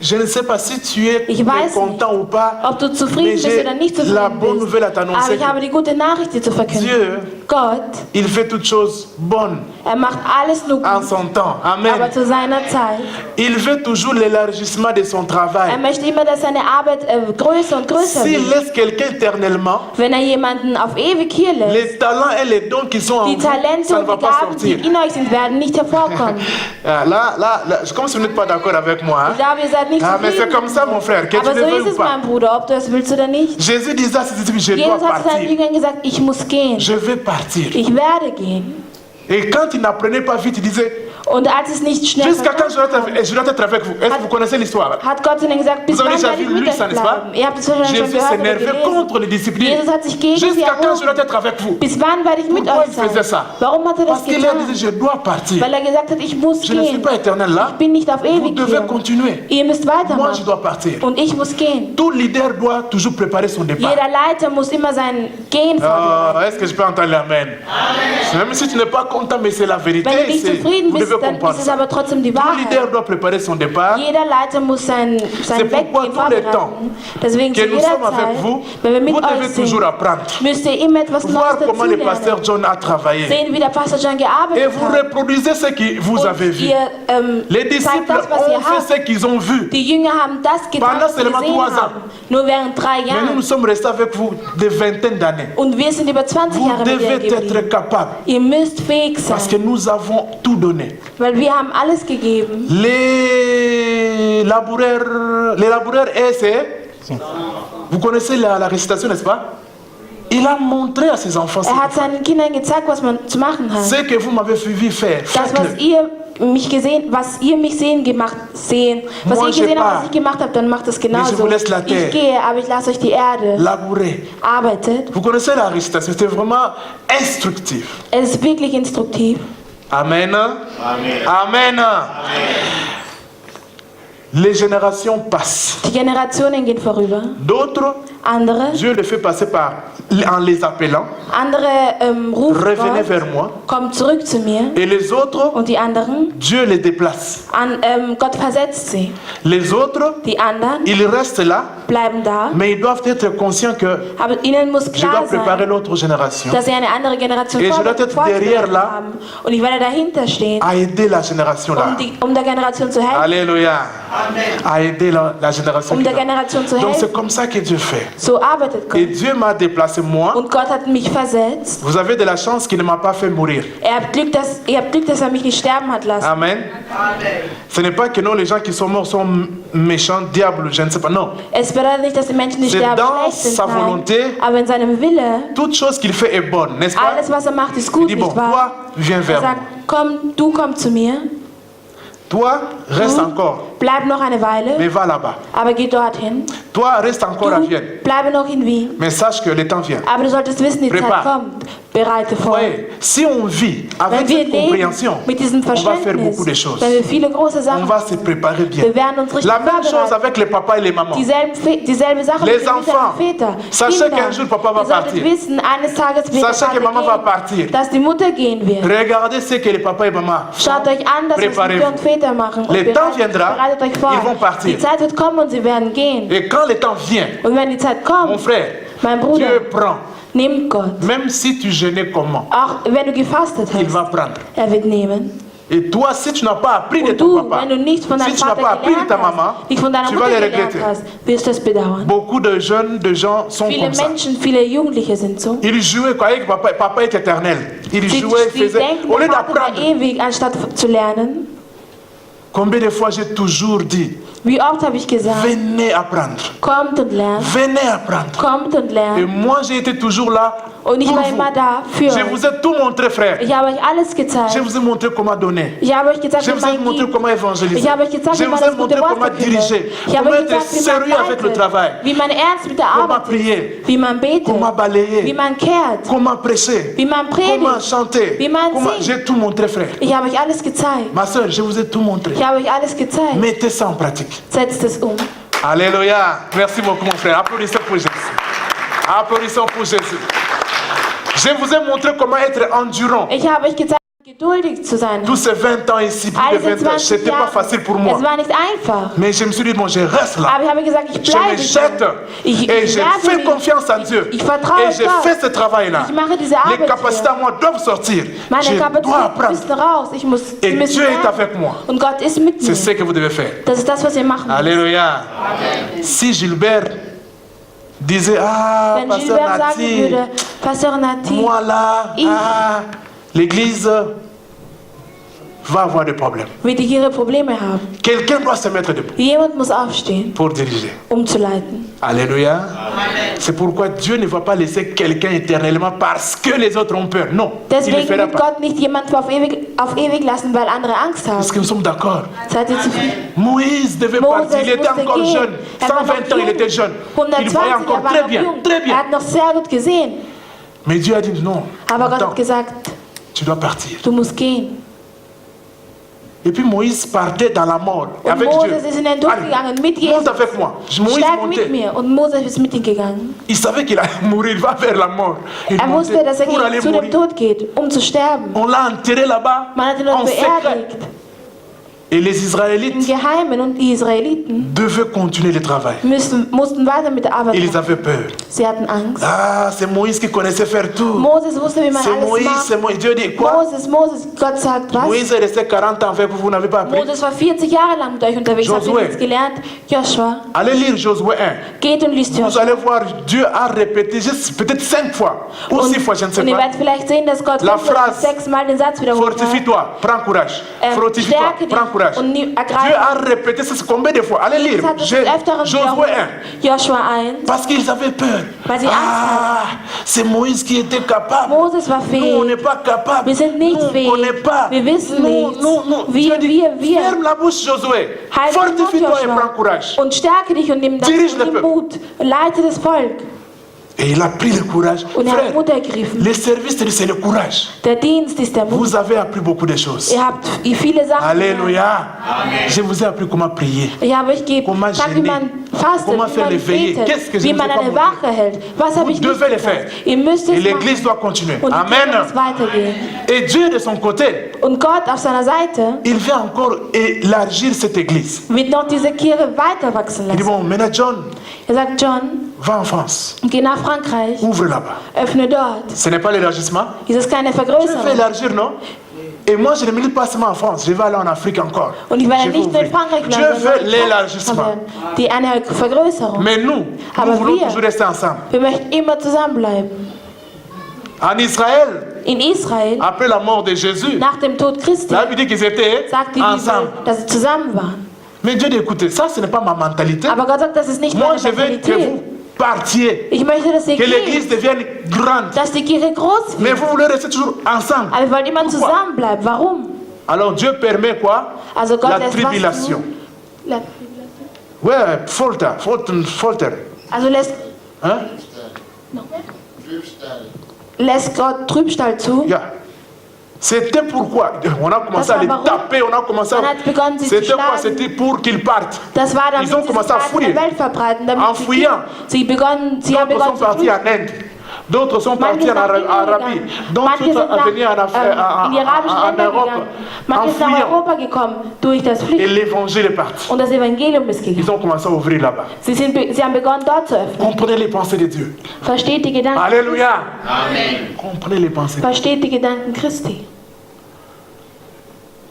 Je ne sais pas si tu es Ich weiß content ou pas, ob du zufrieden mais bist j'ai oder nicht la zufrieden bonne bist. nouvelle à t'annoncer. Aber ich habe die gute Nachricht dir zu verkünden. Dieu, Gott, il fait toutes choses bonnes macht alles nur en gut, son temps. Amen. aber zu seiner Zeit. Il veut toujours l'élargissement de son travail. Möchte immer, dass seine Arbeit größer und größer S'il wird. laisse quelqu'un éternellement, Wenn jemanden auf ewig hier lässt, les talents et les dons qui sont en die vous, Talente ça ne und va die pas Gaben, die sortir. in euch sind, werden nicht hervorkommen. Là, comme si vous n'êtes pas d'accord avec moi. Hein? Ich glaube, ihr seid nicht Mais c'est zufrieden. comme ça, mon frère, que tu Aber le so veux ist ou es, pas. mein Bruder, ob du es willst oder nicht. Jésus disait à ses disciples, je dois Jesus hat zu seinen partir. Jüngern gesagt, ich muss gehen. Je vais partir. Ich werde gehen. Et quand il n'apprenait pas vite, il disait, Und als es nicht schnell jusqu'à quand verstanden je dois être avec vous? Est-ce que vous connaissez l'histoire? hat Gott zu ihnen gesagt, bis Vous avez wann déjà werde ich vu mit lui, euch ça, n'est-ce pas? bleiben? Ihr habt es wahrscheinlich schon Jésus gehört oder s'énervait contre les gelesen. disciples. Jesus hat sich gegen sie Jusqu'à quand je erhoben. dois être avec vous? Bis wann werde ich mit Pourquoi euch il faisait sein? ça? Warum hat er das Parce qu'il a getan? dit, je dois partir. Weil er gesagt hat, ich muss Je ne suis gehen. pas éternel là. Ich bin nicht auf Vous ewig devez hier. continuer. Ihr müsst Moi, je weitermachen. dois partir. Und ich muss gehen. Tout leader doit toujours préparer son départ. Jeder Leiter muss immer sein Gehen vorbereiten. Est-ce que je peux entendre l'amen? Même si tu n'es pas content, mais c'est la vérité. Wenn du nicht zufrieden Vous bist, devez dann comprendre ist es ça. aber trotzdem die Tout leader Wahrheit. doit préparer son départ. Jeder Leiter muss sein pourquoi Weggehen tout le temps vorbereiten. Deswegen Que zu nous jeder sommes avec Zeit, vous, wenn wir mit vous euch devez toujours sind, apprendre. müsst ihr immer etwas Voir Neues comment le pasteur dazulernen. John a travaillé. Sehen, wie der Pastor John Et gearbeitet vous hat. reproduisez ce que vous avez Und vu. ihr Les zeigt disciples das, was ihr ont fait habt. ce qu'ils ont vu. Die Jünger haben das getan, Pendant was sie seulement gesehen 3 ans. haben. Nur während 3 Mais nous, nous Jahren. sommes restés avec vous des vingtaines d'années. Und wir sind über 20 Vous Jahre mit ihr devez être geblieben. capable. Ihr müsst fähig Parce que sein, nous avons tout donné. weil wir haben alles gegeben. Les laboureurs vous connaissez la récitation, n'est-ce pas? Il a montré à ses enfants Hat seinen Kindern gezeigt, was man zu machen hat. ce que vous m'avez vu faire. Das, was ihr mich sehen, was ihr gesehen habt, was ich gemacht habe, dann macht es genauso. Ich gehe, aber ich lasse euch die Erde. Labourer. Arbeitet. Vous connaissez la récitation, c'était vraiment instructif. Es ist wirklich instruktiv. Amen. Amen. Amen. Les générations passent. Die Generationen gehen vorüber. D'autres, Andere, Dieu les fait passer en les appelant. andere rufen Revenez Gott, vers moi. kommt zurück zu mir. Et les autres, Und die anderen, Dieu les déplace. Gott versetzt sie. Les autres, Die anderen ils restent là, bleiben da. mais ils doivent être conscients que Aber ihnen muss je dois klar préparer sein, l'autre génération dass sie eine andere Generation Et je dois être derrière vorbereitet là. haben. Und ich werde dahinter stehen, à aider la génération là. um der Generation zu helfen. Alléluia. À aider la génération Um qui der est là. Generation zu Donc c'est helfen. comme ça que Dieu fait. So arbeitet Et Gott. Dieu m'a déplacé moi. Und Gott hat mich versetzt. Vous avez de la chance qu'il ne m'a pas fait mourir. Ihr habt Glück, dass er mich nicht sterben hat lassen. Amen. Ce n'est pas que non, les gens qui sont morts sont méchants, diables, je ne sais pas. Non. Es bedeutet nicht, dass die Menschen, die C'est sterben, dans schlecht sind. sa Nein. volonté. Aber in seinem Wille, Toute chose qu'il fait est bonne, n'est-ce pas? alles, was er macht, ist Il gut, dit bon, nicht wahr? toi, viens Er vers moi. sagt, komm zu mir. Toi, reste Du encore, bleib noch eine Weile, mais va là-bas. aber geh dorthin. Toi, reste encore à Du Vienne. bleibe noch in Wien. Mais sache que le temps vient. Aber du solltest wissen, die Prépare. Zeit kommt. Bereite vor. Ouais, si on vit Wenn avec wir cette leben compréhension, mit diesem on va faire Verständnis, beaucoup de choses. wenn wir viele große On Sachen, va se préparer bien. wir werden uns richtig La même chose vorbereiten. avec les papas et les mamans. Dieselbe Sache Les mit den Müttern enfants, und Vätern. sachez Kinder, qu'un jour papa va ihr solltet partir. wissen, eines Tages wird Sachez que der maman va Vater partir. gehen, dass die Mutter gehen wird. Regardez ce que les papas et maman font. Schaut euch an, das was Mütter und Préparez-vous. Väter machen. Und Le temps viendra, bereitet euch vor. ils vont partir. Die Zeit wird kommen und sie werden gehen. Et quand le temps vient, Und wenn die Zeit mon kommt, frère, mein Bruder, Dieu prend. nimmt Gott. Même si tu jeûnais comment, Auch wenn du gefastet il hast, va prendre. er wird nehmen. Et toi, si tu n'as pas appris de Und ton du, papa, wenn du nicht von deinem si tu n'as Vater pas appris de gelernt ta maman, hast, nicht von deiner tu vas Mutter les gelernt regretter. hast, wirst du es bedauern. Beaucoup de jeunes, de gens sont Viele comme ça. Menschen, viele Jugendliche sind so. Ils jouaient, croyaient que papa est éternel. Ils Sie jouaient, ils faisaient. denken, Au lieu der Vater war d'apprendre, ewig, anstatt zu lernen. combien de fois j'ai toujours dit, Wie oft habe ich gesagt, venez apprendre. kommt und lernt, Venez apprendre. kommt und Et lernt. moi, j'ai été toujours là Und ich pour war vous. immer da für Je euch. vous ai tout montré, frère. Ich habe euch alles Je gezeigt. vous ai montré comment donner. Ich habe euch gezeigt, Je wie vous ai man montré gibt. comment évangéliser. Ich habe euch gezeigt, Je wie man vous ai das gute montré Wort comment verkündet. diriger. Ich habe Comment euch être gezeigt, wie man sérieux avec le leitet, travail. wie man ernst mit der Comment Arbeit prier. ist, wie man betet, Comment balayer. wie man kehrt, Comment prêcher. wie man Comment predigt. chanter. Wie man Comment... singt. J'ai tout montré, frère. Ich habe euch alles gezeigt. Ma soeur, je vous ai tout montré. Ich habe euch alles gezeigt. Mettez ça en pratique. Setzt es um. Alléluia. Merci beaucoup, mon frère. Applaudissons pour Jésus. Applaudissons pour Jésus. Je vous ai montré comment être endurant. Ich habe euch gezeigt, geduldig zu sein. Tous ces 20 ans ici, plus de 20 ans, c'était pas facile pour moi. Es war nicht einfach. Mais je me suis dit, bon, je reste là. Aber ich habe mir gesagt, ich Je bleibe me jette et je fais confiance en Dieu. Ich vertraue Et je Gott. fais ce travail-là. Ich mache diese Les Arbeit capacités hier. à moi doivent sortir. Meine Je dois Kapazitäten apprendre. müssen raus. Ich muss Et müssen Dieu est lernen. avec moi. Und Gott ist mit C'est mir. ce que vous devez faire. Das ist das, was wir machen. Alléluia. Si Gilbert disait, ah, Wenn Pasteur Gilbert sagen Nati, würde, Pastor Nati, moi là, Ich- l'église va avoir des problèmes. wird ihre Probleme haben. Quelqu'un doit se mettre debout Jemand muss aufstehen, pour diriger. zu leiten. Alléluia. C'est pourquoi Dieu ne va pas laisser quelqu'un éternellement parce que les autres ont peur. Non, il ne le Deswegen fera wird pas. Gott nicht jemanden auf ewig lassen, weil andere Angst haben. Parce que nous sommes d'accord. Seid ihr zufrieden? Moïse devait Moses partir, il était musste encore gehen. jeune. Er war noch 120 ans, il jung. était jeune. Il 120, voyait encore er war très noch bien, jung. très Er bien. hat noch sehr gut gesehen. Mais Dieu a dit non. Aber Gott Attends, hat gesagt, tu dois partir. du musst gehen. Et puis Moïse partait dans la mort Und avec Moses Dieu. ist in den Tod gegangen mit Monte Jesus. avec moi. Moïse Steig mit montait. mir. Und Moses ist mit ihm gegangen. Il savait qu'il allait mourir, il va vers la mort. Il Er wusste, montait dass er pour aller zu dem mourir. Tod geht, zu sterben. On l'a enterré là-bas Man hat ihn en dort secret. beerdigt. Et les Im Israélites Geheimen. Und die Israeliten devaient continuer le travail. mussten weiter mit der Arbeit Ils machen. avaient peur. Sie hatten Angst. Ah, c'est Moïse qui connaissait faire tout. Moses wusste, wie man C'est alles Moïse, macht. c'est Moïse. Dieu dit quoi? Moses, Gott sagt was? Moïse est resté 40 ans avec vous, vous n'avez pas appris. Moses war 40 Jahre lang mit euch unterwegs, habt ihr Josué. nichts gelernt? Joshua, Allez lire Josué 1. geht und liest Vous Joshua. allez voir, Dieu a répété juste peut-être 5 fois ou 6 fois, je ne sais Und ihr pas. werdet vielleicht sehen, dass Gott La 5 oder phrase, 6 Mal den Satz wiederholt hat. Fortifie-toi, prends courage. Fortifie-toi, Stärke dich prends courage. und ergreife. Dieu a répété ça combien de fois? Allez lire. Jesus hat es des Öfteren Josué wiederholt. 1. Joshua 1. Parce qu'ils avaient peur. Weil sie Angst Ah, c'est Moïse qui était capable. Moses war Nous, on fähig. n'est pas capable. Wir sind nicht Nous, on fähig. n'est pas. Wir wissen Non, nichts. non, non. Wir, Dieu dit, wir. ferme la bouche, Josué. Halt den Mund, Fortifie-toi et prends Joshua. courage. Und stärke dich und nimm Dirige le peuple. Mut. Leite das Volk. Et il a pris le courage. Und er hat Frère, Mut ergriffen. le service, c'est le courage. Der Dienst ist der Mut. Vous avez appris beaucoup de choses. Ihr habt viele Sachen gelernt. Alléluia. Je vous ai appris comment prier. Ich habe euch Comment gesagt, wie man fastet, Comment wie faire man les veillées. Qu'est-ce que betet, je wie ne man sais pas eine montrer. Wache hält. Was habe Vous ich nicht devez le gesagt? faire. Ihr müsst Et es l'église machen. doit continuer. Und die Kirche Amen. muss weitergehen. Et Dieu de son côté, Und Gott auf seiner Seite il veut encore élargir cette église. wird noch diese Kirche weiter wachsen Il dit, lassen. bon, maintenant John, Er sagt, John, va en France. geh nach Frankreich, Ouvre là-bas. öffne dort. Ce n'est pas l'élargissement. Das ist keine Je vais Vergrößerung. élargir, non? Et moi, je ne milite pas seulement en France. Je vais aller en Afrique encore. Und ich Je werde vais nicht nur in ouvrir. Frankreich Dieu bleiben, veut sondern in l'élargissement. die eine Vergrößerung. Mais nous Aber voulons wir- toujours rester ensemble. Wir möchten immer zusammenbleiben. En Israël, In Israel, après la mort de Jésus, nach dem Tod Christi, la Bible dit qu'ils étaient sagt die ensemble. Bibel, dass sie zusammen waren. Mais Dieu dit, écoutez, ça, ce n'est pas ma mentalité. Aber Gott sagt, das ist nicht Moi, meine je veux que vous Mentalität. partiez, Ich möchte, dass ihr que l'église geht, devienne grande. dass die Kirche groß Mais wird. vous voulez rester toujours ensemble. Aber wir wollen immer Pourquoi? zusammenbleiben. Warum? Alors Dieu permet quoi? Also Gott La lässt tribulation. was? Ouais, Folter. Also Hein? lässt Gott Trübsal zu. Yeah. C'était pourquoi on a commencé Das à les war warum? taper, on a commencé Man hat begonnen, sie zu C'était quoi? schlagen. C'était pour qu'ils partent. Das war, damit Ils ont sie commencé sich à weiter in fouiller. der Welt verbreiten. Damit En fouillant. sie haben D'autres sont begonnen zu partis en flüchten. Inde. D'autres sont Manche partis sind en nach Indien Arabie. gegangen. D'autres Manche sont sind nach, venus in die arabischen en Länder Europe. gegangen. En Manche sind nach fouillant. Europa gekommen durch das Et Flüchten. l'évangile est parti. Und das Evangelium ist Ils gegangen. ont commencé à ouvrir là-bas. Sie haben begonnen, dort zu öffnen. Comprenez les pensées de Dieu. Versteht die Gedanken. Alléluia. Comprenez les pensées. Versteht die Gedanken Christi.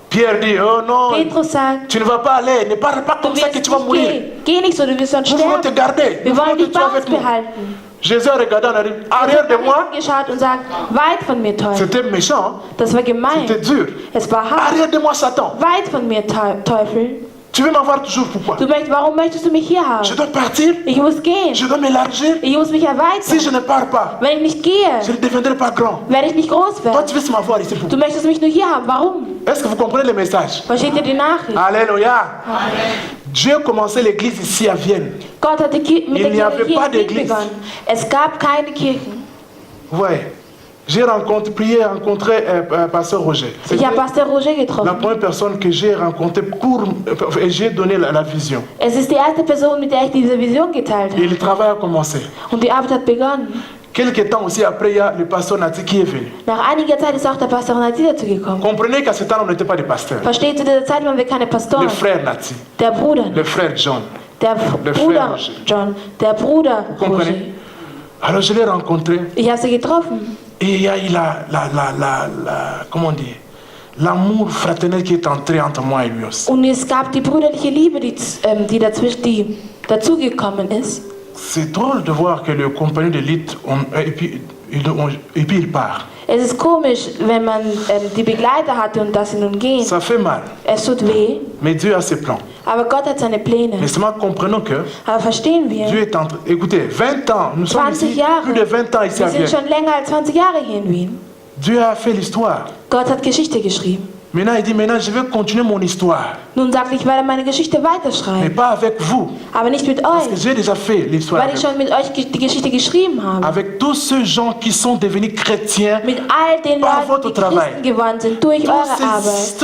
Pierre dit, oh non, Petrus sagt, tu ne vas pas aller. Ne parle pas du comme ça wirst que tu vas nicht mourir. gehen. Geh nicht so, du wirst sonst Nous voulons te sterben. garder. Nous Wir voulons wollen que dich tu sois bei uns avec nous. behalten. Jésus a regardé en arrière. Arrière de Er moi, hat geschaut und sagt, weit von mir, Teufel. c'était méchant. Das war gemein. C'était dur. Es war hart. Arrière de moi, Satan. Weit von mir, Teufel. Tu veux m'avoir toujours pourquoi? Warum möchtest du mich hier haben? Je dois partir. Ich muss gehen. Je dois m'élargir. Ich muss mich Si erweitern. je ne pars pas, Wenn ich nicht gehe, je ne deviendrai pas grand. werde ich nicht groß Toi, werden. tu veux m'avoir ici pour. Du möchtest mich nur hier haben. Warum? Est-ce que vous comprenez le message? Versteht ihr die Nachricht? Alléluia. Dieu commençait l'église ici à Vienne. Gott hat mit Il der n'y avait Kirche pas hier in Wien d'église. begonnen. Es gab keine Kirchen. Ouais. J'ai rencontré Pasteur Roger. Ich C'était habe Pastor Roger la getroffen. première personne que j'ai rencontrée et j'ai donné la vision. Es ist die erste Person, mit der ich diese Vision geteilt Et habe. le travail a commencé. Und die Arbeit hat begonnen. Quelque temps aussi après, il y a le pasteur Nati qui est venu. Nach einiger Zeit ist auch der Pastor Nati dazugekommen. Comprenez qu'à ce temps, on n'était pas des pasteurs. Versteht, zu dieser Zeit waren wir keine Pastoren. Le frère Nati, Der Bruder. le frère John. Der Le Bruder frère Roger. John. Der Bruder Vous comprenez? Roger. Alors je l'ai rencontré Ich habe sie getroffen. et il y a eu comment dire, l'amour fraternel qui est entré entre moi et lui aussi. Und es gab die brüderliche Liebe, die dazugekommen ist. C'est drôle de voir que le compagnon d'élite, et puis il part. Es ist komisch, wenn man die Begleiter hatte und dass sie nun gehen. Ça fait mal, Es tut weh, mais Dieu a ses plans. aber Gott hat seine Pläne. Mais seulement comprenons que Aber verstehen wir, Dieu est en train... Écoutez, 20 ans, nous sommes 20 ici, Jahre. plus de 20 ans ici à wir sind Vienne. schon länger als 20 Jahre hier in Wien. Dieu a fait l'histoire. Gott hat Geschichte geschrieben. Maintenant, il dit, maintenant, je vais continuer mon histoire. Nun sagt, ich werde meine Geschichte Mais weiterschreiben. pas avec vous. Aber nicht mit Parce que euch, j'ai déjà fait l'histoire. weil ich schon mit euch die Geschichte geschrieben habe. Avec tous ces gens qui sont devenus chrétiens, Mit all den Par Leuten, votre die travail. Christen geworden sind durch eure Arbeit.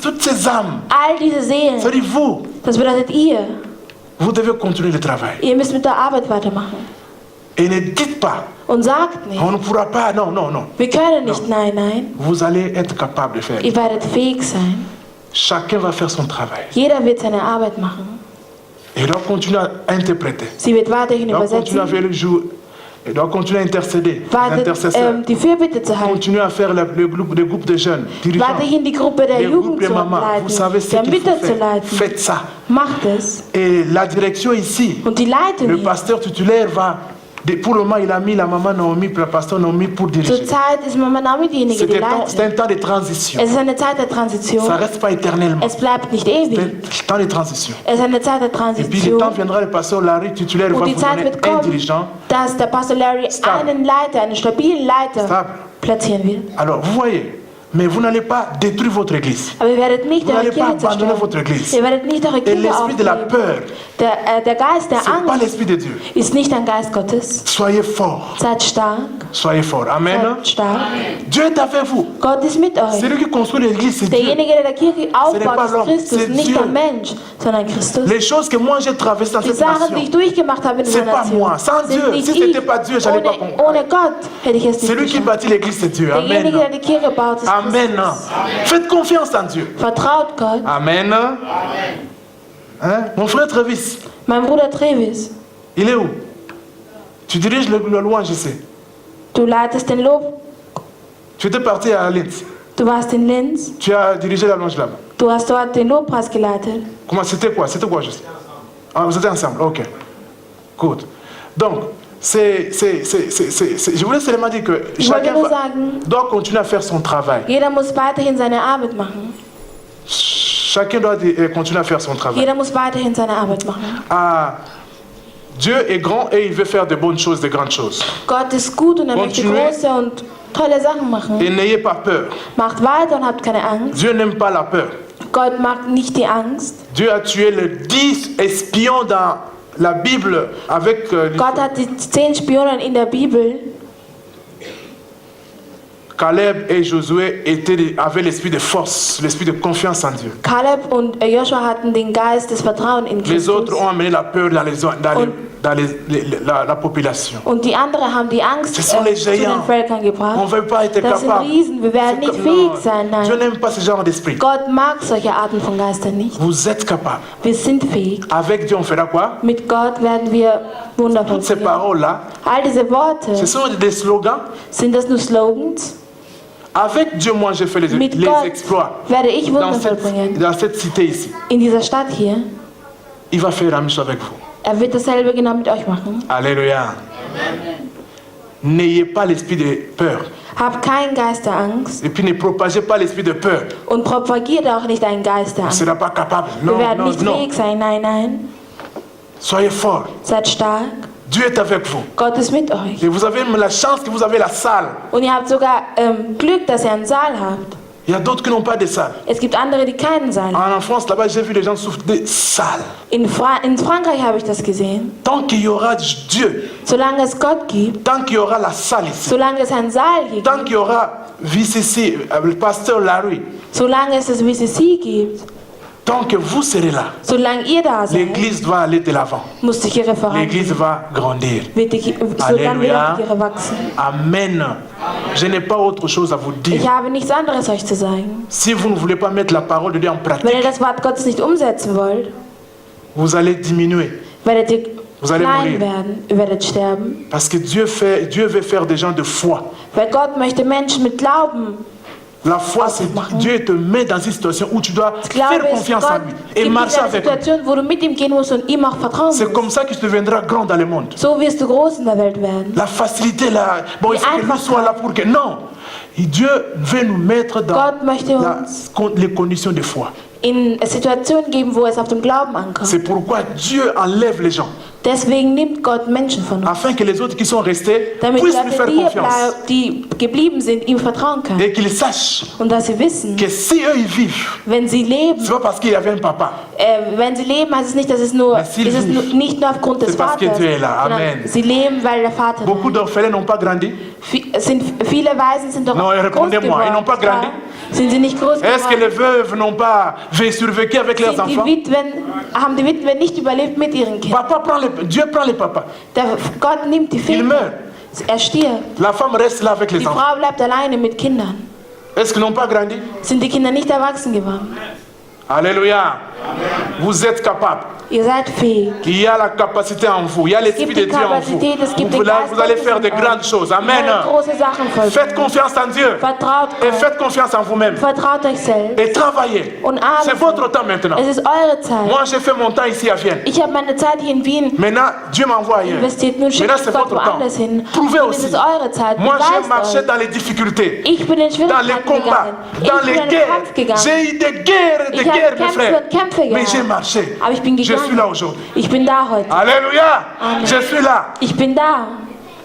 toutes ces âmes. All diese Seelen, C'est-à-dire vous, das bedeutet ihr. vous devez continuer le travail. Ihr müsst mit der Arbeit weitermachen. Et ne dites pas, Und sagt nicht, on ne pourra pas, non, non, non. wir können nicht, nein, nein. Vous allez être capable de faire. Ihr werdet fähig sein. Chacun va faire son travail. Jeder wird seine Arbeit machen. Et il doit continuer à interpréter. Sie wird weiterhin Il doit continuer à übersetzen, faire le jour. Il doit continuer à intercéder. weiter, Intercesseur. die Fürbitte zu halten, Continuer à faire le groupe de jeunes, dirigeants. weiterhin die Gruppe der Les groupes Jugend de zu mamans. Vous savez leiten, ce der qu'il faut Mütter zu faire. leiten. Faites ça. Macht es. Et la direction ici, Und die Leitung le hier. pasteur titulaire va... Pour le moment, il a mis la maman Naomi, le pasteur Naomi pour diriger. Zurzeit ist Mama Naomi diejenige, die C'est un leitet. temps de transition. Es ist eine Zeit der Ça Transition. ne reste pas éternellement. Es bleibt nicht C'est ewig. un temps de transition. Es ist eine Zeit der Et puis le temps Transition. viendra, le pasteur Larry titulaire va Und vous die Zeit donner wird un kommen, dirigeant. dass der Pastor Larry Stable. einen Leiter, einen stabilen Leiter Stable. platzieren wird. Alors, vous voyez, mais vous n'allez pas détruire votre église. Aber ihr werdet nicht Vous eure n'allez pas Kirche abandonner zerstören. votre église. Ihr werdet nicht eure Et Kirche l'esprit de la aufgeben. peur, Der Geist der ce n'est pas Angst l'esprit de Dieu. ist nicht ein Geist Gottes. Soyez forts. Seid stark. Soyez forts. Amen. Seid stark. Dieu est avec vous. Gott ist mit euch. Celui qui construit l'église, c'est Dieu. Derjenige, der Kirche pas aufbaut, ist l'homme, Christus, c'est nicht Dieu. der Mensch, sondern Christus. Les choses que moi j'ai traversées dans Die cette Sachen, die nation, ich durchgemacht habe in c'est dieser pas Nation, moi. Sans sind Dieu. nicht Si ich. c'était pas Dieu, j'allais pas comprendre. Ohne Gott hätte ich es nicht Celui qui geschafft. bâtit l'église, c'est Dieu. Derjenige, Amen. der die Kirche baut, ist Amen. Christus. Faites confiance en Dieu. Vertraut Gott. Amen. Hein? Mon frère Travis, Mein Bruder Trevis, il est où? Tu diriges le louange, je sais. du leitest den Lob, Tu étais parti à Linz. du warst in Linz, Tu as dirigé la louange là-bas. du hast dort den Lobpreis geleitet. Comment c'était quoi? C'était quoi juste? Ah, vous étiez ensemble. Ok. Good. Donc, je voulais seulement dire que Ich wollte chacun nur sagen, doit continuer à faire son travail. jeder muss weiterhin seine Arbeit machen. Chacun doit continuer à faire son travail. Jeder muss weiterhin seine Arbeit machen. Ah, Dieu est grand et il veut faire de bonnes choses, de grandes choses. Gott ist gut und er möchte Continuez. große und tolle Sachen machen. Et n'ayez pas peur. Macht weiter und habt keine Angst. Dieu n'aime pas la peur. Gott mag nicht die Angst. Dieu a tué les 10 espions dans la Bible avec Gott hat die 10 Spionen in der Bibel. Caleb et Josué avaient l'esprit de force, l'esprit de confiance en Dieu. Caleb und Joshua hatten den Geist des Vertrauens in Les Christus. autres ont amené la peur dans la population. Und die anderen haben die Angst Ce sont les zu den géants. Völkern On gebracht. ne veut pas être Das sind capable. Riesen, wir werden nicht fähig sein, Dieu nein. n'aime pas ce genre d'esprit. Gott mag solche Arten von Geistern nicht. Vous êtes capable. Wir sind fähig. Avec Dieu, on fera quoi? Mit Gott werden wir Wunder Toutes ces vollbringen. paroles-là, All diese Worte, ce sont des slogans. sind das nur Slogans? Avec Dieu, moi, j'ai fait les Mit Gott exploits. werde ich Wunder Dans vollbringen. cette cité ici. In dieser Stadt hier. Il va faire la même chose avec vous. Er wird dasselbe genau mit euch machen. Alléluia. N'ayez pas l'esprit de peur. Habt keinen Geist der Angst Et puis ne propagez pas l'esprit de peur. und propagiert auch nicht einen Geist der On ne Angst. sera pas capable. Wir Non, werden non, nicht non. fähig sein, nein, nein. Soyez forts. Seid stark. Dieu est avec vous. Gott ist mit euch. Et vous avez la chance que vous avez la salle. Und ihr habt sogar Glück, dass ihr einen Saal habt. Il y a d'autres qui n'ont pas de salle. Es gibt andere, die keinen Saal haben. En France, là-bas, j'ai vu les gens souffrir de salles. In Frankreich habe ich das gesehen. Tant qu'il y aura Dieu, Solange es Gott gibt, tant qu'il y aura la salle ici, solange es einen Saal hier tant gibt, qu'il y aura VCC, le pasteur Larry, solange es das WCC gibt, Tant que vous serez là, Solange ihr da seid, l'Église va aller de l'avant. muss die Kirche voran. L'Église va grandir. Solange wird auch die Kirche wachsen. Amen. Je n'ai pas autre chose à vous dire. Ich habe nichts anderes euch zu sagen. Si vous ne voulez pas mettre la parole de Dieu en Wenn pratique, ihr das Wort Gottes nicht umsetzen wollt, vous allez diminuer. werdet ihr Vous allez klein mourir. werden, ihr werdet sterben. Parce que Dieu veut faire des gens de foi. Weil Gott möchte Menschen mit Glauben. La foi, c'est Dieu te met dans une situation où tu dois faire Glaube ist, confiance en Gott lui et gibt dir marcher eine avec lui. Situation, wo du mit ihm gehen musst und ihm auch vertrauen C'est musst. comme ça que tu deviendras grand dans le monde. So wirst du groß in der Welt werden. La facilité, là, bon, il faut que lui soit là pour que... Non, et Dieu veut nous mettre dans Gott möchte les conditions de foi. in Situationen geben, wo es auf dem Glauben ankommt. C'est pourquoi Dieu enlève les gens, Deswegen nimmt Gott Menschen von uns, afin que les autres qui sont restés damit puissent lui faire Leute, confiance. die geblieben sind, ihm vertrauen können. Et qu'ils sachent Und dass sie wissen, que si eux ils vivent, wenn sie leben, c'est pas parce qu'il y avait un papa. wenn sie leben, heißt es nicht, dass es nur, Mais s'ils ist es vivent, nicht nur aufgrund des c'est parce que Vaters, Dieu est là. sondern Amen. sie leben, weil der Vater da Beaucoup d'orphelins n'ont pas grandi. ist. Viele Waisen sind doch Non, groß répondez-moi, ils n'ont pas geworden. grandi. Sind sie nicht groß Est-ce que les geworden? veuves n'ont pas survécu avec leurs Sind die enfants? haben die Witwen nicht überlebt mit ihren Kindern? Dieu prend les papas. Gott nimmt die Il Väter. meurt. Er stirbt. La femme reste là avec les Die enfants. Frau bleibt alleine mit Kindern. Est-ce qu'ils n'ont pas grandi? Sind die Kinder nicht erwachsen geworden? Alléluia. Vous êtes capable. Ihr seid fähig. Il y a la capacité en vous. Il y a l'Esprit de Dieu en vous. Vous allez faire de grandes choses. Amen. Große Sachen vollbringen. Faites confiance en Dieu. Vertraut Et Gott. faites confiance en vous-même. Vertraut euch selbst. Et travaillez. Und C'est arbeitet. votre temps maintenant. Es ist eure Zeit. Moi, j'ai fait mon temps ici à Vienne. Ich habe meine Zeit hier in Wien Maintenant, Dieu m'envoie ailleurs. investiert. Nun schickt Maintenant, c'est Gott votre temps. woanders hin. Prouvez Und es aussi. ist eure Zeit. Moi, j'ai Beweist marché euch. dans les difficultés, Ich bin in dans Schwierigkeiten les combats, gegangen. dans Ich bin les in den guerres. Kampf gegangen. J'ai eu des guerres, Ich habe mes Kämpfe frères. und Kämpfe Mais j'ai gehabt. marché. Aber ich bin Je suis là gegangen. aujourd'hui. Ich bin da heute. Alléluia. Je suis là. Ich bin da,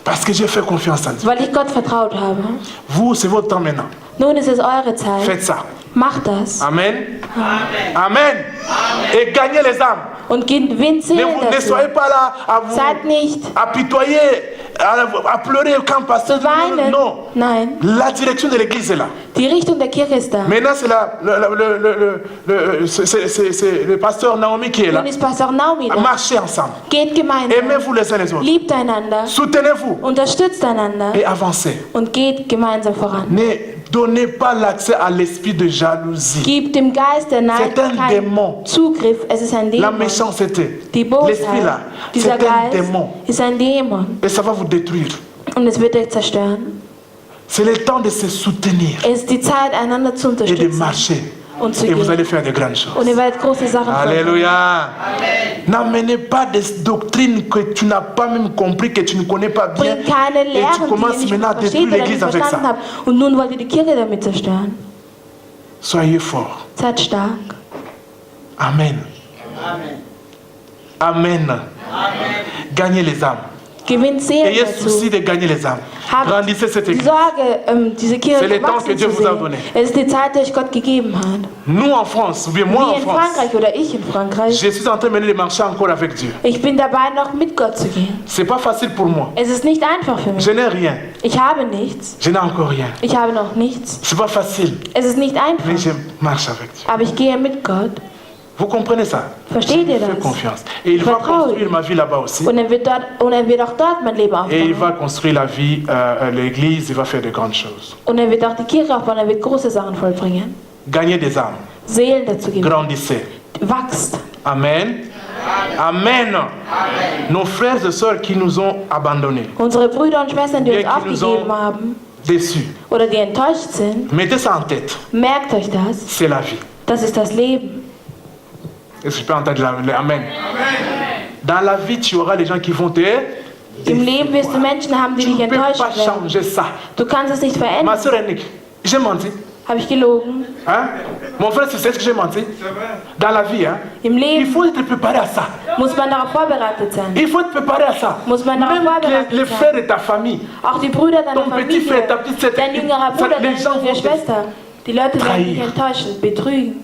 Parce que j'ai fait confiance en Dieu. weil ich Gott vertraut habe. Vous, c'est votre temps maintenant. Nun ist es eure Zeit. Faites ça. Macht das. Amen. Amen. Et gagnez les âmes. Und gewinnt Seelen Ne soyez dazu. pas là à vous Seid nicht apitoyer, à pleurer quand pasteur. zu weinen. Non. Nein, La direction de l'église est là. die Richtung der Kirche ist da. Maintenant, c'est le pasteur Naomi qui est là. Nun ist Pastor Naomi da. Marchez ensemble. Geht gemeinsam. Aimez-vous les uns les autres. Liebt einander. Soutenez-vous Unterstützt einander. et avancez. Und geht gemeinsam voran. Ne donnez pas l'accès à l'esprit de jalousie. Gebt dem Geist der C'est un Neid démon. keinen Zugriff. Es ist ein La Dämon. méchanceté. Die L'esprit là, Bosheit. Dieser c'est un Geist démon. ist ein Dämon. Et ça va vous détruire. Und es wird euch zerstören. C'est le temps de se soutenir Es ist die Zeit, einander zu et de unterstützen marcher. und zu Et vous gehen. allez faire de grandes choses. Und ihr werdet große Sachen vollbringen. Alléluia. N'amenez pas des doctrines que tu n'as pas même compris, que tu ne connais pas bien. Bringt keine Et tu Lehren, die ihr commences nicht maintenant à versteht détruire oder nicht l'église avec verstanden ça. habt. Und nun wollt ihr die Kirche damit zerstören. Soyez forts. Seid stark. Amen. Amen. Gagnez les âmes. Gewinnt Seelen Ayez dazu. souci de gagner les âmes. Grandissez cette Die église. Sorge, diese C'est Kirche le temps que wachsen Dieu zu vous a sehen. donné. Es ist die Zeit, die euch Gott gegeben hat. Nous en France, ou bien moi Wie en in France, Frankreich oder ich in Frankreich. je suis en train maintenant de marcher encore avec Dieu. Ich bin dabei, noch mit Gott zu gehen. C'est pas facile pour moi. Es ist nicht einfach für mich. Je n'ai rien. Ich habe nichts. Je n'ai encore rien. Ich habe noch nichts. C'est pas facile. Es ist nicht Mais einfach. je marche avec Dieu. Aber ich gehe mit Gott. Vous comprenez ça? Versteht ihr Fais das? confiance. Et il va Vertraue. construire ma vie là-bas aussi. Und er wird auch dort mein Leben Et il aufbauen. va construire la vie, l'église, il va faire de grandes choses. Und er wird auch die Kirche aufbauen. Er wird große Sachen vollbringen. Gagner des âmes. Seelen dazu geben. Grandissez. Wachst. Amen. Amen. Nos frères et sœurs qui nous ont abandonnés, Unsere Brüder und Schwestern, die uns Bien, qui nous aufgegeben ont- haben déçus, oder die enttäuscht sind, mettez ça en tête. merkt euch das. C'est la vie. Das ist das Leben. Est-ce que je peux entendre Amen? Dans la vie, tu auras des gens qui vont te... Im Leben wirst du Menschen haben, die Tu dich ne peux enttäuscht pas werden. changer ça. Du kannst es nicht Ma verändern. soeur Annick, j'ai menti. Habe ich gelogen? Hein? Mon frère, c'est ce que j'ai menti. Dans la vie, hein? Im Il Leben faut être préparé à ça. muss man darauf vorbereitet sein. Il faut être préparé à ça. Muss man darauf Même vorbereitet les sein. frères de ta famille. Auch die Brüder deiner Ton petit Familie, frère, ta petite sœur, dein jüngerer Bruder, les deine gens jüngere vont te Schwester. Die Leute werden dich trahir. enttäuschen, betrügen.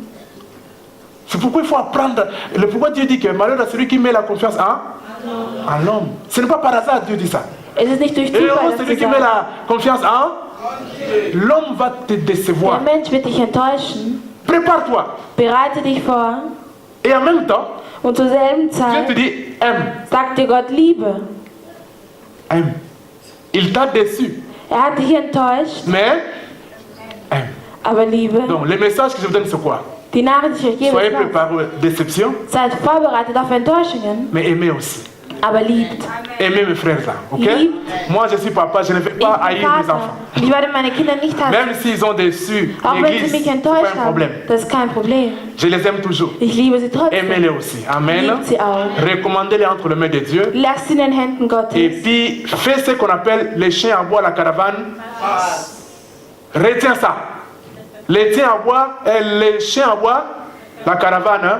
C'est pourquoi il faut apprendre. Pourquoi Dieu dit que malheur à celui qui met la confiance en l'homme. Ce n'est pas par hasard Dieu dit ça. Es ist nicht durch Et heureux Zufall, dass celui sie qui met sagen, la confiance en l'homme va te der décevoir. Mensch wird dich enttäuschen. Prépare-toi. Bereite dich vor. Et en même temps, Und zur selben Dieu te Zeit dit, aime. sagt dir Gott Liebe. Aime. Il t'a déçu, Er hat dich enttäuscht, mais aime. aber Liebe. Donc, le message que je vous donne, c'est quoi? Die Nachricht, die ich euch gebe, Soyez ist das. préparés aux déceptions, Seid vorbereitet auf Enttäuschungen, mais aimez aussi. aber liebt. Aimez mes frères là, ok? Lieb. Moi, je suis papa, je ne vais Ich pas bin haïr mes Vater. enfants. Und ich werde meine Kinder nicht hassen. Même s'ils ont déçu Auch wenn sie l'église, mich c'est pas enttäuscht un haben, problème. das ist kein Problem. Je les aime toujours. Ich liebe sie trotzdem. Aimez-les aussi. Amen. Liebt sie auch. Recommandez-les entre les mains de Dieu. Lasst sie in den Händen Et Gottes. puis, fais ce qu'on appelle les chiens à bois, la caravane. Retiens ça. Les chiens à bois, les chiens à bois, la caravane, hein,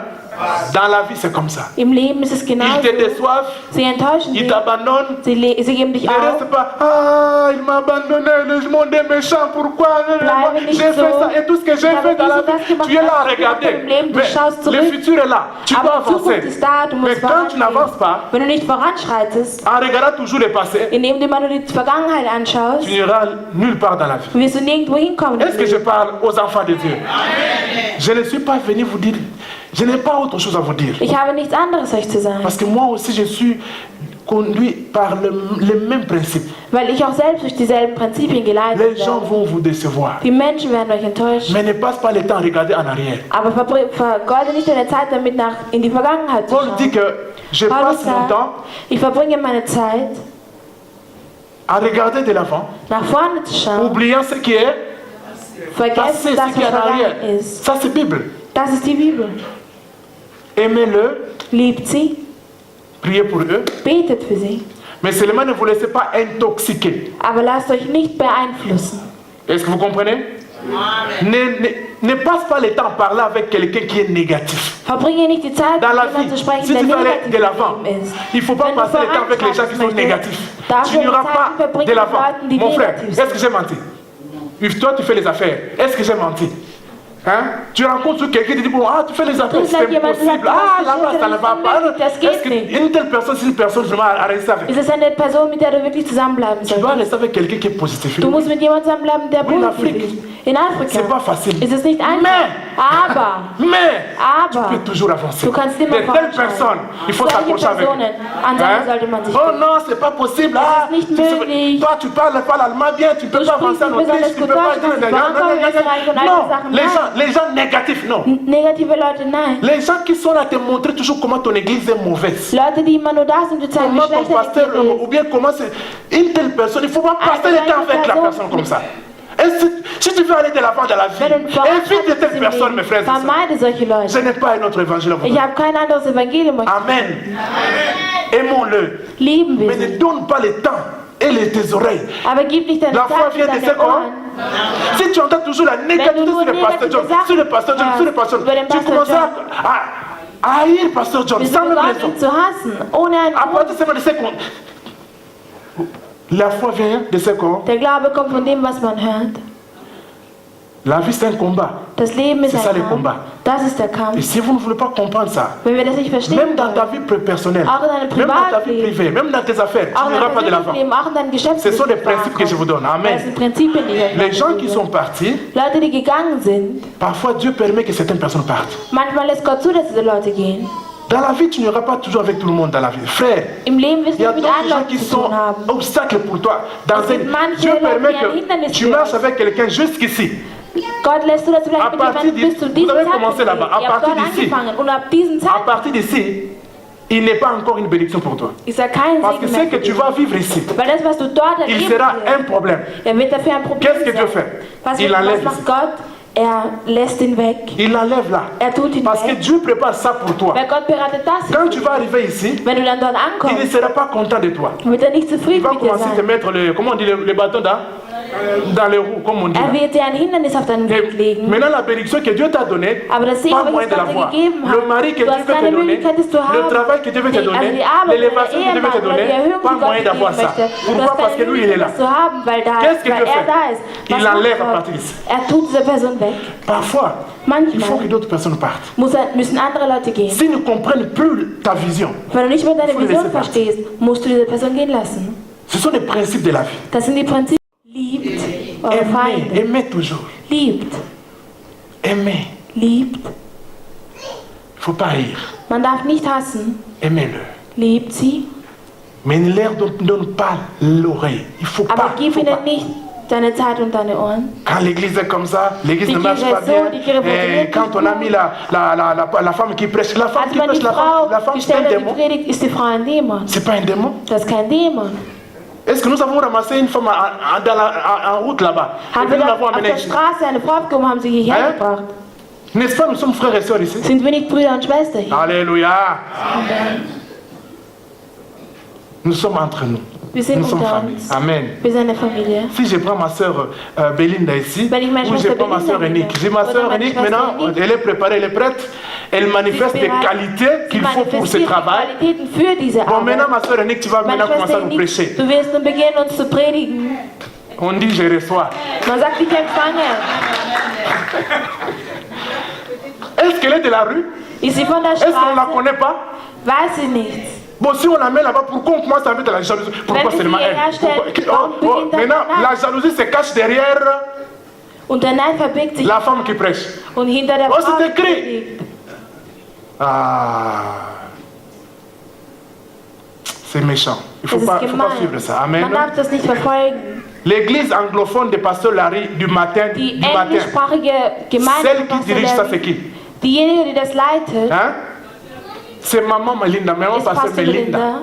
dans la vie, c'est comme ça. Im Leben ist es Ils genauso. te déçoivent, Sie enttäuschen ils dich. t'abandonnent. Sie geben dich Ne auf. reste pas, ah, il m'a abandonné, le monde est méchant, pourquoi? Bleibe nicht J'ai so. fait ça et tout ce que j'ai Ich habe fait dans la dies und das vie, gemacht, tu es là à das gemacht regarder. im Leben, du schaust Mais le zurück. futur est là, tu dois Aber die Zukunft avancer. ist da, du Mais musst quand tu n'avances vorangehen. pas, Wenn du nicht voranschreitest, en regardant toujours le passé, indem du immer nur die Vergangenheit anschaust, tu n'iras nulle part dans la vie. wirst du nirgendwo hinkommen. Est-ce que je parle aux enfants de Dieu? Je ne suis pas venu vous dire, je n'ai pas autre chose à vous dire. Ich habe nichts anderes euch zu sagen, Parce que moi aussi je suis conduit par les mêmes principes. weil ich auch selbst durch dieselben Prinzipien geleitet Les gens werde. vont vous décevoir. Die Menschen werden euch enttäuschen, Mais ne passe pas le temps à regarder en arrière. aber vergeude nicht deine Zeit damit, in die Vergangenheit zu Paul dit schauen. que je Paulus passe mon sagt, temps ich verbringe meine Zeit, à regarder de l'avant, nach vorne zu schauen, oubliant ce qui est passé, vergessen, das ce qui was est en arrière. vergangen ist. Ça c'est Bible. Das ist die Bibel. Aimez-le, Liebt sie, priez pour eux, betet für sie, mais seulement ne vous laissez pas intoxiquer. aber lasst euch nicht beeinflussen. Est-ce que vous comprenez? Ne passe pas le temps à parler avec quelqu'un qui est négatif. Verbringe nicht die Zeit, Dans la mit jemandem vie, zu sprechen, si der tu veux aller negativ de l'avant, im Leben ist. il ne faut pas Wenn du passer le temps avec les gens qui sont voranschreiten négatifs. darfst Tu du n'iras Zeit pas verbringen de mit l'avant. Leuten, die Mon frère, negativ est-ce que j'ai menti? Toi, tu fais les affaires. Est-ce que j'ai menti? Hein? Tu rencontres quelqu'un qui dit, bon, ah, tu fais les affaires, Tu c'est sagst jemand, impossible. du Ah, sagst, là-bas, ça ne va pas. das geht Est-ce nicht. qu'une telle personne, c'est une personne vraiment à rester avec? Ist es eine Person, mit der du wirklich zusammenbleiben Tu dois solltest? rester avec quelqu'un qui est positif. Du musst mit jemandem zusammenbleiben, der Oui, in positiv Afrique. ist. In Afrika C'est pas facile. ist es nicht einfach. Mais tu Aber peux toujours avancer. du kannst De immer telles voranschreiten. personnes, il faut Solche s'accrocher avec Personen, an eux. solche sollte man sich Oh binden. non, c'est pas possible. Ah, nicht tu sais- möglich. toi, tu parles pas l'allemand bien, tu peux Du pas sprichst avancer en nicht Autriche, besonders tu gut peux pas Deutsch, du kannst dire. vorankommen in Österreich und all Non, diese Sachen. les gens négatifs, non. Negative Leute, nein. Les gens qui sont là te montrer toujours comment ton église est mauvaise. Leute, die immer nur da sind, die zeigen, wie Comment ton schlecht deine pasteur, Kirche ist. ou bien comment c'est. Une telle personne, il ne faut pas passer le temps avec la personne comme ça. Et si tu veux aller de l'avant dans la vie, Wenn du évite de telles voranschreitest personnes, im mes Leben, frères et sœurs. vermeide solche Je Leute. n'ai pas un autre évangile à vous Ich donner. habe kein anderes Evangelium. Amen. Aimons-le. Lieben wir Mais ne sie. donne pas le temps et tes oreilles. Aber gib nicht deine La foi Zeit vient und de ce deine corps. Ohren. Si tu entends toujours la négativité nur sur le pasteur John, negative sur le pasteur John, Sachen sur le pasteur über John, den tu Pastor commences John. à haïr pasteur John Wir sans sind même begonnen, raison. ihn zu hassen, ohne einen À Grund. partir seulement de ce qu'on... La foi vient de ce corps. Der Glaube kommt von dem, was man hört. La vie, c'est un combat. Das Leben ist C'est ça, ein le Kampf. combat. Das ist der Et Kampf. si vous ne voulez pas comprendre ça, Wenn wir das nicht verstehen même dans ta wollen, vie personnelle, Auch in deinem même dans ta vie Privatleben, privée, même dans tes affaires, auch tu in n'iras deinem pas de l'avant. persönlichen Leben, auch in deinem Geschäft, Ce sont des principes que je vous donne. Das Amen. sind Prinzipien, die ich Les gens qui euch sont gebe. partis, Leute, die gegangen sind, parfois Dieu permet que certaines personnes partent. manchmal lässt Gott zu, dass diese Leute gehen. Dans la vie, tu n'iras pas toujours avec tout le monde dans la vie. Frère, Im Leben wirst il y du a mit d'autres allen gens Leuten qui zu sont tun haben. obstacles pour toi. Es gibt manche Dieu Leute, permet die ein que Hindernis tu für marches euch. avec quelqu'un jusqu'ici. Gott lässt zu, dass du À vielleicht mit partir jemandem bis zu vous diesem avez Zeitpunkt commencé là-bas. gehst. À Ihr habt partir dort d'ici, angefangen und ab diesem à Zeitpunkt partir d'ici, il n'est pas encore une bénédiction pour toi. ist er kein Parce que Segen ce mehr que für tu dich. vas vivre ici, Weil das, was du dort il erleben sera un wirst, problème. er wird dafür ein Problem Qu'est-ce que Dieu sein. fait? Was, Il enlève was macht ici. Gott? Er lässt ihn weg. Il l'enlève là. Er tut ihn Parce que weg. Dieu prépare ça pour toi. Weil Gott bereitet das. Quand tu vas arriver ici, Wenn du dann dort il ne ankommst, sera pas content de toi. wird er nicht Il zufrieden va mit dir commencer à te sein. mettre comment on dit, le bâton dans les roues, comme on dit. Er wird dir ein Hindernis auf deinen Weg Et legen. maintenant, la bénédiction que Dieu t'a donnée, Aber das Segen, pas moyen welches de la Gott dir voir. gegeben hat, Le mari que du Dieu hast veut te keine donner, Möglichkeit, es zu le haben. travail que Dieu veut te Die- also donner, die Arbeit, l'élévation que Dieu veut te Ehemann oder die donner, Erhöhung, pas die Gott moyen dir d'avoir geben ça. möchte. Du Pourquoi? hast Parce que keine lui, il est là. Möglichkeit, das zu haben, weil Qu'est-ce que weil Dieu er fait? da ist. Il Was macht enlève à Gott? partir d'ici. Er tut diese Person weg. Parfois, il faut Manchmal que d'autres personnes partent. müssen andere Leute gehen. S'ils ne comprennent plus ta vision, Wenn du nicht mehr deine Faut les Vision laisser partir. verstehst, musst du diese Person gehen lassen. ce sont des principes de la vie. Das sind die Prinzipien. Liebt eure Aimez, Feinde. aimez toujours. Liebt. Aimez. liebt. Il ne faut pas haïr. Man darf nicht hassen. Aimez-le. Liebt sie. Mais ne leur donne pas l'oreille. Il ne faut pas. Aber gib ihnen nicht deine Zeit und deine Ohren. Quand l'église est comme ça, l'église Die ne marche Kirche pas ist so, bien. die Kirche funktioniert Et quand nicht on a gut. mis la femme qui prêche, la femme Als qui man prêche, die la Frau femme c'est gestellt un hat, die démon. predigt, ist die Frau ein Dämon. C'est pas un démon. Das ist kein Dämon. Est-ce que nous avons ramassé une femme en route là-bas? Et Haben puis wir nous da l'avons auf amenée der ici. Straße eine Frau abgehoben, haben sie hierher Hein? gebracht. N'est-ce pas, nous sommes frères et sœurs ici? Sind wir nicht Brüder und Schwestern hier? Alléluia. Nous sommes entre nous. Wir sind Nous sommes unter famille. uns. Amen. Wir sind eine Familie. Si je prends ma soeur Belinda ici, Wenn ich meine ou je Schwester prends ma soeur Belinda Ennick, nehme, j'ai ma oder soeur meine Ennick Schwester maintenant, Ennick, elle est préparée, elle est prête, elle manifeste Sie des ist bereit. qualités qu'il Sie faut pour ce manifestiert die travail. Qualitäten für diese Bon, maintenant Arbeit. ma soeur Ennick, tu vas Meine maintenant commencer à Schwester nous Nick, prêcher. du wirst nun beginnen, uns zu predigen. On dit je reçois. Man sagt, ich empfange. Est-ce qu'elle est de la rue? Ist sie von der Est-ce qu'on ne la Straße? connaît pas? Weiß sie nicht. Bon, si on la met là-bas, pourquoi on commence à mettre la jalousie? Pourquoi Wenn wir seulement sie elle? herstellen, Pourquoi- warum beginnt dann Maintenant, der la Neid? jalousie se cache derrière Und der Neid verbirgt sich la femme qui prêche. und hinter der Oh, Frau c'est écrit. predigt. Ah, c'est méchant. Il ne Das faut ist pas gemein. suivre ça. Amen. Man darf das nicht verfolgen. L'église anglophone de Pasteur Larry du matin, Die du matin. englischsprachige Gemeinde, Celle qui dirige ça, c'est qui? diejenige, die das leitet, Hein? C'est maman Melinda, maman ist Pasteur Pastor Melinda. Melinda.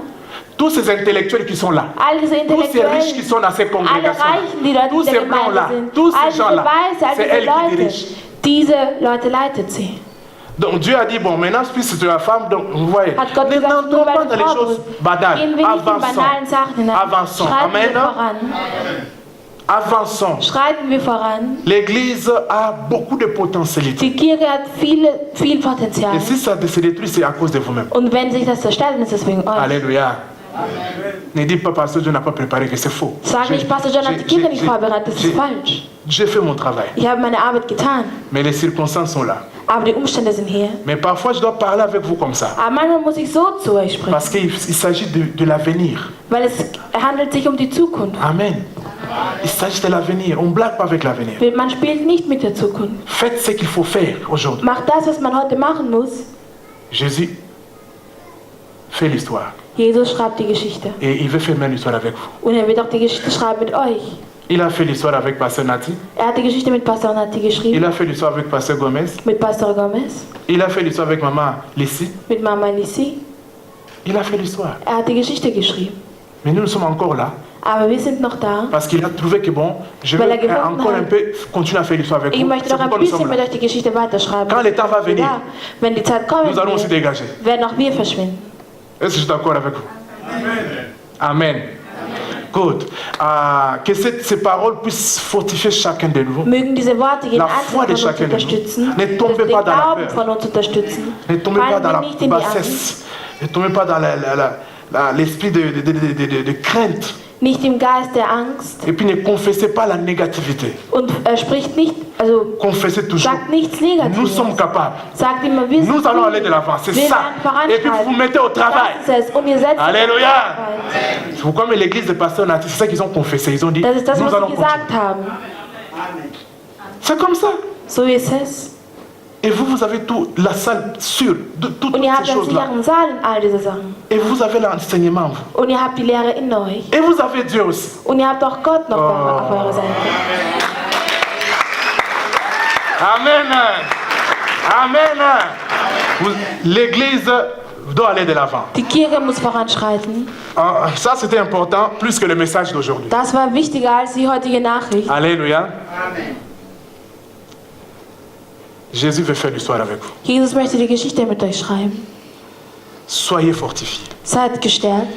Tous ces intellectuels qui sont là. All diese Tous ces riches qui Intellektuellen, sont dans ces alle congrégations. Reichen, die dort Tous in der ces Gemeinde blancs-là, sind, tous all ces diese gens-là, Weiße, all c'est diese elle qui Leute, dirige. diese Leute leitet sie. Donc Dieu a dit, bon, maintenant, puisque tu es la femme, donc vous voyez, Hat Gott ne gesagt, n'entrons nur pas weil dans du les Frau choses bist, banales. gehen wir nicht in Avançons. banalen Sachen hinein. Avançons. Schreiten Amen. wir voran. Avançons. Schreiten wir voran. L'église a beaucoup de potentialités. Die Kirche hat viel Potenzial. Et si ça se détruit, c'est à cause de vous-même. Und wenn sich das zerstört, dann ist es wegen euch. Alléluia. Ne dis pas, Pasteur Dieu n'a pas préparé, que c'est faux. Sag nicht, Pastor John hat die Kirche nicht vorbereitet, das ist falsch. J'ai fait mon travail. Ich habe meine Arbeit getan, Mais les circonstances sont là. aber die Umstände sind hier. Mais parfois, je dois parler avec vous comme ça. Aber manchmal muss ich so zu euch sprechen, Parce qu'il s'agit de l'avenir. weil es handelt sich um die Zukunft. Amen. Il s'agit de l'avenir. On ne blague pas avec l'avenir. Man spielt nicht mit der Zukunft. Faites ce qu'il faut faire aujourd'hui. Macht das, was man heute machen muss. Jésus fait l'histoire. Jesus schreibt die Geschichte. Et il veut faire même l'histoire avec vous. Und er wird auch die Geschichte schreiben mit euch. Il a fait l'histoire avec Pasteur Nati. Er hat die Geschichte mit Pastor Nati geschrieben, Il a fait l'histoire avec Pasteur Gomez. mit Pastor Gomez, Il a fait l'histoire avec Maman Lissi. mit Mama Lissi. Il a fait l'histoire. Er hat die Geschichte geschrieben. Mais nous sommes encore là. Aber wir sind noch da. Parce qu'il a trouvé que bon, je Weil vais er gefunden encore hat, un peu continuer à faire l'histoire avec Ich vous. möchte C'est noch ein pourquoi nous bisschen sommes mit là. euch die Geschichte weiterschreiben. Quand le temps va venir, Ja, wenn die Zeit kommen nous allons aussi wird, dégager. werden auch wir verschwinden. Est-ce que je suis d'accord avec vous? Amen. Good. Que ces paroles puissent fortifier chacun de nous. Mögen diese Worte jeden La foi de Einzelnen von uns chacun de nous. unterstützen, Ne dass tombez den pas dans la Glauben peur. von uns unterstützen. Ne tombez pas Fallen dans wir la nicht in die Angst, bassesse. Ne tombez pas dans l'esprit de crainte. nicht im Geist der Angst Et puis ne confessez pas la négativité. und spricht nicht, also Confessez toujours. sagt nichts Nous Negatives. sommes capables. Sagt immer, wir sind Nous allons gut. aller de l'avant. C'est Wir ça. werden Et puis vous vous mettez au travail. Das ist es. Und ihr setzt Alléluia. Arbeit. C'est pourquoi mais l'église de Pasteur Nati, c'est ça qu'ils ont confessé. Ils ont dit, Das ist das, nous was allons sie continuer. gesagt haben. C'est comme ça. So ist es. Et vous, vous avez tout, la salle sûre de toutes Und ihr habt ces einen choses-là. sicheren Saal und all diese Sachen. Et vous avez l'enseignement. vous. Und ihr habt die Lehre in euch. Et vous avez Dieu aussi. Und ihr habt auch Gott noch auf eurer Seite. Amen. Amen. L'église doit aller de l'avant. Die Kirche muss voranschreiten. Ça, c'était important, plus que le message d'aujourd'hui. Das war wichtiger als die heutige Nachricht. Alléluia. Jésus veut faire l'histoire avec vous. Jesus möchte die Geschichte mit euch schreiben. Soyez fortifiés. Seid gestärkt.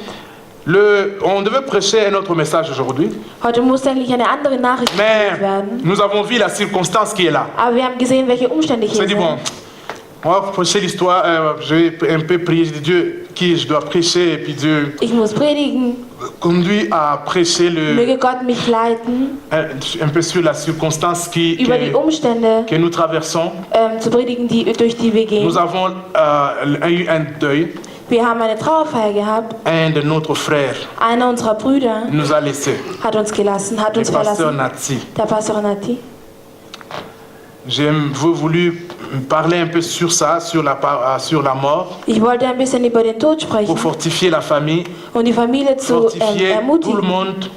On devait prêcher un autre message aujourd'hui, Heute muss eigentlich eine andere Nachricht mais gepredigt werden. nous avons vu la circonstance qui est là. Aber wir haben gesehen, welche Umstände On hier s'est dit, bon, sind. on va prêcher l'histoire, je vais un peu prier, je dis Dieu, qui je dois prêcher, et puis Dieu Ich muss predigen. conduit à prêcher Möge Gott mich leiten, un peu sur la circonstance über die Umstände que nous traversons. zu predigen, durch die wir gehen. Nous avons eu un deuil. Wir haben eine Trauerfeier gehabt. Un de notre frère Einer unserer Brüder nous a laissés, hat uns gelassen, hat le uns pasteur verlassen. Nati. Der Pastor Nati. J'ai voulu parler un peu sur ça, sur la mort, Ich wollte ein bisschen über den Tod pour sprechen, fortifier la famille, um die Familie zu fortifier tout le ermutigen, monde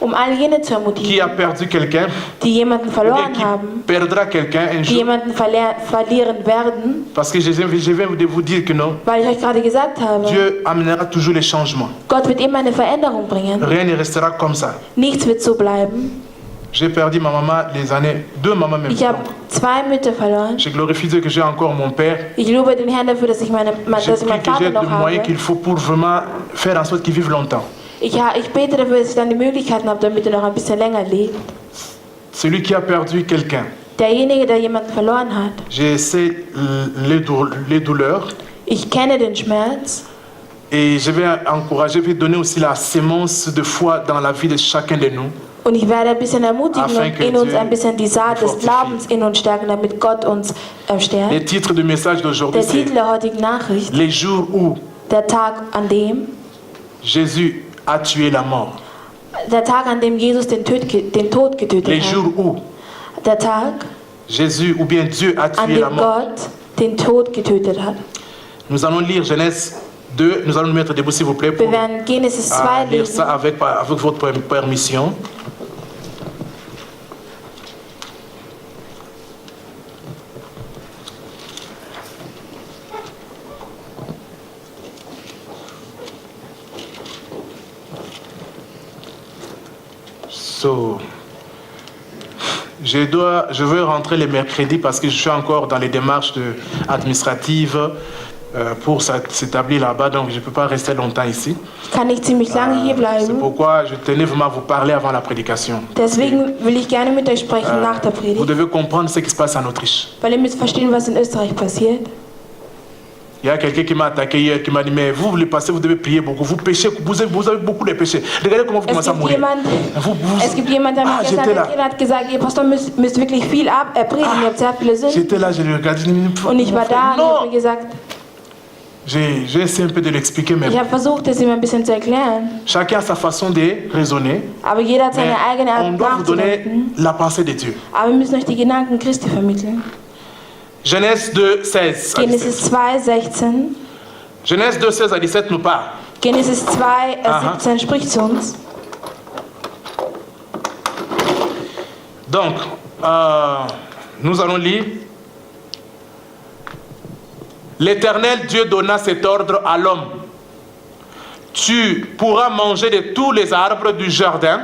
um all jene zu qui ermutigen, a perdu quelqu'un, die jemanden ou bien verloren qui haben, perdra quelqu'un un die jour. jemanden verlieren werden, Parce que je viens de vous dire que non, weil ich euch gerade gesagt habe, Dieu amènera toujours les changements. Gott wird immer eine Veränderung bringen. Rien ne restera comme ça. Nichts wird so bleiben. J'ai perdu ma maman les années, 2 mamans même. Ich habe 2 Mütter verloren. Je glorifie Dieu que j'ai encore mon père. Ich lobe den Herrn dafür, dass ich J'ai meinen pris que Vater j'ai noch le moyen habe. qu'il faut pour vraiment faire en sorte qu'il vive longtemps. Ich bete dafür, dass ich dann die Möglichkeiten habe, damit er noch ein bisschen länger lebt. Celui qui a perdu quelqu'un, Derjenige, der jemanden verloren hat. je sais les douleurs Ich kenne den Schmerz et je vais encourager, je vais donner aussi la sémence de foi dans la vie de chacun de nous. und ich werde ein bisschen ermutigen Afin und que in uns Dieu ein bisschen die Saat des fortifie. Glaubens in uns stärken, damit Gott uns Le stärkt. titre du message d'aujourd'hui, Der c'est Titel der heutigen Nachricht, Les jours où der Tag, an dem a tué la mort. Der Tag, an dem Jesus den Tod getötet Les hat. jours où Der Tag, Jésus ou bien Dieu a an tué dem la mort. Gott den Tod getötet hat. Nous allons lire Genèse 2. Nous allons nous mettre debout s'il vous plaît pour Wir werden Genesis 2 lire lesen. ça avec votre permission. Je veux rentrer les mercredis parce que je suis encore dans les démarches administratives pour s'établir là-bas, donc je ne peux pas rester longtemps ici. Kann nicht ziemlich lange hier C'est bleiben. pourquoi je tenais vraiment à vous parler avant la prédication. Deswegen will ich gerne mit euch sprechen nach der Vous Predigt, devez comprendre ce qui se passe en Autriche. weil ihr müsst verstehen, was in Österreich passiert. Il y a quelqu'un qui m'a attaqué hier, qui m'a dit, mais vous voulez passer, vous devez prier beaucoup. Vous péchez, vous avez beaucoup de péchés. Regardez comment vous commencez à mourir. Es gibt jemand, der mich gestern attackiert hat, gesagt, ihr Pastor müsst wirklich viel predigen, ihr habt sehr viele Sünden. J'étais là, je le regardais. Und ich war da und ich habe mir gesagt, j'ai essayé un peu de l'expliquer, mais ich habe versucht, es ihm ein bisschen zu erklären. chacun a sa façon de raisonner. Aber jeder hat seine eigene Mais Art on doit vous donner nachzudenken. la pensée de Dieu. Aber wir müssen euch die Gedanken Christi vermitteln. Genèse 2, 16 à 17. Genesis 2, 16. Genèse 2, 16 à 17 nous parle. Genesis 2, 17 spricht zu uns. Donc, nous allons lire. L'Éternel Dieu donna cet ordre à l'homme. Tu pourras manger de tous les arbres du jardin,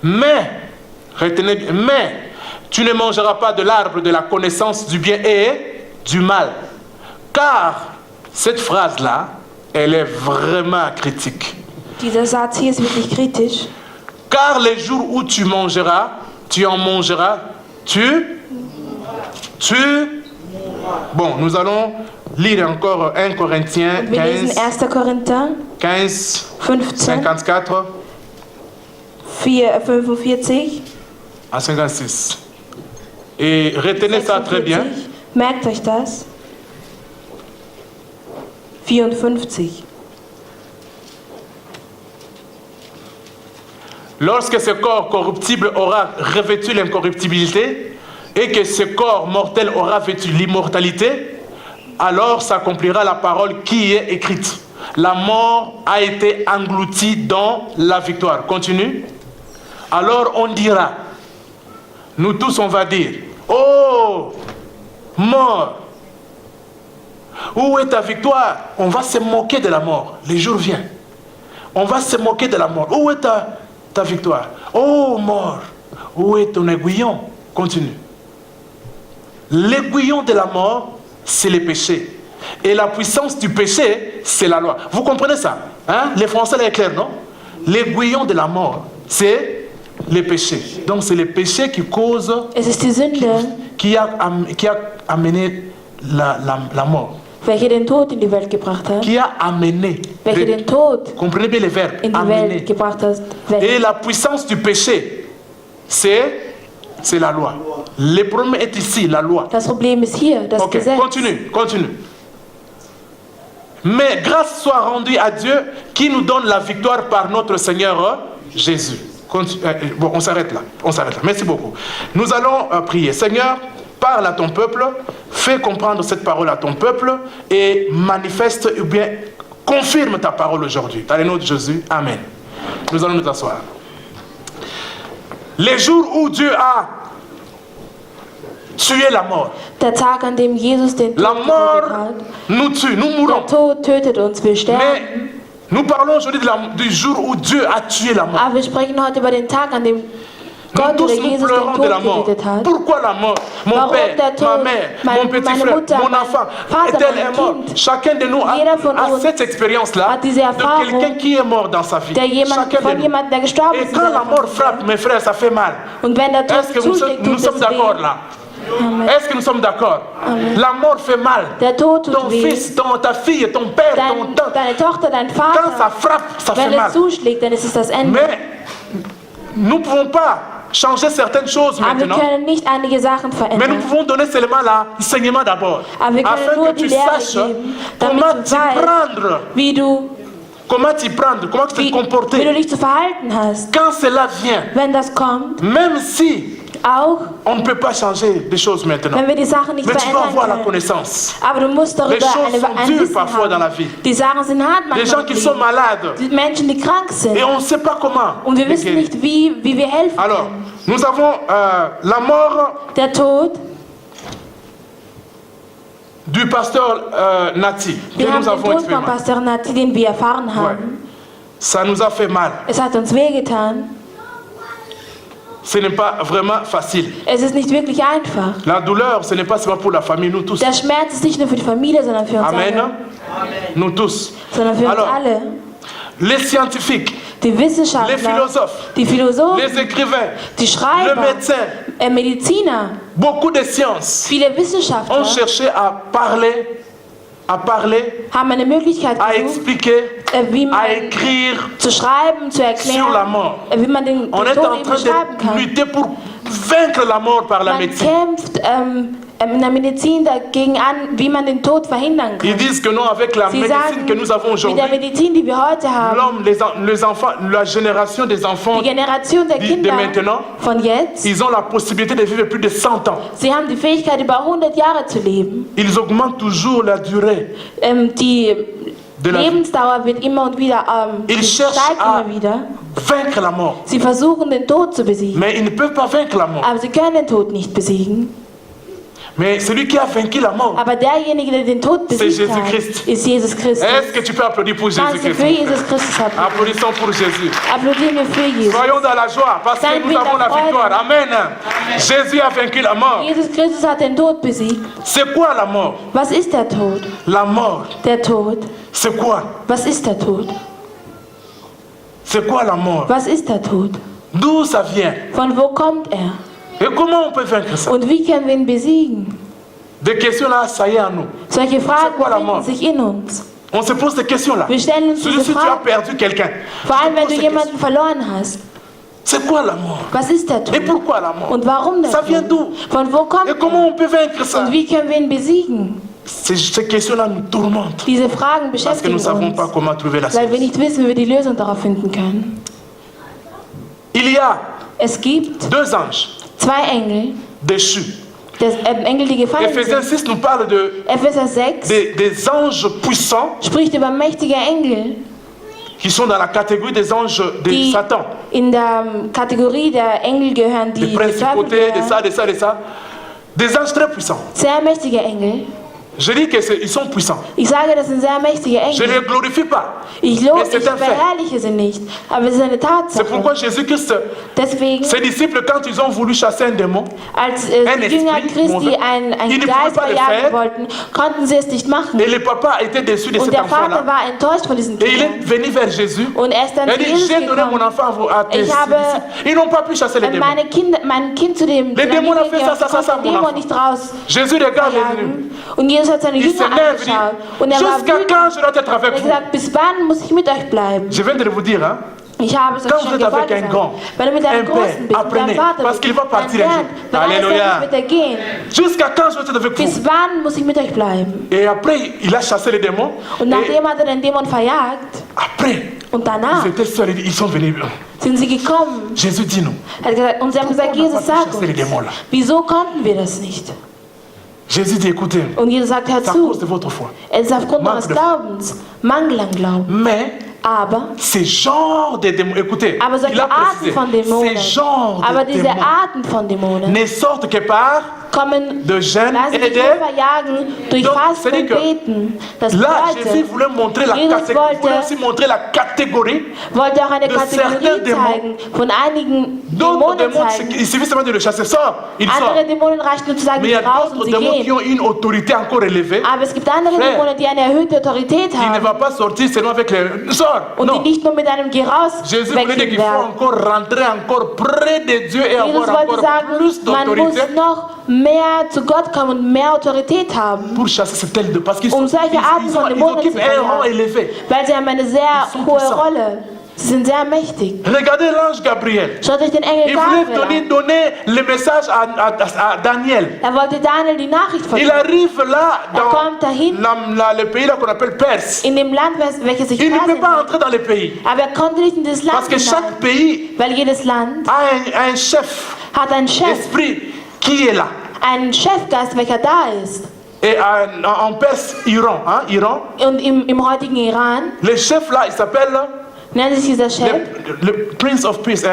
mais, retenez bien, mais tu ne mangeras pas de l'arbre de la connaissance du bien et du mal. Car cette phrase-là, elle est vraiment critique. Dieser Satz hier ist wirklich kritisch. Car les jours où tu en mangeras, Bon, nous allons lire encore 1 Corinthiens Und wir lesen 1. Korinther 15, 15, 54 45 à 56. Et retenez ça très bien. 46. Merkt euch das. 54. Lorsque ce corps corruptible aura revêtu l'incorruptibilité et que ce corps mortel aura vêtu l'immortalité, alors s'accomplira la parole qui est écrite. La mort a été engloutie dans la victoire. Continue. Alors on dira, nous tous on va dire, oh, mort, où est ta victoire? On va se moquer de la mort. Le jour vient. On va se moquer de la mort. Où est ta victoire? Oh, mort, où est ton aiguillon? Continue. L'aiguillon de la mort, c'est le péché. Et la puissance du péché, c'est la loi. Vous comprenez ça? Hein? Les Français, là, est clair, non? L'aiguillon de la mort, c'est le péché. Donc, c'est le péché qui cause, Es ist die Sünde, qui a amené la mort. welche den Tod in die Welt gebracht hat. Qui a amené. Welche den Tod Comprenez bien les verbes. in die Amener. Welt gebracht hat. Et la puissance du péché, c'est la loi. Le problème est ici, la loi. Das Problem ist hier, das Ok, Gesetz. continue. Mais grâce soit rendue à Dieu qui nous donne la victoire par notre Seigneur Jésus. Bon, on s'arrête là. Merci beaucoup. Nous allons prier. Seigneur, parle à ton peuple, fais comprendre cette parole à ton peuple et manifeste ou bien confirme ta parole aujourd'hui. Dans le nom de Jésus, Amen. Nous allons nous asseoir. Les jours où Dieu a tué la mort. Der Tag, an dem Jesus den La Tod getötet mort hat. nous tue, nous mourons. Der Tod tötet uns, wir sterben. Mais nous parlons aujourd'hui du jour où Dieu a tué la mort. Aber wir sprechen heute über den Tag, an dem Nous Gott tous oder nous Jesus den pleurons de la Tod mort. getötet hat. Pourquoi la mort? Mon Warum père, der Tod? ma mère, Meine- mon petit meine frère, Mutter, mon mein enfant, Vater, est-elle mein est mort? Kind. Chacun de nous Jeder von a uns cette expérience-là hat diese de Erfahrung, quelqu'un qui est mort dans sa vie. der Chacun von de nous. jemandem, der gestorben Et ist. in quand seiner la mort Familie. frappe, mes frères, ça fait mal. Und wenn der Tod Est-ce que nous zuschlägt, tut sommes es d'accord weh. là? Amen. Est-ce que nous sommes d'accord? La mort fait mal. Der Tod tut Ton weh. fils, ta fille, ton père, ton tante. Deine Tochter, dein Quand ça Vater. frappe, ça fait Wenn mal. es zuschlägt, dann ist es das Ende. Mais nous ne pouvons pas changer certaines choses Aber wir maintenant. können nicht einige Sachen Mais nous verändern. pouvons donner seulement l'enseignement d'abord. Aber wir können Afin nur que tu die Lehre saches geben, damit comment du t'y weißt, prendre. wie du Comment t'y prendre, comment te wie du comporter. dich zu verhalten hast. Quand cela vient, Wenn das kommt, même si auch on ne peut pas changer des choses maintenant. wenn wir die Sachen nicht Mais tu dois avoir la verändern können. connaissance. Aber du musst Les darüber choses sont ein dures Wissen parfois dans la haben. vie. Die Sachen sind hart Des gens manchmal. qui sont malades Die Menschen, die krank sind. et on ne sait pas comment. Und wir les wissen guérir. nicht, wie wir helfen Alors, können. nous avons la mort Der Tod, du pasteur Nati, que wir haben nous den avons Tod von expérimenté. Pastor Nati, den wir erfahren Ouais. haben. Ça nous a fait mal. Es hat uns wehgetan. Ce n'est pas vraiment facile. Es ist nicht wirklich einfach. La douleur, ce n'est pas seulement pour la famille, nous tous. Der Schmerz ist nicht nur für die Familie, sondern für uns Amen. alle. Nous tous. Sondern für uns Alors, alle. les scientifiques, Die les Wissenschaftler, philosophes, die Philosophen, les écrivains, die le Schreiber, médecin, Mediziner, beaucoup de sciences viele ont Wissenschaftler cherché à parler, haben eine Möglichkeit à gesucht, expliquer, wie à man écrire zu schreiben, zu sur la erklären, mort. wie man den On est Tod en eben train beschreiben de kann. lutter pour vaincre la mort par la Man médecine. kämpft in der Medizin dagegen an, wie man den Tod verhindern Ils kann. disent que non, avec la Sie médecine sagen, que nous avons mit der aujourd'hui, Medizin, die wir heute haben, l'homme, les enfants, la génération des enfants, die Generation der de Kinder maintenant, von jetzt, ils ont la possibilité de vivre plus de 100 ans. sie haben die Fähigkeit, über 100 Jahre zu leben. Ils augmentent toujours la durée Die de la vie. Lebensdauer wird immer und wieder, Ils cherchent steigt à immer wieder. vaincre la mort. Sie versuchen, den Tod zu besiegen. Mais ils ne peuvent pas vaincre la mort. Aber sie können den Tod nicht besiegen. Mais celui qui a vaincu la mort, Aber derjenige, der den Tod c'est besiegt hat, Jésus-Christ. ist Jesus Christus. Est-ce que tu peux applaudir pour Kannst du Jésus-Christ? für mon frère? Jesus Christus applaudieren? Applaudissons pour Jésus. Applaudieren wir für Jesus. Soyons dans la joie parce que Seid nous mit avons der la Freude. victoire. Amen. Jésus a vaincu la mort. Jesus Christus hat den Tod besiegt. C'est quoi la mort? Was ist der Tod? La mort, Der Tod. c'est quoi? Was ist der Tod? C'est quoi la mort? Was ist der Tod? D'où ça vient? Von wo kommt er? Et comment on peut vaincre ça? Und wie können wir ihn besiegen? Des questions là, ça y est à nous. Solche Fragen quoi la befinden mort? sich in uns. On se pose des questions là. Wir stellen uns Si diese tu as Fragen. perdu quelqu'un, Vor allem, wenn du pose des jemanden verloren hast. c'est quoi la mort? Was ist der Tod? Et pourquoi la mort? Und warum der Ça vient Tod? d'où? Von wo kommt Et comment er? on peut vaincre ça? Und wie können wir ihn besiegen? Ces questions-là nous tourmentent. Diese Fragen Parce que beschäftigen nous ne savons uns, pas comment trouver la weil wir solution. nicht wissen, wie wir die Lösung darauf finden können. Il y a Es gibt 2 anges zwei Engel, déchus. Engel, die gefallen Ephésiens sind. 6 nous parle Epheser 6 des anges puissants spricht über mächtige Engel, qui sont dans la catégorie des anges de die Satan. in der Kategorie der Engel gehören, Des die principautés, de Teufel ça, de ça, de ça. Des anges très puissants. sehr mächtige Engel. Je dis qu'ils sont puissants. Ich sage, das sind sehr mächtige Je ne Engel. les glorifie pas. Ich Mais c'est un fait. verherrliche sie nicht, aber es ist eine C'est Tatsache. pourquoi Jésus-Christ, Deswegen, ses disciples, quand ils ont voulu chasser un démon, als ein die Jünger Esprit Christi mauvais, einen ils ne pouvaient Geist pas le verjagen faire. wollten, konnten sie es nicht machen. et le papa était déçu de Und cet der Vater enfant-là, war enttäuscht von diesen et il Kindern. est venu vers Jésus. Und er ist dann Il a zu dit, Jesus j'ai donné mon gekommen. enfant à tes Ich habe disciples. Ils n'ont pas pu chasser les démons. mein Kind zu dem Les démons ont fait ça, ça, ça, ça, konnte mon den Dämon enfant. nicht raus Jésus regarde les jagen. Und Jesus hat seine Il Jünger s'énerve, il angeschaut. Und dit, er war jusqu'à wütend. quand je dois être Er avec hat vous? gesagt, bis wann muss ich mit euch bleiben? Je viens de vous dire, hein, Ich habe es Quand euch vous schon êtes avec un gesagt. grand, Wenn du mit un deinem Großen père, bist, mit apprenez, deinem Vater parce qu'il va bist, dann partir un lern, jour. weil eines Alléluia. Tages wird er gehen. Jusqu'à quand je vais être avec vous? Bis wann muss ich mit euch bleiben? Et après, il a chassé les démons. Und Et nachdem hat er den Dämon verjagt après, und danach ils étaient seuls, ils sont venus. sind sie gekommen. Jésus dit nous. Er hat gesagt, und sie haben gesagt, Pourquoi on n'a Jesus, pas pu sag chasser les démons uns, là? wieso konnten wir das nicht? Jésus dit écoutez, Und Jesus sagt, hör c'est à cause de zu, votre foi. es ist aufgrund Manque eures de- Glaubens, Mangel an Glauben. Mais Aber ces genres de démons, écoutez, Aber solche il a Arten précisé, von Dämonen, ces genres aber de diese démons Arten von Dämonen ne sortent que par kommen, de jeûne lassen et sich de... nur verjagen durch Donc, Fasten c'est-à-dire und que Beten. Das Là, Jésus bedeutet, voulait montrer la Jesus catégorie, voulait wollte- aussi montrer la catégorie. wollte auch eine de Kategorie certains Démons. zeigen von einigen D'autres Dämonen démons, zeigen. il suffit seulement de le chasser, sort, il sort. Andere Dämonen reicht nur zu sagen, Mais il y a die raus d'autres und sie démons qui gehen. ont une autorité encore élevée. Aber es gibt andere Frère, Dämonen, die eine erhöhte Autorität Il ne haben va pas sortir seulement avec les... Sort, und die non. nicht nur mit einem Geh raus Jésus voulait dire weggehen qu'il faut werden. encore rentrer encore près de Dieu et Jesus avoir wollte encore sagen, plus man muss d'autorité noch mehr zu Gott kommen und mehr Autorität haben, pour chasser ce tel de... Parce qu'ils um solche Arten von ils Dämonen zu occupent un rang verjagen. élevé. Weil sie haben eine sehr sont hohe puissants. Rolle. Sie sind sehr mächtig. Regardez l'ange Gabriel. Schaut euch den Engel Il voulait Gabriel an. donner le message à Daniel. Er wollte Daniel die Nachricht Il verkünden. arrive là kommt dahin. dans le pays là qu'on appelle Perse. In dem Land, welches sich Il ne peut Persien pas nennt. entrer dans le pays. Aber er konnte nicht in das Land Parce que chaque hinein. pays Weil jedes Land a un chef hat einen Chef, esprit qui est là. einen Chefgeist, welcher da ist. Et en Perse, Iran, hein, Iran, Und im heutigen Iran le chef là, il s'appelle nennt sich dieser Chef le Prince of Peace.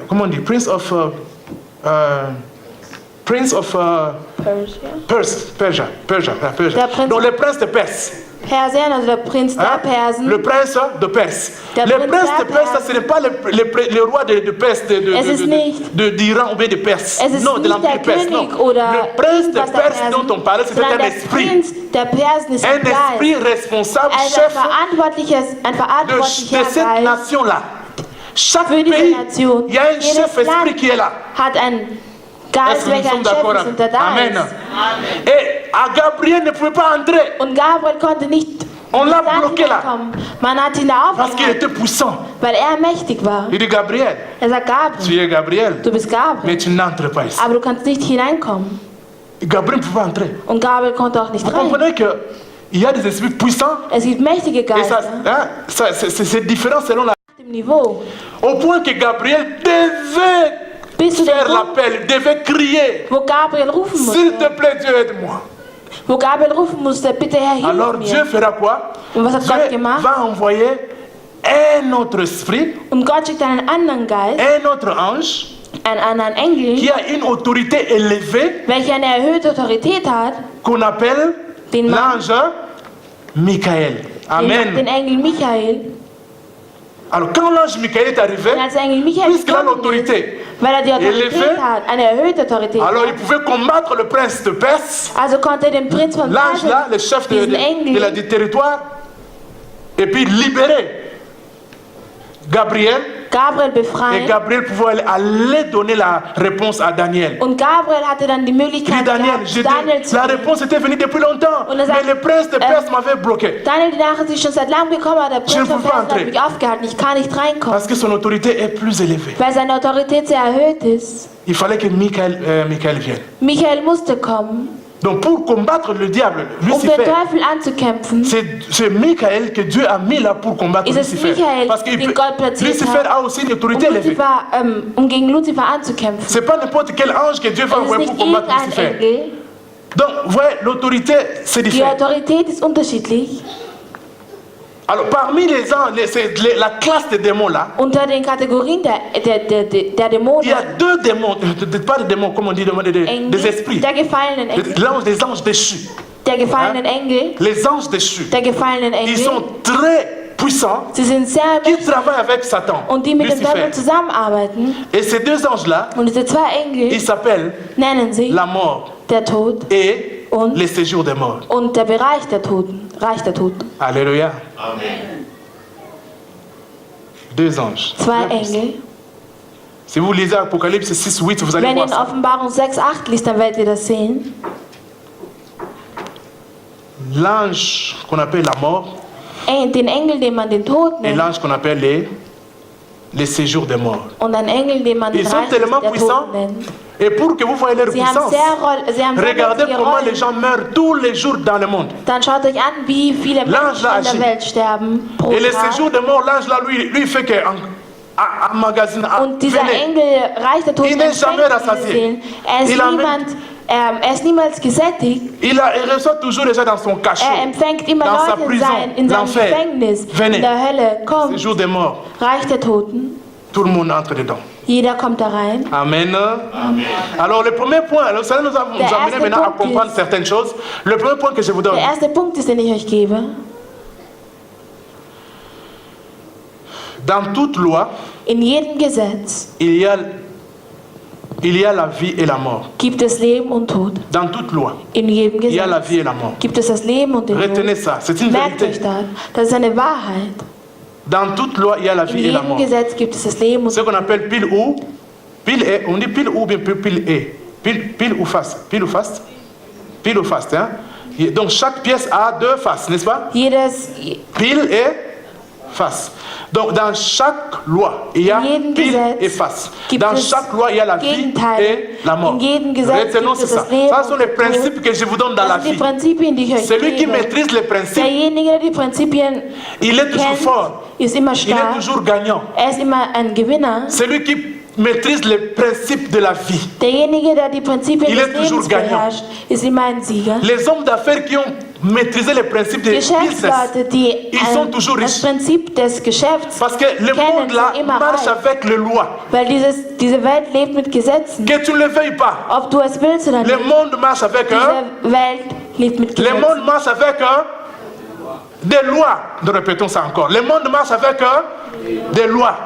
Comment on dit? Prince of Persia. Persia. Der Prinz- Donc le prince de Perse. Persien, also der Prinz der Hein? Persen. Le prince de Perse. Der Le Prinz prince der de Perse, Persen. ce n'est pas le roi de Perse, Es ist nicht- d'Iran ou bien de Perse. Es ist Non, de nicht der l'Empire Perse. Non. König oder Le prince de irgendwas der Perse Persen, dont on parlait, c'était sondern un der esprit. Prinz der Persen ist ein Un esprit Geist. responsable, Also chef ein de verantwortlicher cette Geist nation-là. Chaque für diese pays, Nation. il y a un Jedes chef esprit Land qui est là. hat einen Est-ce Geist, que nous welcher sommes ein Chef d'accord? ist und der da Amen. ist. Et à Gabriel ne pouvait pas entrer Und Gabriel konnte nicht On l'a ins Land bloqué là. hineinkommen. Man hat ihn da parce qu'il aufgehalten, était puissant. weil er mächtig war. Il dit Gabriel, Er sagt, tu Gabriel, es Gabriel, du bist Gabriel, mais tu n'entres pas ici. aber du kannst nicht hineinkommen. Gabriel ne pouvait pas entrer. Und Gabriel konnte auch nicht Vous rein. comprenez qu'il y a des esprits puissants Es gibt mächtige et Geister c'est différent selon la... auf dem Niveau. Au point que Gabriel devait Bis zu dem faire Punkt, l'appel, devait crier. wo Gabriel rufen S'il te musste. plaît, Dieu, aide-moi. Wo Gabriel rufen musste, bitte Herr, hilf Alors Dieu mir. fera quoi? Und was hat Gott Dieu gemacht? va envoyer un autre esprit, Und Gott schickt einen anderen Geist, un autre ange, einen anderen Engel, qui a une autorité élevée welcher eine erhöhte Autorität hat, qu'on appelle den Mann, l'ange Michael. Amen. den Engel Michael. Alors quand l'ange Michael est arrivé, Und als der Engel Michael puisqu'il a gekommen ist, l'autorité, weil er die Autorität élevé, hat, eine erhöhte Autorität alors il hat, pouvait combattre le prince de Perse, also konnte er den Prinz von l'ange là, Persien, le chef diesen Engel, du territoire, et puis libérer Gabriel. Gabriel Et befreien. Gabriel pouvait aller donner la réponse à Daniel. Und Gabriel hatte dann die Il dit Möglichkeit, Daniel, Daniel zu la bringen. réponse était venue depuis longtemps, Und er sagt, mais le prince de Perse m'avait bloqué. Daniel, die Nachricht ist schon seit langem gekommen, aber der Je ne Prinz von peux pas Persien hat entrer. mich aufgehalten. Ich kann nicht reinkommen, Parce que son autorité est plus élevée. weil seine Autorität sehr erhöht ist. Il fallait que Michael vienne. Michael musste kommen, Donc pour combattre le diable, um den Lucifer, Teufel anzukämpfen. c'est Michael que Dieu a mis là pour combattre Ist es Lucifer. Michael, Parce que den Gott platziert Lucifer hat, a aussi une autorité élevée. um gegen Lucifer anzukämpfen. C'est pas n'importe quel ange que Dieu va Es ist envoyer nicht pour combattre irgendein Lucifer. Engel. Donc, vous voyez, l'autorité, c'est Die différent. Autorität ist unterschiedlich. Alors, parmi les anges, la classe des démons là, Unter den Kategorien der Dämonen, il y a deux démons, pas des démons, comme on dit, Engel, des esprits. der gefallenen Engel, Des anges déchus. der gefallenen Engel, Les anges déchus. der gefallenen Ils Engel. sont très puissants, Sie sind sehr qui mächtig travaillent avec Satan, und die mit dem Lucifer. Teufel zusammenarbeiten. Et ces deux anges-là, Und diese zwei Engel ils s'appellent nennen sich la mort der Tod et Und? les séjours des morts. und der Bereich der Toten, Reich der Toten. Alléluia. Deux anges. Zwei Engel. Si vous lisez Apocalypse 6, 8, vous allez Wenn ihr voir in ça. Offenbarung 6, 8 liest, dann werdet ihr das sehen. L'ange qu'on appelle la mort Den Engel, den man den Tod et nennt, l'ange qu'on appelle les les séjours des morts. Und ein Engel, den man Ils sont Reich tellement der puissants. Toten nennt. Et pour que vous voyez leur Sie haben puissance, sehr regardez mächtige comment Rollen. les gens meurent tous les jours dans le monde. Dann schaut euch an, wie viele L'ange Menschen là in der agit. Welt sterben pro Et les Tag. séjours des morts, l'ange là, lui, il fait qu'un magazine. Und dieser Venez. Engel, Reich der Toten, Il n'est jamais empfängt diese rassasié. Seelen. Er ist niemals gesättigt. Il reçoit toujours les gens dans son cachot, Empfängt immer dans sa Leute prison, in seinem l'enfer. Gefängnis, Venez. in der Hölle. Kommt, Séjour des morts. Reich der Toten. Tout le monde entre dedans. Jeder kommt da rein. Amen. Alors le premier point, alors ça nous amène maintenant à comprendre certaines choses. Le premier point que je vous donne. Der erste Punkt ist, den ich euch gebe. Dans toute loi, In jedem Gesetz il y a la vie et la mort. gibt es Leben und Tod. Dans toute loi, In jedem il y a la Gesetz vie et la mort. gibt es das Leben und den Retenez Tod. ça, c'est une Merkt euch vérité. das. Das ist eine Wahrheit. Dans toute loi, il y a la In vie et la jedem mort. Gesetz gibt es das Leben und Ce qu'on appelle pile ou, pile et, on dit pile ou bien pile et. Pile ou face. Pile ou face. Pile ou face. Hein? Donc chaque pièce a deux faces, n'est-ce pas? Pile et face. Donc dans chaque loi, il y a pile et face. Dans chaque loi, il y a la vie et la mort. Retenons ça. Ça sont les principes que je vous donne dans la vie. Celui qui maîtrise les principes, il est toujours fort. Ist immer Il est stark. toujours gagnant. Ist immer ein Gewinner. Celui qui maîtrise les principes de la vie. Derjenige, der die Prinzipien Il des est toujours Lebens gagnant. beherrscht, ist immer ein Sieger. Les hommes d'affaires qui ont maîtrisé les principes de business, Geschäftsleute, die ils sont toujours das riches. Prinzip des Geschäfts Parce que le kennen, monde là sind immer marche reich. avec les lois. Weil diese Welt lebt mit Gesetzen. Que tu ne le veuilles pas. Ob du es willst oder Le nicht, monde marche avec diese Welt lebt mit le Gesetzen. monde marche avec des lois. Nous répétons ça encore. Le monde marche avec des lois.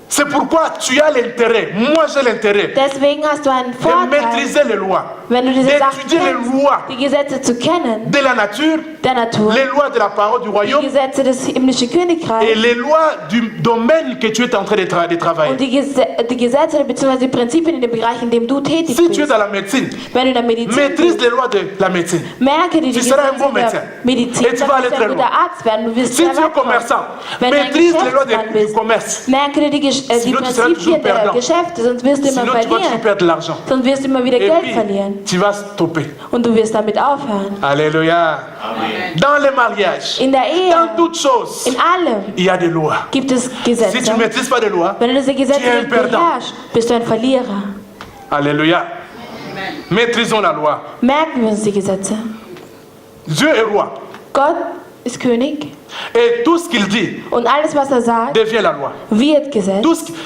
C'est pourquoi tu as l'intérêt, moi j'ai l'intérêt Deswegen hast du einen de Vorteil, maîtriser les lois, wenn du diese Sachen d'étudier les kennst, lois die Gesetze zu kennen, de la nature, der Natur, les lois de la parole du die royaume Gesetze des himmlischen et Königreichs les lois du domaine que tu es en train de travailler. und die Gesetze bzw. die Prinzipien in dem Bereich, in dem du tätig Si tu es bist. dans la médecine, Wenn du in der Medizin maîtrise bist, les lois de la médecine. merke dir die Tu seras un bon Gesetze médecin. der Medizin, Et tu vas dann aller wirst du très ein guter loin. Arzt werden, du wirst Si sehr tu es weit kommen. commerçant, Wenn du ein maîtrise les lois Geschäftsmann du bist, commerce. merke dir die Sinon, tu seras Prinzipien toujours der perdant. Geschäfte, sonst wirst du immer Sinon, tu vas toujours verlieren. perdre de l'argent. Sonst wirst du immer wieder Et Geld verlieren. puis, tu vas stopper. Und du wirst damit aufhören. Alléluia. Dans les mariages, In der Ehe, dans toutes choses, in allem il y a des lois. gibt es Si tu Gesetze. ne maîtrises pas les lois, Wenn du diese Gesetze tu es un nicht perdant. beherrschst, bist du ein Verlierer. Alléluia. Maîtrisons la loi. Merken wir uns die Gesetze. Dieu est roi. Gott ist König Et tout ce qu'il dit und alles, was er sagt, devient la loi. wird Gesetz.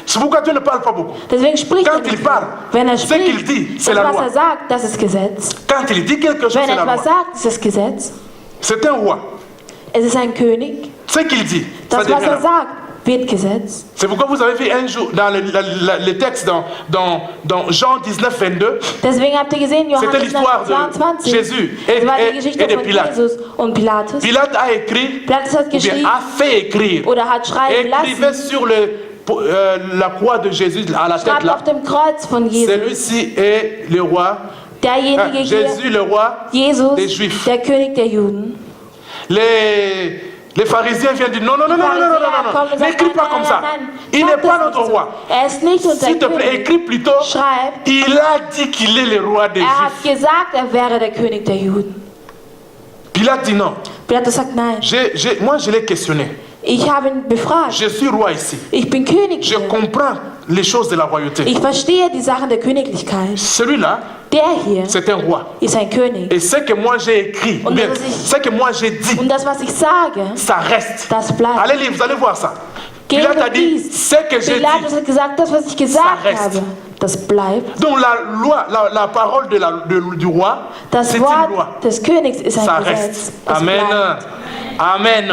C'est pourquoi Dieu ne parle pas beaucoup. Deswegen spricht Quand er il nicht. parle, Wenn er ce qu'il spricht, dit, c'est das, la was loi. er sagt, das ist Gesetz. Quand il dit quelque chose, Wenn c'est er la loi. etwas sagt, ist es Gesetz. C'est un roi. Es ist ein König. Ce qu'il dit, ça Das, devient was la er loi. sagt, wird Gesetz. C'est pourquoi vous avez vu un jour dans le texte dans Jean 19, 22, Deswegen habt ihr gesehen, C'était Johannes l'histoire de 22, Jésus das war die et Geschichte de von Pilate. Jesus und Pilatus. Pilate a écrit, Pilatus hat ou bien geschrieben a fait écrire, oder hat schreiben écrivait lassen, sur la croix de Jésus à la tête schreibt là, auf dem Kreuz von Jesus, celui-ci est le roi, derjenige hier, Jésus le roi Jesus, des Juifs. der König der Juden. Les pharisiens viennent dire non, n'écris pas comme ça. Il n'est pas notre roi. Er ist nicht unser S'il te plaît, König. écris plutôt, Schreib, il a dit qu'il est le roi des er hat Juifs. gesagt, er wäre der König der Juden. Pilate dit non. Pilatus sagt nein. Moi, je l'ai questionné. Ich habe ihn befragt. Je suis roi ici. Ich bin König Je hier. comprends les choses de la royauté. Ich verstehe die Sachen der Königlichkeit. Celui-là, Der hier c'est un roi. ist ein König. Et ce que moi j'ai écrit, Und bien, das, was ich- ce que moi j'ai dit, Und das, was ich sage, ça reste. das bleibt. Allez lire, vous allez voir ça. Geh Pilate a und dit, lies. ce que j'ai Pilatus dit. hat gesagt, das, was ich gesagt reste. habe, das bleibt. Donc la loi, la parole du roi, Das c'est une loi. Wort des Königs ist ein Ça Gesetz. reste. Es Amen. bleibt. Amen.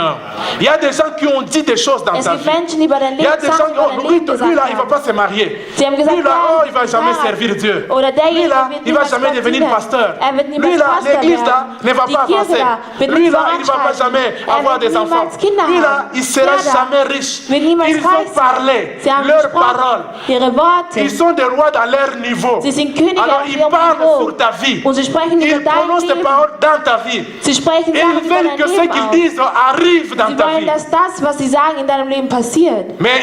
Il y a des gens qui ont dit des choses dans Es ta gibt vie. Menschen, die über dein Il y a Leben des gens Sachen qui über ont dein Leben lui là, gesagt il ne va haben. pas se marier. Sie haben gesagt, Lui là, ja, oh, il ne va jamais ja. servir Dieu. Oder derjenige Lui là, wird il ne va niemals jamais Gott devenir dienen. pasteur. Er wird niemals Lui là, Pastor l'église là, werden. ne va Die pas Kirche avancer. da wird Lui nicht là, il ne va pas voranschreiten. jamais Er avoir wird des enfants. niemals Kinder Lui là, haben. il sera Der da jamais riche. wird niemals Ils reich ont sein. parlé Sie haben leurs gesprochen, paroles. ihre Worte. Ils sont des rois dans leur niveau. Sie sind Könige Alors auf ils ihrem parlent Niveau. sur ta vie. Und sie sprechen über Ils dein prononcent des Leben. paroles dans ta vie. Sie sprechen Ils Sachen über veulent dein que ce Leben qu'ils aus. disent arrive dans Sie ta wollen, vie. dass das, was sie sagen, in deinem Leben passiert. Mais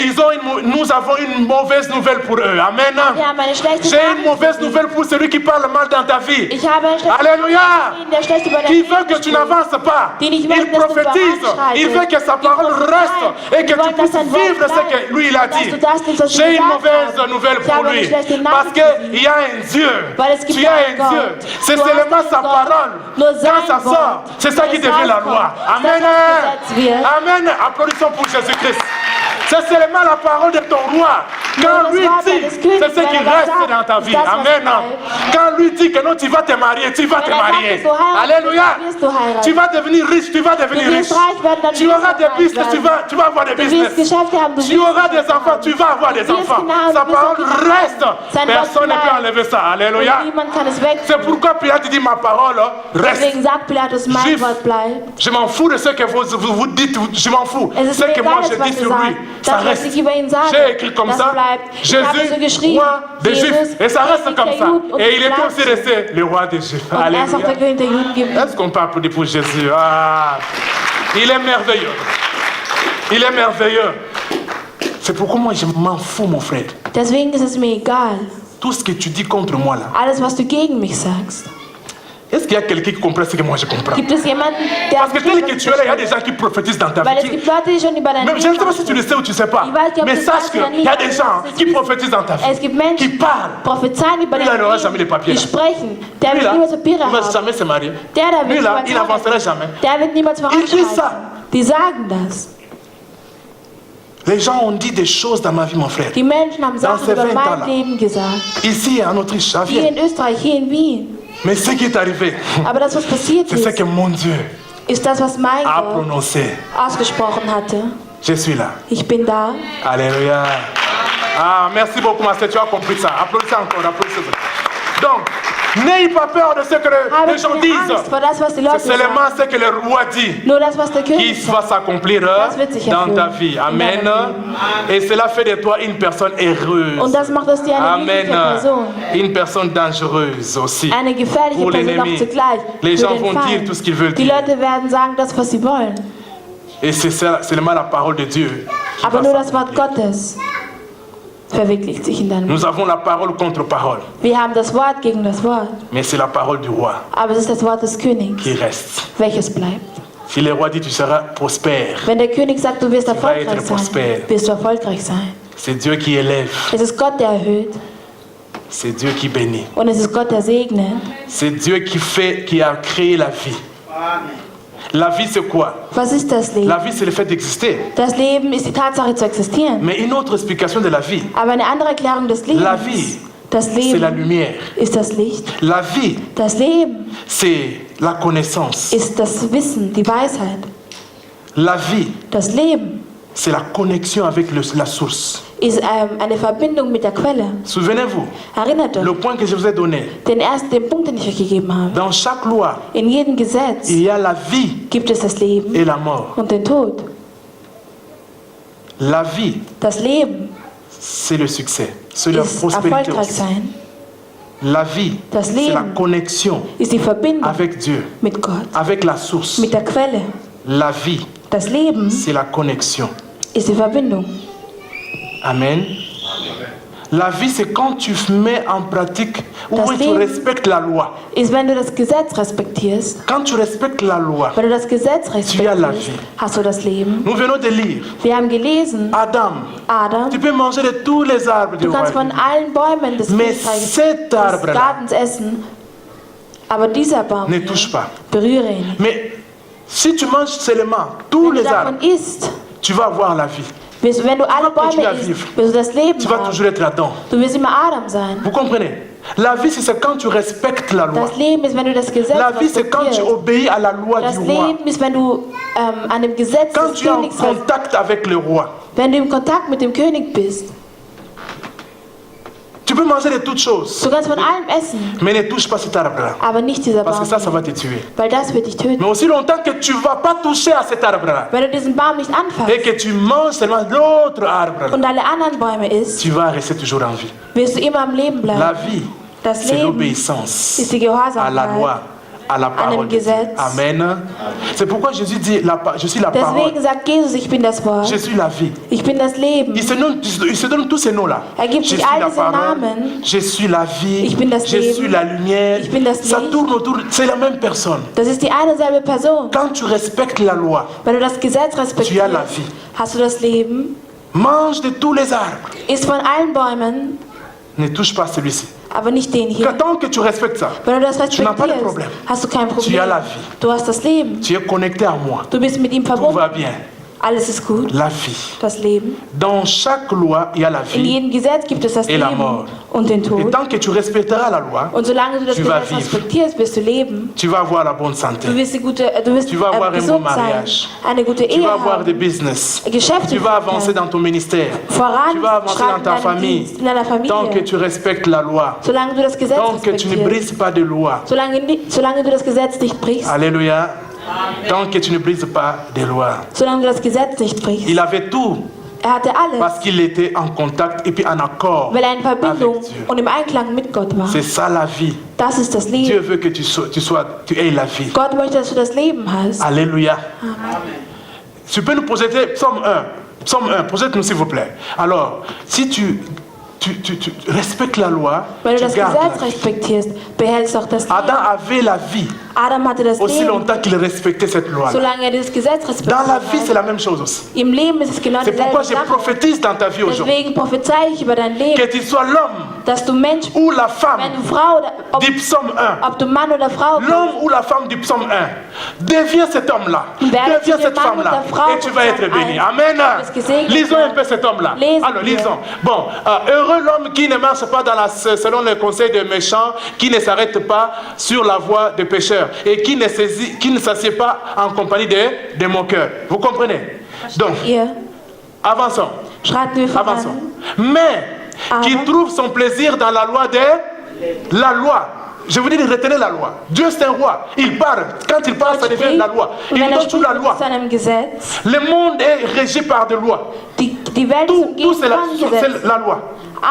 nous avons une mauvaise nouvelle pour eux. Amen. Wir haben eine schlechte J'ai une Nachricht mauvaise für sie. nouvelle pour celui qui parle mal dans ta vie. Ich habe eine schlechte Alléluia. Nachricht, der schlecht über dein Qui Leben veut que tu spricht. n'avances pas. Die nicht Il wollen, dass du prophétise. voranschreitest. Il veut que sa Die parole prophezeien. reste et que Die tu wollen, dass puisses dein Wort vivre ce bleibt. que lui il a Dass dit. du das nimmst, was sie J'ai une gesagt mauvaise haben. nouvelle Ich pour habe eine lui. schlechte Parce Nachricht für qu'il sie. y a un Dieu. Weil es gibt Tu as einen un Dieu. Gott. C'est Du hast seulement einen sa Gott. parole. Nur Quand sein ça Wort. sort, c'est ça Wenn qui es devient la rauskommt, loi. das Amen. was Gesetz wird. Amen. Applaudissons pour Jésus-Christ. C'est seulement la parole de ton roi. Quand lui dit, c'est ce qui reste dans ta vie. Amen. Quand lui dit que non, tu vas te marier, tu vas te marier. Alléluia. Tu vas devenir riche, tu vas devenir riche. Tu auras des business, tu vas avoir des business. Tu auras des enfants, tu vas avoir des enfants. Sa parole reste. Personne ne peut enlever ça. Alléluia. Niemand kann es weg. C'est pourquoi Pilate dit ma parole reste. Deswegen sagt Pilatus, mein Juif, Wort bleibt. je m'en fous de ce que vous dites, je m'en fous. Es ist Ce mir que moi egal, je was dis ihr sur lui, sagt. ça Das, was reste. ich über ihn sage, J'ai écrit comme das ça, bleibt. Ich habe so Jésus, geschrieben, roi des Jesus, Juifs. Et ça reste König comme der ça. Juden, und Et il était bleibt aussi so. resté le roi des Juifs. Und er ist auch der Alléluia. König der Juden geblieben. Est-ce qu'on peut applaudir pour Jésus? Ah, il est merveilleux. Il est merveilleux. C'est pourquoi moi je m'en fous, mon frère. Deswegen ist es mir egal. Tout ce que tu dis contre moi là. Alles, was du gegen mich sagst. Est-ce qu'il y a quelqu'un qui comprend ce que moi je comprends? Gibt es jemanden, der Parce que tel que tu es là, il y a des gens qui prophétisent dans ta Weil es vie. gibt Leute, die schon über dein Même, je ne Leben sais pas si tu le sais ou tu ne sais pas. Ich weiß nicht, ob Mais du es sache weißt oder qu'il y a nicht, des gens aber qui prophétisent dans ta Es vie. gibt Qui Menschen, parlent. prophezeien über Lui, là, il n'aura dein jamais les Leben, papiers die là. sprechen. Der Lui wird là, niemals Papiere il ne va haben. jamais se marier. Der wird Lui là, niemals il n'avancera jamais. Der wird niemals Il dit ça. voranschreiten. Die sagen das. Les gens ont dit des choses dans ma vie, mon frère. Die Menschen haben Dans Sachen ces über 20 mein ans-là. Leben gesagt. Ici en Autriche, à Hier Vienne. in Österreich, hier in Wien. Mais ce qui est arrivé, Aber das, was passiert c'est ce ist, que mon Dieu ist das, was mein a Gott prononcé. ausgesprochen hatte. Je suis là. Ich bin da. Alléluia. Ah, merci beaucoup, ma sœur. Tu as compris ça. Applaudissez encore, applaudissez. Donc, n'ayez pas peur de ce que Habe les gens keine disent. Angst vor das, was die C'est Leute seulement sagen. ce que le roi dit Nur das, was der qui König va sagt. s'accomplir Das wird sich dans ta erfüllen vie. in Amen. deinem Et cela fait de toi une personne heureuse. Und das macht aus dir eine Amen. glückliche Person. Une personne dangereuse aussi. Eine gefährliche Pour Person l'ennemi. auch zugleich. Les für gens den vont Feind. dire tout ce qu'ils veulent Die dire. Leute werden sagen das, was sie wollen. Et c'est seulement la parole de Dieu qui Aber va nur das Wort s'accomplir. Gottes verwirklicht sich in deinem Leben. Nous avons la parole contre parole. Wir haben das Wort gegen das Wort. Mais c'est la parole du roi Aber es ist das Wort des Königs, qui reste. welches bleibt. Si le roi dit tu seras prospère, Wenn der König sagt, du wirst vas être erfolgreich prospère. sein, wirst du erfolgreich sein. c'est Dieu qui élève, Es ist Gott, der erhöht. c'est Dieu qui bénit. Und es ist Gott, der segnet. C'est Dieu qui a créé la vie. La vie c'est quoi? Was ist das Leben? La vie c'est le fait d'exister. Das Leben ist die Tatsache zu existieren. Mais une autre explication de la vie, Aber eine andere Erklärung des Lebens. La vie, Das c'est la Leben lumière. ist das Licht. La vie, Das Leben c'est la connaissance. ist das Wissen, die Weisheit. La vie, Das Leben c'est la connexion avec la source. ist eine Verbindung mit der Quelle. Souvenez-vous, Erinnert le euch, point que je vous ai donné, den Punkt, den ich euch gegeben habe. dans chaque loi, In jedem Gesetz il y a la vie gibt es das Leben et la mort. und den Tod. La vie, Das Leben c'est le succès, c'est la ist prospérité erfolgreich aussi. sein, La vie, Das c'est la Leben connexion ist die Verbindung avec Dieu, mit Gott, avec la source. mit der Quelle. La vie, Das Leben c'est la connexion. ist die Verbindung. Amen. La vie, c'est quand tu mets en pratique ou Das tu Leben respectes la loi. Ist, wenn du das Gesetz respektierst. Quand tu respectes la loi, Wenn du das Gesetz Tu as la respektierst, vie. hast du das Leben. nous venons de lire Wir haben gelesen, Adam, Adam, tu peux manger de tous les arbres du du kannst von royaume. allen Bäumen des Mais Königreiches, cet des arbre-là Gartens essen, aber dieser Baum ne touche pas. berühre ihn nicht. Mais si tu manges seulement tous Wenn du les arbres, davon isst, tu vas avoir la vie. wenn du alle continuer à Bäume isst, vivre. wirst du das Leben Tu vas haben. toujours être Adam. Du wirst immer Adam sein. Vous comprenez? La vie, c'est quand tu respectes la loi. Das Leben ist, wenn du das Gesetz La vie, c'est quand tu respektierst. obéis à la loi Das du roi. Leben ist, wenn du an dem Gesetz Quand des tu es en Königs, contact avec le roi. wenn du im Kontakt mit dem König bist. Tu peux manger de toutes choses, Du kannst von allem essen, mais ne touche pas cet arbre-là. aber nicht dieser Parce Baum, que ça va te tuer. weil das wird dich töten. Mais aussi longtemps que tu ne vas pas toucher à cet arbre-là Wenn du diesen Baum nicht et anfasst que tu manges seulement l'autre arbre, und alle anderen Bäume isst, tu vas rester toujours en vie. wirst du immer am Leben La bleiben. vie, Das c'est Leben l'obéissance ist die à la Gehorsamkeit loi, à la parole de Dieu. Amen. C'est pourquoi Jésus dit, je suis la parole. Deswegen sagt Jesus, ich bin das Wort. Je suis la vie. Ich bin das Leben. Il se donne tous ces noms-là. Gibt Je suis sich all la diese parole, Namen. je suis la vie, Ich bin das je Leben. suis la lumière. Ich bin das Ça Licht. tourne autour, c'est la même personne. Das ist die eine selbe Person. Quand tu respectes la loi, Wenn du das Gesetz respektierst, tu as la vie. hast du das Leben. Mange de tous les arbres. Iss von allen Bäumen, Ne touche pas celui-ci. aber nicht den hier. Tant que tu respectes ça, Wenn du das tu n'as pas de respektierst, problème. hast du kein Tu Problem. as la vie. Du hast das Leben. Tu es connecté à moi. Du bist mit ihm Tout va verbunden. bien. Alles ist gut. La vie. Das Leben. Dans chaque loi, il y a la In vie. jedem Gesetz gibt es das Et la Leben mort. und den Et Tod. tant que tu respecteras la loi, Und solange du das tu vas Gesetz vivre. respektierst, wirst du leben. tu vas avoir la bonne santé. Du wirst, Tu vas avoir un bon gesund sein, mariage. eine gute Tu Ehe vas avoir des haben, business. Geschäfte Tu vas avancer führen, dans ton ministère. Tu vas avancer dans voranschreiten ta in deinem famille. Dienst, in deiner Tant que Familie. tu respectes la loi. Solange du das Gesetz Tant que tu ne respektierst, brises pas de loi. solange du das Gesetz nicht brichst, Alléluia. Tant que tu ne brises pas de loi. solange du das Gesetz nicht brichst. Il avait tout Hatte alles, parce qu'il était en contact et puis en accord weil er in Verbindung avec Dieu. und im Einklang mit Gott war. C'est ça la vie. Das ist das Dieu Leben. veut que tu aies la vie. Gott möchte, dass du das Leben hast. Alléluia. Tu peux nous projeter Psaume 1. Psaume 1, projette-nous s'il vous plaît. Alors, si tu respectes la loi, Wenn du tu das gardes Gesetz la vie. respektierst, behältst auch das Adam Leben. avait la vie Adam hatte das aussi Leben, longtemps qu'il respectait cette loi. solange er das Gesetz Dans la respektiert vie, c'est hat. la même chose aussi. Im Leben ist es genau C'est pourquoi dieselbe je Sache. prophétise dans ta vie aujourd'hui. Deswegen prophezei ich über dein Leben, Que tu sois l'homme dass du Mensch, ou la wenn femme du Frau oder du psaume 1. ob du Mann oder Frau bist, L'homme ou la femme du psaume 1. Deviens cet homme-là. Werde Deviens zu cette dem Mann femme-là. und der Frau Et tu vas être von béni. allen. Amen. Du wirst gesegnet Lisons un werden. peu cet homme-là. Lesen Alors, wir. lisons. Bon, heureux l'homme qui ne marche pas selon les conseils des méchants, qui ne s'arrête pas sur la voie des pécheurs et qui ne s'assied pas en compagnie des moqueurs. Vous comprenez? Donc, ihr, avançons. schreitet wir Avançons. voran. Mais qui Aber- trouve son plaisir dans la loi la loi. Je vous dis de retenir la loi. Dieu c'est un roi. Il parle. Quand il parle, ça devient la loi. Und Il wenn er donne toute la spricht loi. mit seinem Gesetz, Le monde est régi par des lois. die Welt ist Tout umgeben c'est la, von Gesetz. c'est la loi.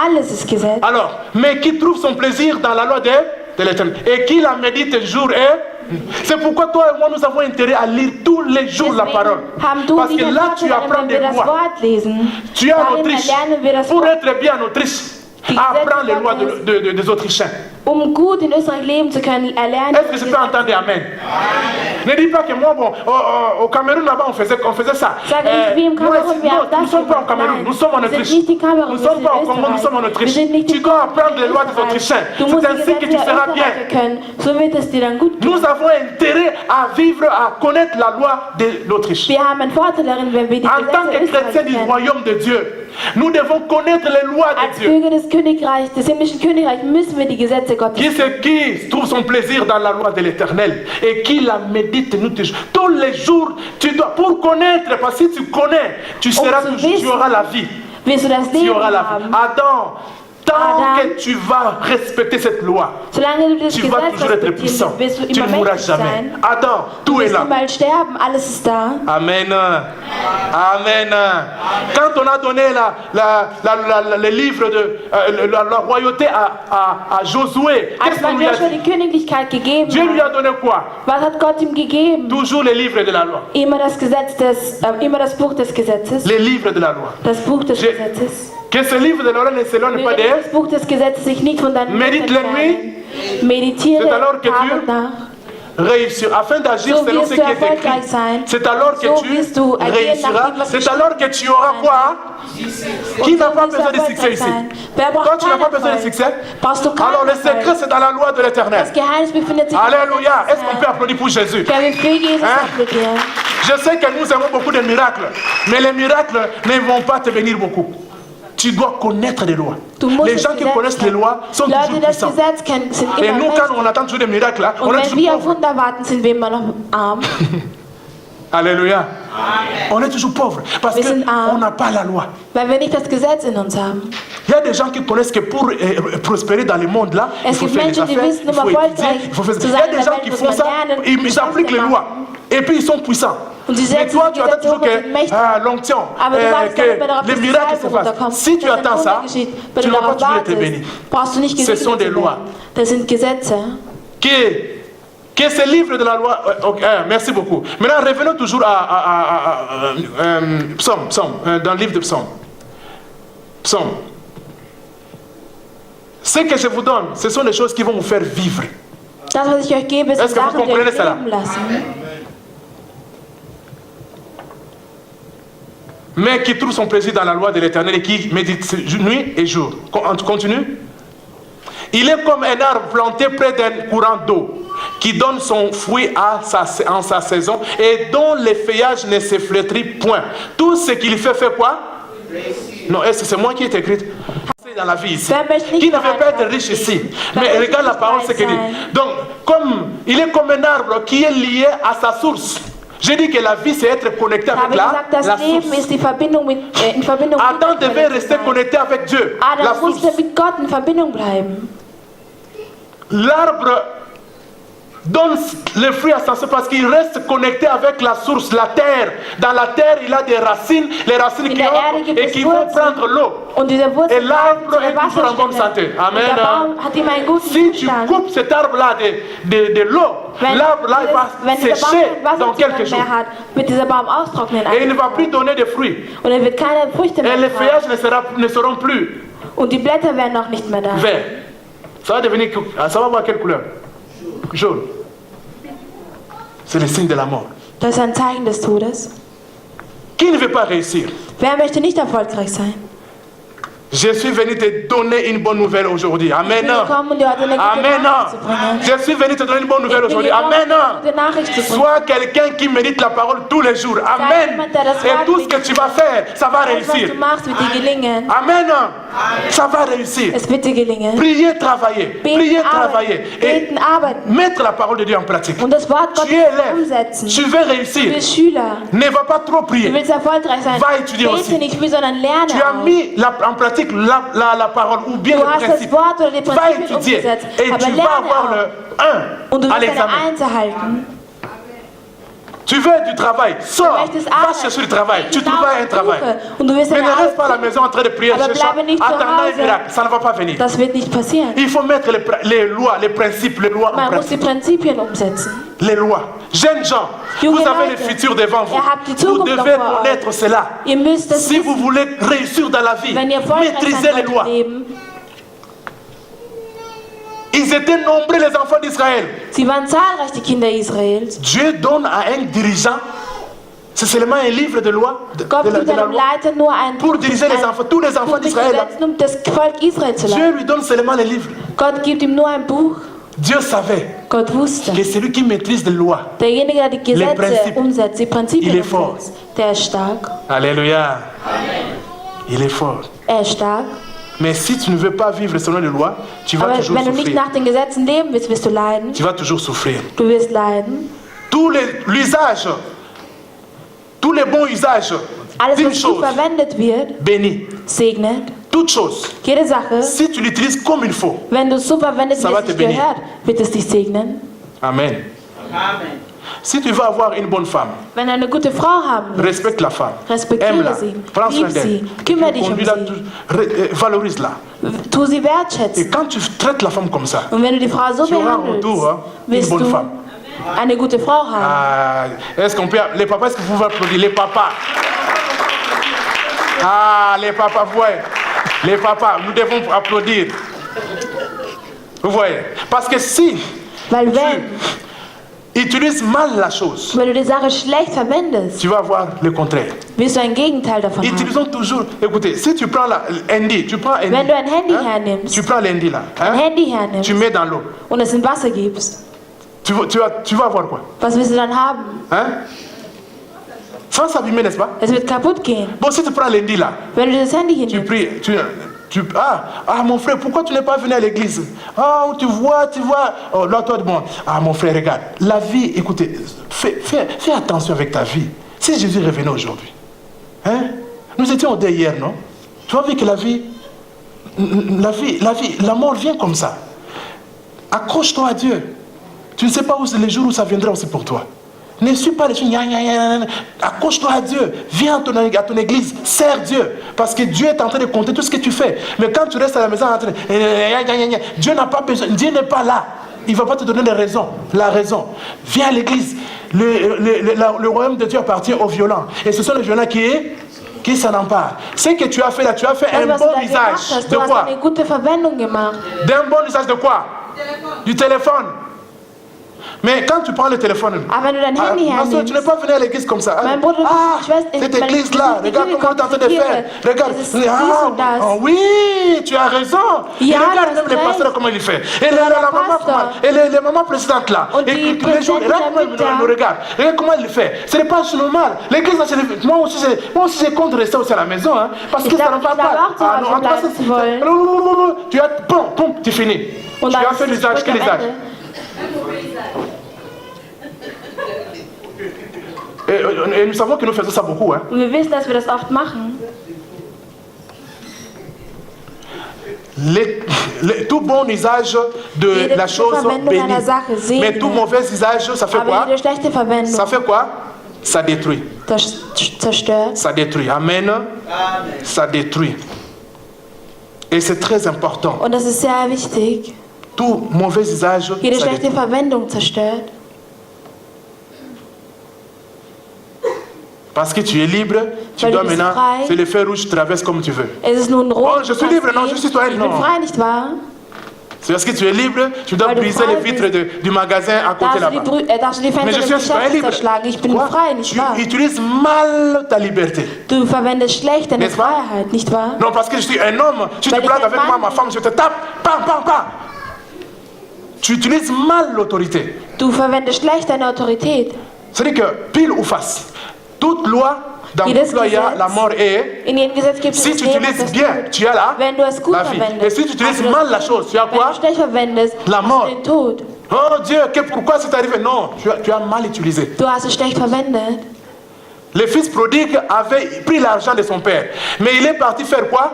Alles ist Gesetz. Alors, mais qui trouve son plaisir dans la loi de l'Éternel et qui la médite jour et c'est pourquoi toi et moi nous avons intérêt à lire tous les jours la parole. Haben du Parce und que ich ein là tu Vorteil, apprends wenn des wir das lois. Wort lesen. Tu es en Darin Autriche. erlernen wir das Pour Wort. être bien en Autriche, apprends les lois des Autrichiens. Gut in Österreich leben zu können, erlernen Est-ce que je peux entendre Amen? Ne dis pas que moi, bon, au Cameroun là-bas on faisait ça. Sag nicht, wie im Moi, Kamerun, wir haben nous ne das sommes pas au gemacht. Cameroun, Nein, nous sommes en wir sind Autriche. nicht in Kamerun, Nous ne wir sommes sind pas in au Congo, nous Österreich. sommes en Wir Autriche. sind nicht Tu in dois apprendre les lois des Österreich. Autrichiens. Du musst C'est die ainsi que Gesetze tu der seras bien. Österreicher können. So wird es dir dann gut gehen. Nous avons intérêt à vivre, à connaître la loi de l'Autriche. Wir haben einen Vorteil darin, wenn wir die En tant que Gesetze chrétiens Österreichs du kennen. royaume de Dieu, nous devons connaître les lois de Als Dieu. Bürger des Königreichs, des himmlischen Königreichs, müssen wir die Gesetze Gottes Qui trouve son plaisir dans la loi de l'Éternel et qui la médite tous les jours, tu dois pour connaître, parce que si tu connais, tu auras la vie. Wirst du das Tu Leben auras la vie. haben. Adam, tant Adam, que tu vas respecter cette loi, Solange du das tu vas Gesetz toujours être puissant. respektieren, wirst du Tu immer ne mourras mächtig jamais. sein. Adam, Du tout est wirst là. niemals sterben, alles ist da. Amen. Amen. Quand on a donné le livre de la royauté à Josué, qu'est-ce Als qu'on man lui a Joshua dit? die Königlichkeit gegeben Dieu lui hat, a donné quoi? was hat Gott ihm gegeben? Toujours les livres de la loi. Immer das Buch des Gesetzes. Les livres de la loi. Das Buch des Je- Gesetzes. Que ce livre de la loi ne s'éloigne pas Möge d'elle. das Buch des Gesetzes sich nicht von deinem Médite Mund la nuit. entfernen. Meditiere C'est alors que Tag tu und Nacht. Réussir afin d'agir So selon wirst ce du qui est écrit. erfolgreich sein. C'est alors que So tu wirst du agieren nach réussiras. dem, was C'est geschrieben alors que tu auras ist. quoi? Qui n'a So pas wirst du besoin de succès erfolgreich ici? sein. Wer braucht Toi, tu n'as keinen pas besoin de Erfolg? succès? Brauchst du keinen Alors le Erfolg. secret, c'est dans la loi de l'Éternel. Das Geheimnis befindet sich in der Alléluia. Est-ce qu'on peut Gesetz. applaudir pour Jésus? Können wir für Jesus Hein? applaudieren? Je sais que nous avons beaucoup de miracles, mais les miracles ne vont pas te venir beaucoup. Tu dois connaître les lois. Du musst Les das gens qui Gesetz connaissent les kennen. lois sont Leute, toujours die das puissants. Gesetz kennen, sind Et immer nous, mächtig. quand on attend toujours des miracles, là, on Und est wenn toujours wir auf pauvres. Wunder warten, sind wir immer noch arm. Alléluia. On est toujours pauvres parce Wir sind arm. qu'on n'a pas la loi. Weil wir nicht das Gesetz in uns haben. Il y a des gens qui connaissent que pour prospérer dans le monde là, il Es faut gibt faire des Menschen, die affaires, wissen, il um faut étudier, erfolgreich il faut faire... zu Il y a sein in des der gens Welt, qui muss font man ça, lernen, ils Geschäfte appliquent les machen. lois. Et puis ils sont puissants. Und sie Mais setzen toi, die tu attends Gesetze toujours hoch und sind mächtig. que l'onction, Aber du wartest damit, wenn darauf que les die miracles se Salbung fassent. runterkommt. Si tu dass ein attends Wunder ça, geschieht. Wenn tu du n'auras pas darauf toujours été béni. wartest, brauchst du nicht Ce sont gesegnet des zu lois. werden. Das sind Gesetze. Que Que ce livre de la loi... merci beaucoup. Maintenant, revenons toujours à Psaume, dans le livre de Psaume. Psaume. Ce que je vous donne, ce sont des choses qui vont vous faire vivre. Das, was ich euch gebe, sind Sachen, die euch leben lassen. Mais qui trouve son plaisir dans la loi de l'Éternel et qui médite nuit et jour. On continue. Il est comme un arbre planté près d'un courant d'eau, qui donne son fruit en sa saison et dont les feuillages ne se flétrissent point. Tout ce qu'il fait quoi? Non, c'est moi qui ai écrit dans la vie ici. Qui ne veut pas être riche ici. Mais regarde la parole, ce qu'il dit. Donc, il est comme un arbre qui est lié à sa source. J'ai dit que la vie, c'est être connecté avec la source. Adam devait rester connecté avec Dieu. La source. L'arbre donne le fruit à sa source parce qu'il reste connecté avec la source, la terre. Dans la terre, il a des racines, les racines qui ont et qui vont prendre l'eau. Et l'arbre est toujours en bonne santé. Amen. Si tu coupes cet arbre-là de l'eau, l'arbre là va sécher dans quelques jours. Et il ne va plus donner de fruits. Et les feuillages ne seront plus verts. Ça va devenir, ça va avoir quelle couleur? Jaune. C'est le signe de la mort. Das ist ein Zeichen des Todes. Qui ne veut pas réussir? Wer möchte nicht erfolgreich sein? Je suis venu te donner une bonne nouvelle aujourd'hui. Amen. Amen. Je suis venu te donner une bonne nouvelle aujourd'hui. Amen. Sois quelqu'un qui médite la parole tous les jours. Amen. Et tout ce que tu vas faire, ça va réussir. Amen. Ça va réussir. Priez, travailler. Priez, travailler. Et mettre la parole de Dieu en pratique. Tu es élève. Tu veux réussir. Ne va pas trop prier. Va étudier aussi. Tu as mis en pratique la parole ou bien le principe. Va étudier et tu vas avoir le 1 à l'examen. Tu veux du travail, sors, va chercher du travail, tu trouveras un travail. Mais ne reste pas à la maison en train de prier, attendant un miracle, ça ne va pas venir. Il faut mettre les lois, les principes, les lois en pratique. Les lois. Jeunes gens, vous avez le futur devant vous. Vous devez connaître cela. Si vous voulez réussir dans la vie, maîtrisez les lois. Ils étaient nombreux, les enfants d'Israël. Sie waren zahlreich, die Kinder Israels. Dieu donne à un dirigeant, c'est seulement un livre de loi, de la loi, pour diriger les enfants, tous les enfants d'Israël. Dieu lui donne seulement les livres. Gott gibt ihm nur ein Buch. Dieu savait Gott wusste, que celui qui maîtrise les lois, derjenige, der die Gesetze umsetzt, die Prinzipien il est fort. Der ist stark. Alléluia. Il est fort. Est stark. Mais si tu ne veux pas vivre selon les lois, tu vas toujours wenn du nicht souffrir. nach den Gesetzen leben willst, wirst du leiden. Tu vas toujours souffrir. Du wirst leiden. L'usage, tous les bons usages Alles, d'une was gut chose, verwendet wird, béni. segnet. Toute chose, Jede Sache, si tu l'utilises comme il faut, wenn du es so verwendest, ça wie va es te dich bénir. gehört, wird es dich segnen. Amen. Amen. Si tu veux avoir une bonne femme, Wenn du eine gute Frau haben willst, respecte la femme. respektiere Aime-la. sie, Prends soin lieb d'elle. sie, kümmere dich um Conduis-la, sie, valorise-la. tu sie wertschätzen. Et quand tu traites la femme comme ça, Und wenn du die Frau so tu auras en behandelst, retour une wirst bonne du femme. eine gute Frau haben. Ah, est-ce qu'on peut... Les papas, est-ce que vous pouvez applaudir? Les papas. Ah, les papas, vous voyez. Les papas, nous devons applaudir. Vous voyez. Parce que si Weil tu utilises mal la chose, wenn du die Sache schlecht verwendest, tu vas avoir le contraire. wirst du ein Gegenteil davon haben. Utilisons toujours... Écoutez, si tu prends Handy, tu prends Handy. Wenn du ein Handy Hein? hernimmst, Tu prends l'Handy là. ein Hein? Handy hernimmst Tu mets dans l'eau. und es in Wasser gibst, Tu vas avoir quoi? was wirst du dann haben? Hein? Sans s'abîmer, n'est-ce pas? Es wird kaputt gehen. Bon, si tu prends l'Handy là, Wenn du das Handy tu hinnimmst, pries, mon frère, pourquoi tu n'es pas venu à l'église? Ah, tu vois. Oh, là, toi, bon. Ah, mon frère, regarde. La vie, écoutez, fais attention avec ta vie. Si Jésus revenait aujourd'hui, hein? Nous étions au deuil hier, non? Tu as vu que la mort vient comme ça. Accroche-toi à Dieu. Tu ne sais pas où c'est les jours où ça viendra aussi pour toi. Ne suis pas les choses. Accroche-toi à Dieu. Viens à ton église. Sers Dieu. Parce que Dieu est en train de compter tout ce que tu fais. Mais quand tu restes à la maison en train de... Dieu n'a pas besoin. Dieu n'est pas là. il ne va pas te donner des raisons. La raison. Viens à l'église. Le royaume de Dieu appartient aux violents. Et ce sont les violents qui s'en emparent. Ce que tu as fait là, tu as fait un bon usage. De quoi? D'un bon usage de quoi? Du téléphone. Mais quand tu prends le téléphone, tu n'es pas venu à l'église comme ça. Cette église-là, regarde comment tu es en train de faire. Regarde. Oui, tu as raison. Et regarde même les pasteurs comment ils font. Et les mamans présidentes là. Et les gens, nous regardent. Regarde comment ils le font. Ce n'est pas normal. L'église, moi aussi j'ai contre rester aussi à la maison. Parce que ça ne va pas. Tu as, bon, tu finis. Tu as fait l'usage, quel usage? Et nous savons que nous faisons ça beaucoup. Wir wissen, dass wir das oft machen. Tout bon usage de la chose bénie. Mais tout mauvais usage, ça fait quoi? Ça fait quoi? Ça détruit. Ça détruit. Amen. Ça détruit. Et c'est très important. Und das ist sehr wichtig. Tout mauvais usage, jede schlechte Verwendung zerstört. Parce que tu es libre, tu dois maintenant, c'est le feu rouge, tu traverses comme tu veux. Oh, je suis libre, non, je suis citoyen, non. C'est parce que tu es libre, tu dois briser les vitres du magasin à côté là-bas. Mais je suis un citoyen libre. Tu utilises mal ta liberté. Du verwendest schlecht deine Freiheit, nicht wahr? Non, parce que je suis un homme, si tu te blagues avec moi, ma femme, je te tape, pam, pam, pam. Tu utilises mal l'autorité. Du verwendest schlecht deine Autorität. C'est-à-dire que, pile ou face, toute loi, dans toute loi, il y a la mort et si tu utilises bien, tu as la vie. Et si tu utilises mal la chose, tu as quoi? La mort. Oh Dieu, pourquoi c'est arrivé? Non, tu as mal utilisé. Du hast es schlecht verwendet. Le fils prodigue avait pris l'argent de son père. Mais il est parti faire quoi?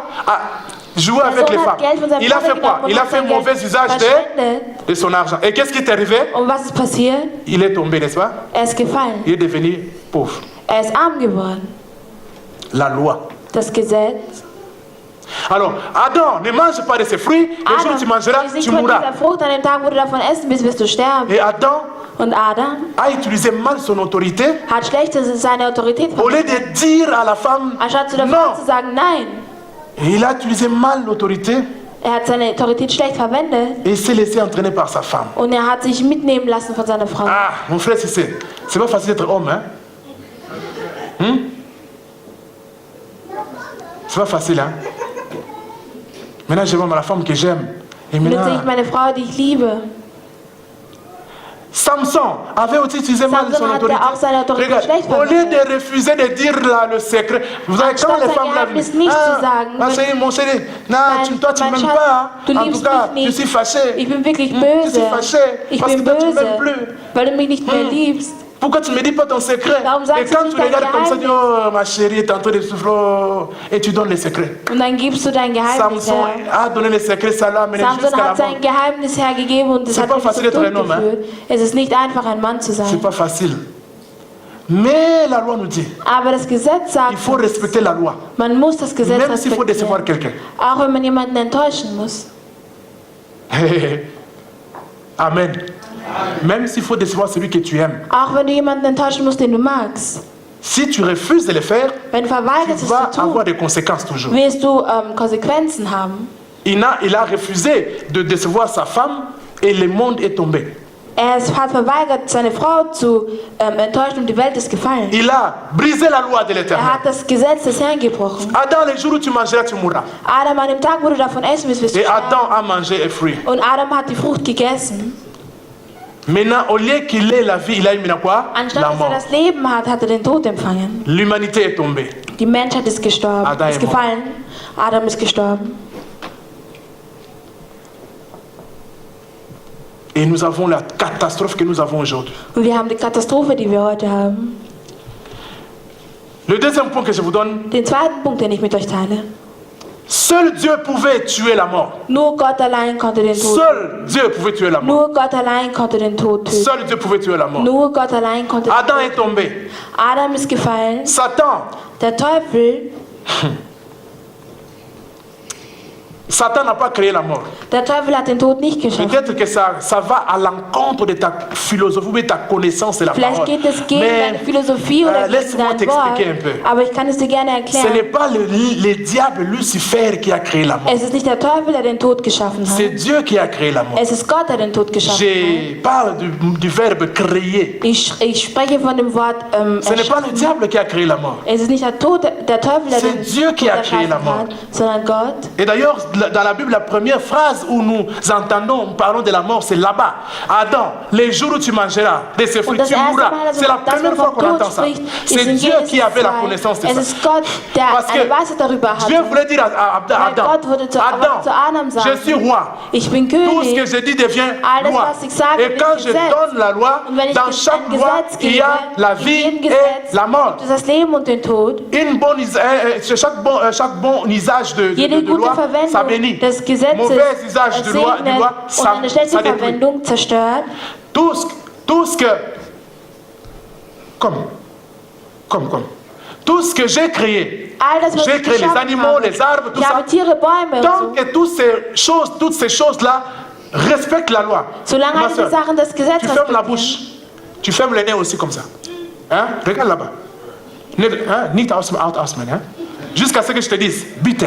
Jouer avec les femmes. Il a fait quoi? Il a fait un mauvais usage de son argent. Et qu'est-ce qui est arrivé? Il est tombé, n'est-ce pas? Il est devenu pauvre. Ist arm geworden. La loi. Das Gesetz. Alors, Adam, ne mange pas de ces fruits. Le jour où tu mangeras, tu mourras. Et Adam a utilisé mal son autorité. Au lieu de dire à la femme non. Et il a utilisé mal l'autorité. Hat seine Autorität schlecht verwendet. Et il s'est laissé entraîner par sa femme. Und hat sich mitnehmen lassen von seiner Frau. Ah, mon frère, c'est pas facile d'être homme, hein? C'est pas facile, hein? Maintenant, je vois la femme que j'aime. Et maintenant, meine Frau, die ich liebe. Samson avait aussi utilisé mal son autorité. Regarde, au lieu de refuser de dire le secret, vous savez, quand les femmes l'ont mon chéri, toi tu ne m'aimes pas. En tout cas, je suis fâché. Ich bin wirklich böse. Je suis fâché parce que toi tu ne m'aimes plus. Weil du mich nicht mehr liebst. Pourquoi tu ne me dis pas ton secret? Et quand tu regardes comme ça, tu dis, oh ma chérie est en train de souffrir, et tu donnes les secrets. Und dann gibst du dein Geheimnis Samson a donné les secrets, ça l'a amené jusqu'à la mort. Samson hat sein Geheimnis hergegeben und es hat ihn zum Tod geführt. Es ist nicht einfach, ein Mann zu sein. C'est pas facile. Mais la loi nous dit, aber das Gesetz sagt, il faut respecter la loi. Man muss das Gesetz même s'il faut décevoir quelqu'un. Auch wenn man jemanden enttäuschen muss. Amen. Même s'il faut décevoir celui que tu aimes. Auch wenn du jemanden enttäuschen musst, den du magst. Si tu refuses de le faire, wenn du verweigerst, tu vas avoir des conséquences toujours. Wirst du Konsequenzen haben. Il a refusé de décevoir sa femme et le monde est tombé. Hat verweigert, seine Frau zu enttäuschen und die Welt ist gefallen. Il a brisé la loi de l'Éternel. Hat das Gesetz des Herrn gebrochen. Adam, le jour où tu mangeras, tu mourras. Adam, an dem Tag, wo du davon essen wirst, wirst du sterben. Et Adam a mangé un fruit. Und Adam hat die Frucht gegessen. Maintenant, au lieu qu'il ait la vie, il a eu quoi? Anstatt la mort. dass das Leben hat, hat den Tod empfangen. L'humanité est tombée. Die Menschheit ist gestorben. Adam ist gefallen. Adam ist gestorben. Et nous avons la catastrophe que nous avons aujourd'hui. Und wir haben die Katastrophe, die wir heute haben. Le deuxième point que je vous donne. Den zweiten Punkt, den ich mit euch teile. Seul Dieu pouvait tuer la mort. Nur Gott allein konnte den Tod. Seul Dieu pouvait tuer la mort. Nur Gott allein konnte den Tod töten. Seul Dieu pouvait tuer la mort. Nur Gott allein konnte. Adam est tombé. Adam ist gefallen. Satan. Der Teufel. Satan n'a pas créé la mort. Der Teufel hat den Tod nicht geschaffen. Peut-être que ça va à l'encontre de ta philosophie ou de ta connaissance de la Vielleicht parole. geht es gegen deine Philosophie oder gegen laisse-moi dein Wort, t'expliquer un peu. aber ich kann es dir gerne Ce erklären. n'est pas le diable Lucifer qui a créé la mort. Es ist nicht der Teufel, der den Tod geschaffen hat. C'est Dieu qui a créé la mort. Es ist Gott, der den Tod geschaffen Je parle du verbe créer. Ich spreche von dem Wort Ce n'est pas le diable qui a créé la mort. Es ist nicht der Teufel, der C'est den Dieu Tod qui a créé la erschaffen mort. hat, sondern Gott. Et d'ailleurs, dans la Bible, la première phrase où nous entendons, parlons de la mort, c'est là-bas. Adam, les jours où tu mangeras de ce fruit, tu mourras. C'est la première fois qu'on entend ça. C'est Dieu qui avait la connaissance de Es ça. ist Gott, der Parce que eine Weisheit darüber Dieu hat. voulait dire à Adam, Gott wollte zu Adam je sagen, suis roi. ich bin Tout ce que König. je dis devient Alles, loi. was ich sage, Et wird quand je Gesetz. donne la loi, Und wenn ich dans chaque ein loi, Gesetz il y gebe, a la in vie jedem et Gesetz la mort. gibt es das Leben und den Tod. Chaque bon usage de Jede gute loi, ça Verwendung bénit. des Gesetzes Mauvais usage de loi, segnet und ça eine schlechte détruit. Verwendung zerstört. Tout ce que... Tout ce que j'ai créé, All das, was j'ai ich créé les geschaffen animaux, habe. les arbres, tout Ich ça. habe Tiere, Bäume und Tant so. que toutes ces choses-là respectent la loi. Solange Ma all diese sœur, Sachen das Gesetz tu fermes la respektieren. bouche, tu fermes le nez aussi comme ça. Hein? Regarde là-bas. Nicht ausmachen. Hein? Jusqu'à ce que je te dise, bitte.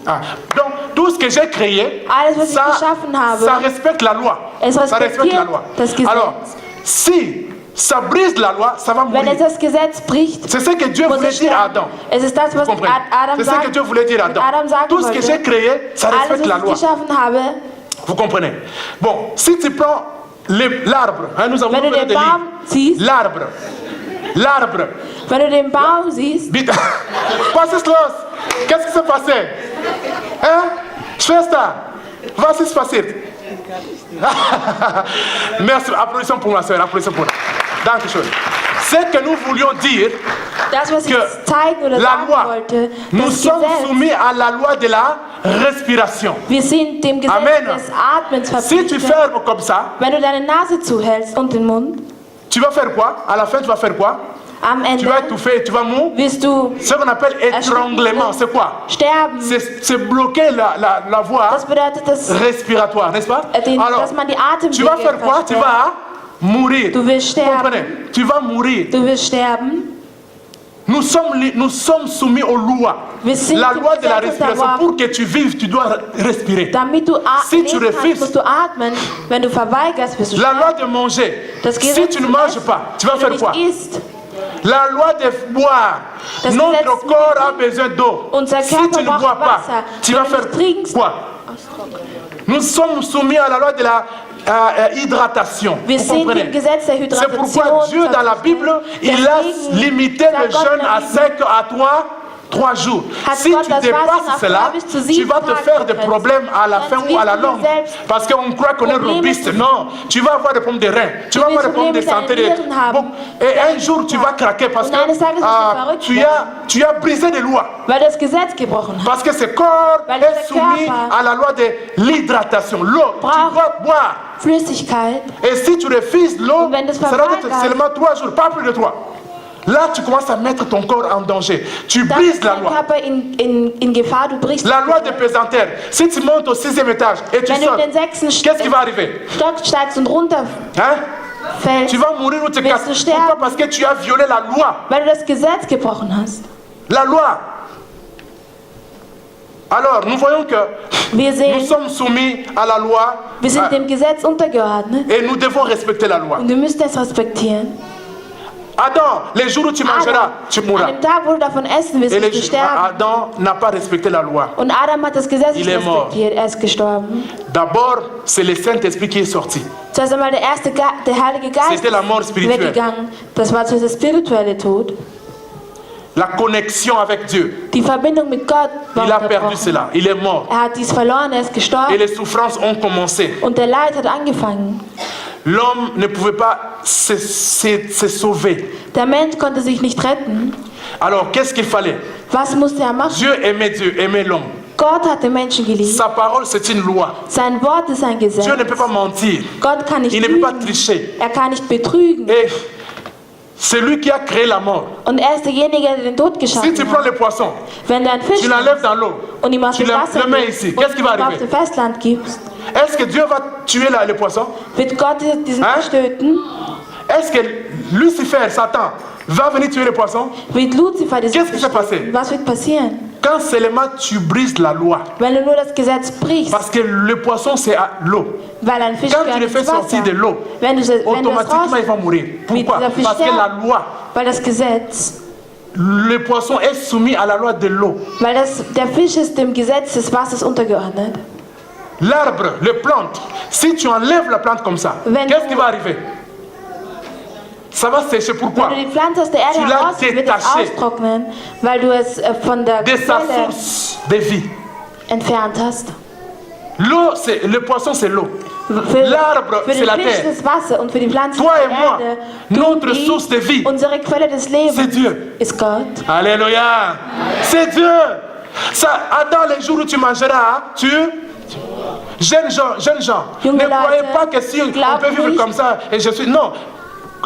Ah. Donc, tout ce que j'ai créé, Alles, was ich geschaffen habe, ça respecte la loi. es Ça respecte la respektiert loi. das Gesetz. Alors, si ça brise la loi, ça va Wenn es mourir. das Gesetz bricht, C'est ce que Dieu muss voulait es dire à sterben. Adam. Es ist das, was Vous comprenez? Adam C'est ce que Dieu voulait dire à mit Adam Adam. sagen Tout ce que wollte. j'ai créé, ça Alles, respecte la was loi. ich geschaffen habe, Vous comprenez? Bon, si tu prends l'arbre, hein, nous avons wenn du besoin den de Baum lire. siehst, L'arbre. wenn du den Baum siehst, Bitte. Was ist los? Qu'est-ce qui s'est passé? Hein? Schwester, was ist passiert? Merci, applaudissons pour ma soeur, applaudissons pour elle. Dankeschön. Ce que nous voulions dire, das, was ich que zeigen oder la sagen loi, wollte, nous das sommes Gesetz, soumis à la loi de la respiration. wir sind dem Gesetz Amen. des Atmens Si tu verpflichtet. fermes comme ça, Wenn du deine Nase zuhältst und den Mund, tu vas faire quoi? À la fin, tu vas faire quoi? am Tu Ende vas étouffer, tu vas mourir. wirst du Ce qu'on appelle étranglement, c'est quoi? sterben. C'est bloquer la voie Das bedeutet, dass, respiratoire, n'est-ce pas? Alors, dass man die tu vas faire Atemwege quoi? Tu versperrt. vas mourir. Du wirst Vous sterben. comprenez? Tu vas mourir. Du wirst sterben. Nous sommes soumis aux lois. Wir sind La dem loi de la Gesetz respiration. unterworfen. Pour que tu vives, tu dois respirer. Damit du Si tu leben kannst, refuses, musst du atmen. Wenn du verweigerst, wirst du la sterben. loi de manger. Das Si Gesetz tu ne zu manges essen, pas, tu vas wenn faire du quoi? nicht isst. La loi de boire. Das Notre Gesetz corps a besoin d'eau. Unser Si Körper tu ne braucht bois pas, Wasser. tu Wenn vas du faire nicht trinkst, quoi? Nous sommes soumis à la loi de la hydratation. wir Vous sind comprenez? dem Gesetz der C'est Hydratation. pourquoi Dieu dans la Bible, il a Deswegen limité sagt le Gott jeûne in der à Bibel, 5 à 3 jours. Hat Si Gott tu das Fasten dépasses auf cela, 3 bis zu tu 7 vas te Tagen faire des begrenzt. problèmes à la fin Dann ou à la wirst du longue. selbst Parce qu'on croit qu'on est Probleme robuste. zu- Non, tu vas avoir des problèmes de reins. Tu vas avoir des wirst problèmes de Probleme mit santé. deinen Nieren haben. Bon, et un jour, tu vas craquer parce Und eines Tages wirst du verrückt que tu as brisé des lois. Weil das Gesetz gebrochen hat. Parce que ce corps Weil est der soumis Körper à la loi de l'hydratation. L'eau, tu braucht dois boire. Flüssigkeit. Et si tu refuses l'eau, Und wenn du es ça va être verweigerst, seulement 3 jours, pas plus de 3. Là, tu commences à mettre ton corps en danger. Tu Dann brises ist la dein loi. Körper in Gefahr, du brichst La das loi Gesetz. des pesanteurs. Si tu montes au 6e étage et tu Wenn du sautes, in den 6. qu'est-ce qui va arriver? Stock steigst und runterfällst, Hein? Tu vas mourir ou te Wirst casser. du sterben. Pourquoi? Parce que tu as violé la loi. weil du das Gesetz gebrochen hast. La loi. Alors, nous voyons que Wir nous sehen, sommes soumis à la loi wir sind dem Gesetz untergeordnet et nous devons respecter la loi. und wir müssen es respektieren. Adam, les jours où tu mangeras, tu An mourras. dem Tag, wo du davon essen wirst, Et wirst du sterben. Adam n'a pas respecté la loi. Und Adam hat das Gesetz nicht Il est mort. respektiert, er ist gestorben. D'abord, c'est le Saint-Esprit qui est sorti. Zuerst einmal der Heilige Geist C'était la mort spirituelle. weggegangen. Das war zuerst der spirituelle Tod. La connexion avec Dieu. Die Verbindung mit Gott war Il a perdu unterbrochen. cela. Il est mort. Er hat dies verloren, er ist Et gestorben les souffrances ont commencé. und der Leid hat angefangen. L'homme ne pouvait pas se sauver. Der Mensch konnte sich nicht retten. Alors, qu'est-ce qu'il fallait? Was musste er machen? Dieu, aimait l'homme. Gott hat den Menschen geliebt. Sa parole, c'est une loi. Sein Wort ist ein Gesetz. Dieu ne peut pas mentir. Gott kann nicht Il ne peut pas lügen. tricher. Er kann nicht betrügen. Et C'est lui qui a créé la mort. Und er ist derjenige, der den Tod geschaffen Si tu prends hat. le poisson, Wenn du einen Fisch tu l'enlèves dans l'eau, und ihm aus tu dem Wasser le mets gibst ici, und qu'est-ce qui va ihm auf arriver? dem Festland gibst, Est-ce que Dieu va tuer le poisson? wird Gott diesen Hein? Fisch töten? Est-ce que Lucifer, Satan, va venir tuer le poisson? Wird Luzifer diesen Qu'est-ce qui Fisch s'est passé? töten? Was wird passieren? Quand seulement tu brises la loi. Wenn du nur das Gesetz brichst, Parce que le poisson, c'est à l'eau. weil ein Fisch Quand tu gehört le fais ins Wasser. sortir de l'eau, Wenn du das automatiquement il va mourir. Pourquoi? dieser Fisch Parce que la sterben. loi, Weil das Gesetz, le poisson est soumis à la loi de l'eau. weil der Fisch ist dem Gesetz des Wassers untergeordnet. L'arbre, les plantes, si tu enlèves la plante comme ça, Wenn qu'est-ce du- qui va arriver? Ça va sécher. Pourquoi? Wenn du die Pflanze aus der Erde Tu l'as heraus, wird es détaché austrocknen, weil du es von der De sa Quelle source de vie. entfernt hast. L'eau, le poisson, c'est l'eau. Für L'arbre, c'est den la Fisch terre. das Wasser und für die Pflanze Toi et die moi, Erde. notre Du, source de vie, unsere Quelle des c'est Lebens Dieu. ist Gott. Alléluia. C'est Dieu. Ça, dans les jours où tu mangeras, tu... Jeunes gens, Junge ne croyez Leute, pas que si on glaubt peut vivre nicht. comme ça et je suis... Non.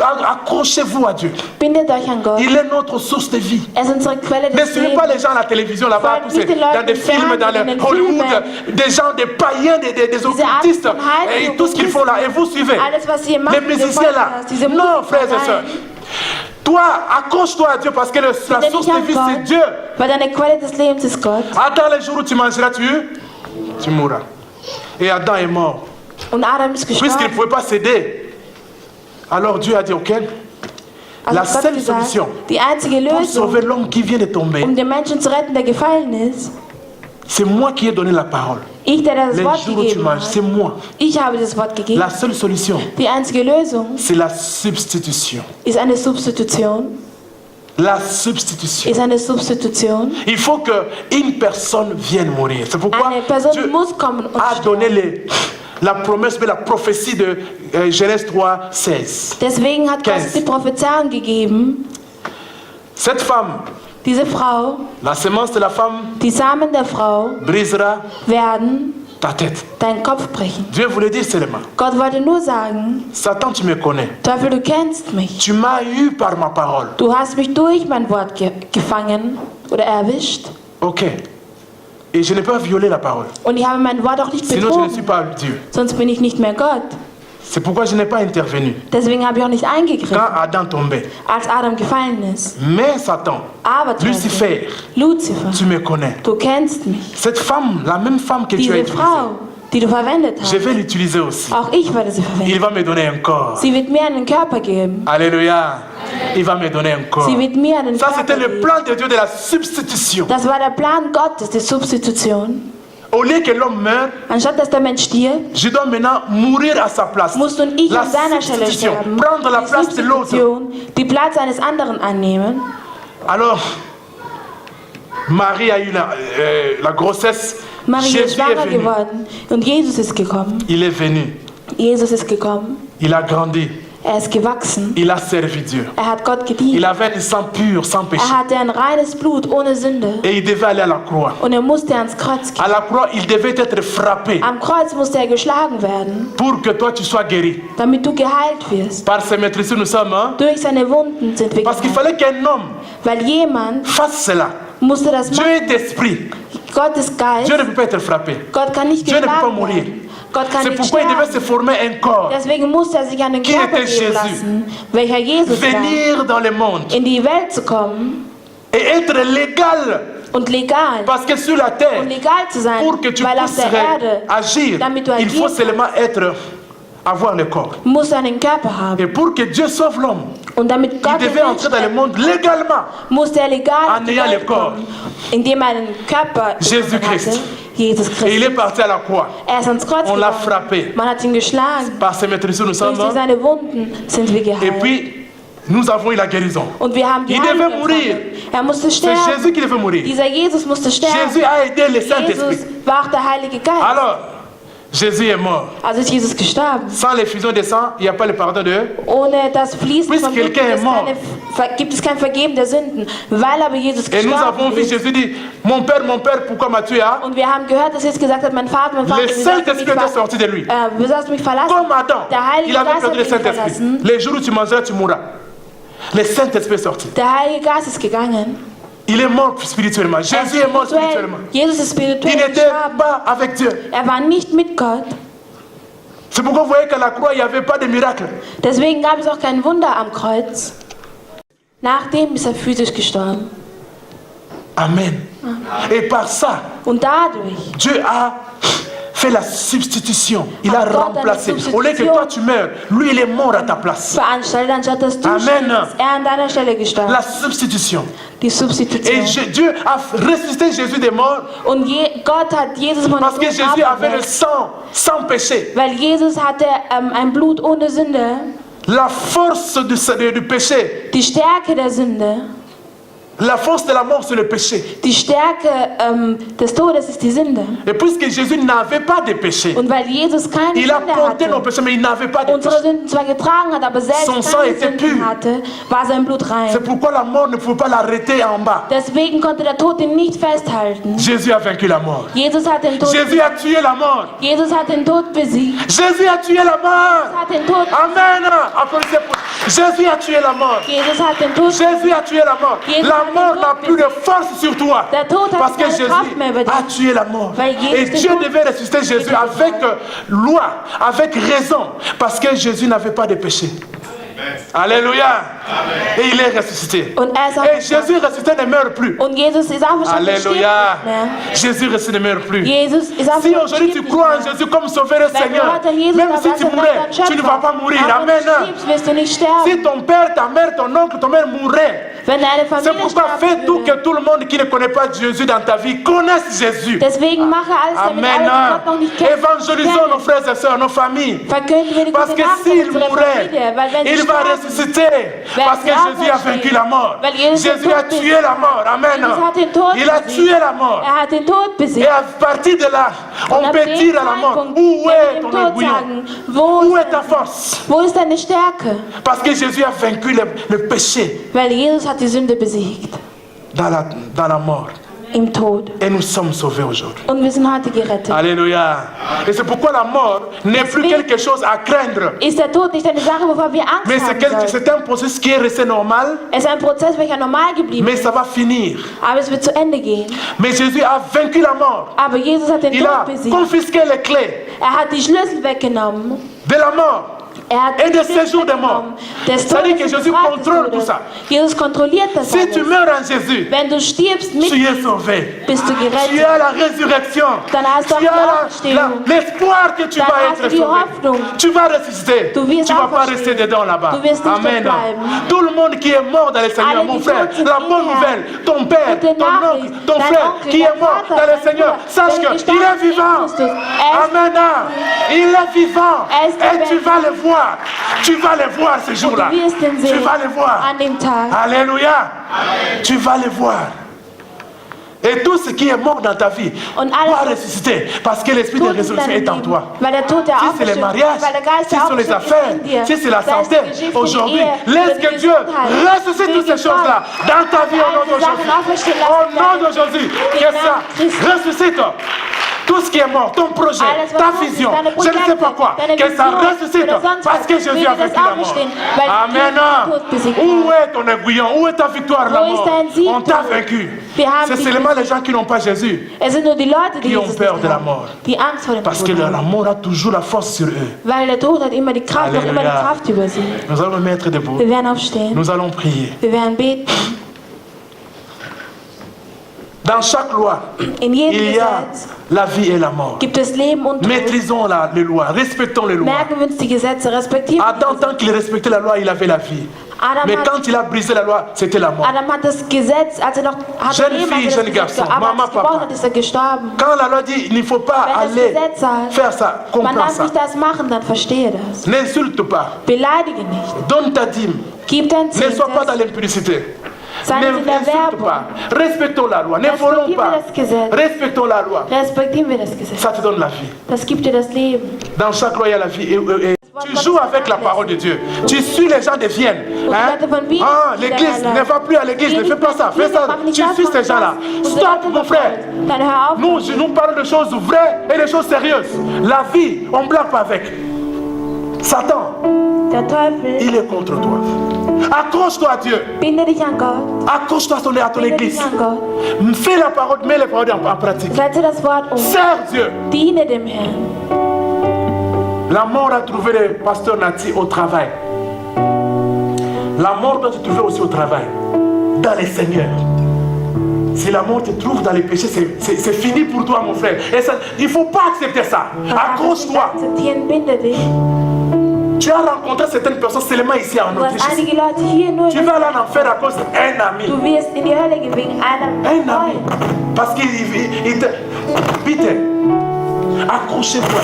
Accrochez-vous à Dieu. Bindet euch an Gott. Il est notre source de vie. Er ist unsere Quelle Ne des suivez pas Lebens. les gens à la télévision là-bas, Folgt tous nicht den Leuten dans des im films, dans Fernsehen, le in den Hollywood, Filmen. des gens, des païens, des Art occultistes, von Heiligen et tout ce qu'ils font là, et vous suivez. Alles, was ihr macht, Les musiciens là. diese Non, Musik frères et sœurs. Toi, accroche-toi à Dieu parce que la Binde source dich de an vie, c'est Gott, Dieu. weil deine Quelle des Lebens ist Gott. Dans les jours où tu mangeras, tu mourras. Et Adam est mort. Und Adam ist Puisqu'il ne gestorben. pouvait pas céder. Alors Dieu a dit, ok, la Also Gott seule gesagt, solution die einzige pour Lösung, sauver l'homme qui vient de tomber, um den Menschen zu retten, der gefallen ist, c'est moi qui ai donné la parole. ich, der das Les Wort jours où tu gegeben manges, c'est hat. moi. Ich habe das Wort gegeben. La seule solution, Die einzige Lösung c'est la substitution. ist eine Substitution. La substitution. Ist eine Substitution. Il faut qu'une personne vienne mourir. C'est pourquoi Eine Person Dieu muss kommen und a donné sterben. la promesse, mais la prophétie de Genèse 3, 16. Deswegen hat Gott 15. die Prophezeiung gegeben. Cette femme, Diese Frau, la semence de la femme die Samen der Frau brisera werden ta tête. deinen Kopf brechen. Dieu voulait dire seulement, Gott wollte nur sagen, Satan, tu me connais. Teufel, du kennst mich. Tu m'as eu par ma parole. Du hast mich durch mein Wort gefangen oder erwischt. Ok. Et je n'ai pas violé la parole. Und ich habe mein Wort auch nicht Sinon, je ne suis betrogen. pas Dieu. Sonst bin ich nicht mehr Gott. C'est pourquoi je n'ai pas intervenu Deswegen habe ich auch nicht eingegriffen, quand Adam tombait. als Adam gefallen ist. Mais Satan, Aber Teufel, Lucifer, Luzifer, tu me connais. du kennst mich. Cette femme, la même femme que tu as Diese utilisée, Frau, die du verwendet je hast, vais l'utiliser aussi. auch ich werde sie verwenden. Il va me donner un corps. Sie wird mir einen Körper geben. Alléluia. Il va me donner un corps. Sie wird mir einen Ça, Körper c'était le geben. plan de Dieu de la substitution. Das war der Plan Gottes, die Substitution. Au lieu que l'homme meure, Anstatt dass der Mensch stirbt, je dois maintenant mourir à sa place. musst du und ich La an seiner Stelle substitution. sterben. Prendre la Die place de l'autre. Substitution, die Platz eines anderen annehmen. Alors, Marie a eu la grossesse. Marie ist Jésus est schwanger venu. geworden und Jesus ist gekommen. Il est venu. Jesus ist gekommen. Il a grandi. Er ist gewachsen. Il a servi Dieu. Er hat Gott Il gedient. avait un sang pur, sans péché. Er hatte ein reines Blut ohne Sünde. Et il devait aller à la croix. Und er musste ans Kreuz gehen. À la croix, il devait être frappé Am Kreuz musste er geschlagen werden, pour que toi tu sois guéri. damit du geheilt wirst. Par ses maîtrises, nous sommes. Hein? Durch seine Wunden sind wir Parce qu'il geheilt. fallait qu'un homme Weil jemand fasse cela. musste das Dieu machen. est esprit. Gott ist Geist. Dieu ne peut pas être frappé. Gott kann nicht Dieu ne peut pas geschlagen mourir. werden. Gott kann C'est nicht pourquoi il devait se sterben. former un corps. Deswegen musste er sich an den Qui Körper était geben Jésus? lassen, welcher Jesus war, Venir dans le monde in die Welt zu kommen et être légal. und legal Parce que sur la terre, und legal zu sein, pour que tu weil auf puisses der Erde agir, damit du il faut agieren seulement avoir le corps. musst du einen Körper haben. Et pour que Dieu sauve l'homme, Und damit il Gott den devait entrer dans le Menschen monde légalement. musste er legal En in die ayant le Welt corps. kommen, indem er einen Körper Jésus Christ. hatte, Jesus Et il Christus. est parti à la croix. Er ist ans Kreuz On l'a gegangen. frappé. Man hat ihn geschlagen. Par ses maîtrises, nous Durch sommes. seine Wunden sind wir Et geheilt. puis, nous avons eu la guérison. Und wir haben die Il Heilung devait mourir. empfangen. Er musste C'est sterben. Jésus qui devait mourir. Dieser Jesus musste sterben. Jésus a aidé le Saint-Esprit. Jesus war auch der Heilige Geist. Alors, Jésus est mort. Also ist Jesus gestorben. Sans l'effusion de sang, il n'y a pas le pardon de... Ohne das Fließen Puisque von Blut quelqu'un est mort. gibt es kein Vergeben der Sünden. Weil aber Jesus Et nous avons gestorben vu ist. Jésus dire, mon Père, pourquoi m'as-tu tué? Und wir haben gehört, dass Jesus gesagt hat, mein Vater, Le Saint-Esprit était sorti de lui. wieso hast du mich verlassen? Comme Adam, Der Heilige il avait Geist perdu hat le ihn Saint-Esprit. verlassen. Les jours où tu mangeras, tu mourras. Le Saint-Esprit est sorti. Der Heilige Geist ist gegangen. Il est mort spirituellement. Jésus est mort spirituellement. Jesus ist Il spirituell n'était gestorben. pas avec Dieu. Er war nicht mit Gott. C'est pourquoi vous voyez qu'à la croix, il n'y avait pas de miracle. Deswegen gab es auch kein Wunder am Kreuz. Nachdem ist er physisch gestorben. Amen. Et par ça, Und dadurch Dieu a fait la substitution. Il a Gott eine remplacé. Au lieu que Substitution toi tu meurs, lui il est mort à ta place. veranstaltet, anstatt dass du Amen. stirbst, ist er an deiner Stelle gestorben. La substitution. Die Et Substitution. Dieu a ressuscité Jésus des morts Und Gott hat Jesus von parce que den Jésus Toten avait le auferweckt, sang sans péché. weil Jesus hatte ein Blut ohne Sünde. La force du péché, Die Stärke der Sünde, la force de la mort, c'est le péché. die Stärke des Todes ist die Sünde. Et puisque Jésus n'avait pas de péché, Und weil Jesus keine il a Sünde porté nos hatte, péchés, mais il n'avait pas de unsere péché. Sünden zwar getragen hat, aber selbst Son sang keine était Sünden pur. hatte, war sein Blut C'est rein. pourquoi la mort ne pouvait pas l'arrêter en bas. Deswegen konnte der Tod ihn nicht festhalten. Jésus a vaincu la mort. Jesus hat den Tod, Jésus a tué la mort. Jesus hat den Tod besiegt. Jésus a tué la mort. Jesus hat den Tod, Amen. Applaudissez pour- Jésus a tué la mort. Jesus hat den Tod, Jésus a tué la mort. Jésus La a mort den n'a Tod plus de force sur toi. Der Tod hat Parce que keine Jésus Kraft mehr über dich. a tué la mort. Weil Jesus Et den Dieu Tod devait ressusciter Jésus avec loi, avec raison. Parce que Jésus n'avait pas de péché. Alléluia. Et il est ressuscité. und er ist Et Jésus ressuscité ne meurt plus. Und Jesus ist auferstanden, stirbt Alléluia. nicht mehr. Jésus ressuscité ne meurt plus. Jesus ist Si auferstanden, aujourd'hui tu stirbt crois en nicht mehr. Jésus comme sauveur et Wenn du Seigneur, heute an Jesus même glaubst si als tu dein mourrais, Retter und tu ne vas pas Schöpfer, mourir. aber wenn Amen. du stirbst, wirst du nicht sterben. Si ton père, ta mère, ton oncle, ton mère mourrait, Wenn deine c'est Familie pourquoi fais sterben tout würde. que tout le monde qui ne connaît pas Jésus dans ta vie connaisse Jésus. Deswegen mache alles, damit alle, die Amen. Gott noch nicht kennen, Évangélisons nos frères et sœurs, nos familles. verkünden wir die Parce gute que Nachricht s'il unserer mourait, Familie, weil wenn sie il va sterben, ressusciter. Parce que Jésus a vaincu la mort. Weil Jesus den Jésus a Tod tué besiegt la mort. Amen. Jesus hat den Tod Il a besiegt. tué la mort. Er hat den Tod Et besiegt. à partir de là, on ab peut dem dire à la mort, Zeitpunkt où können wir est dem ton Tod aiguillon? sagen, Où est ta force? wo ist deine Stärke? Parce que Jésus a vaincu le péché Weil Jesus hat die Sünde besiegt dans la mort. im Tod. Et nous sommes sauvés aujourd'hui. Und wir sind heute gerettet. Alléluia. Et c'est pourquoi la mort n'est plus quelque chose à craindre. Ist der Tod nicht eine Sache, wovor wir Angst Mais haben sollen? c'est un processus qui est resté normal, Es ist ein Prozess, welcher normal geblieben mais ist, ça va finir. aber es wird zu Ende gehen. Mais Jésus a vaincu la mort. Aber Jesus hat den Il a Tod besiegt. confisqué les clés Er hat die Schlüssel weggenommen. de la mort. Er hat Et die de Schlüssel séjour des morts. weggenommen. Des C'est-à-dire que Todes Jésus und Befreites contrôle tout Todes. ça. Jesus kontrolliert das Si tu alles. meurs en Jésus, Wenn du stirbst mit tu es sauvé. bist du Tu gerettet. as la résurrection. Dann hast du auch Tu die as Auferstehung. l'espoir que tu Dann vas hast du être die sauvé. Hoffnung. Tu vas ressusciter. Du wirst Tu ne vas pas auferstehen. rester dedans là-bas. Du wirst nicht Amen. dort bleiben. Tout le monde qui est mort dans le Seigneur, Alle, mon die frère, tot sind la im bonne Herrn. nouvelle, ton père, Gute ton Nachricht, oncle, ton dein frère Onkel, qui dein est mort Vater, dans le dein Seigneur, Bruder, sache wenn du qu'il gestorben est bist in vivant. Christus. Amen. Il est vivant. Er ist Et tu lebendig. vas le voir. Tu vas le voir ce jour-là. Du wirst ihn Tu sehen vas le voir. an dem Tag. Alléluia. Tu vas le voir. Et tout ce qui est mort dans ta vie Und alles, va ressusciter parce que l'esprit de Tod in résurrection deinem est en Leben, toi. weil der Tod der Si c'est les Auferstehung, mariages, weil der Geist si der ce sont les Auferstehung affaires, ist in dir, si c'est la sei es santé, die Geschichte, die aujourd'hui, Ehe, laisse oder die que Dieu Gesundheit, ressuscite für toutes die ces choses-là dans ta vie au nom de All die Sachen Jésus. auferstehen Au lassen nom werden. de Jésus, Im que Namen ça Christi. ressuscite. Tout ce qui est mort, ton projet, Alles, was ta tot ist, vision, deine je ne sais pas quoi, Projekte, deine que ça Vision, ressuscite oder sonst parce was, que Jésus möge a das vaincu la mort. auferstehen, weil Amen. Jesus den Tod besiegt Où hat. est ton aiguillon? Où est ta victoire, la Wo ist mort? dein Sieg, On t'a Tod? vaincu. Wir haben C'est dich seulement les besiegt. gens qui n'ont pas Jésus Es sind nur die Leute, die qui ont Jesus peur nicht de la haben, mort. die Angst vor dem Parce Tod que la haben. mort a toujours la force sur eux. Weil der Tod hat immer die Kraft, noch immer die Halleluja. Kraft über sie. Nous allons nous mettre debout. Wir werden aufstehen. Nous allons prier. Wir werden beten. Dans chaque loi, In jedem il y a Gesetz la vie et la mort. gibt es Leben und Tod. Maîtrisons les lois, respectons les lois. Merken wir uns die Gesetze, respektieren wir Adam, tant qu'il respectait la loi, il avait la vie. Mais quand il a brisé la loi, c'était la mort. Adam hat das Gesetz, als er noch hatte Jeune Leben, fille, hat er jeune das garçon, Gesetz, aber Mama, als es gebrochen Papa. hat, ist er gestorben. Quand la loi dit il ne faut pas Wenn das aller Gesetz sagt, faire ça, man comprends darf ça. nicht das machen, dann verstehe das. N'insulte pas. Beleidige nicht. Donne ta dîme. Gib dein Ne sois pas dans Zehntes. l'impudicité. Sei Ne nicht in der insulte Werbung. pas. Respectons la loi. Ne volons Respektieren wir pas. das Gesetz. Respectons la loi. Respektieren wir das Gesetz. Ça te donne la vie. Das gibt dir das Leben. Dans chaque loi, il y a la vie. Et tu joues avec la parole de Dieu. Tu suis les gens de Vienne. Hein? Ah, l'église, ne va plus à l'église, ne fais pas ça. Fais ça. Tu suis ces gens-là. Stop, mon frère. Dann hör auf. Nous parlons de choses vraies et de choses sérieuses. La vie, on ne blague pas avec. Satan, Der Teufel il est contre toi. Accroche-toi à Dieu. Binde dich an Gott. Accroche-toi à ton Binde dich église. an Gott. Fais la parole, mets les paroles en pratique. Setze das Wort um. Sers Dieu. Diene dem Herrn. La mort a trouvé le pasteur Nati au travail. La mort doit te trouver aussi au travail, dans les seigneurs. Si la mort te trouve dans les péchés, c'est fini pour toi, mon frère. Et ça, il ne faut pas accepter ça. Accroche-toi. Tu as rencontré certaines personnes seulement ici en Autriche. Tu vas aller en enfer à cause d'un ami. Un ami. Parce qu'il te... Peter, accrochez-toi.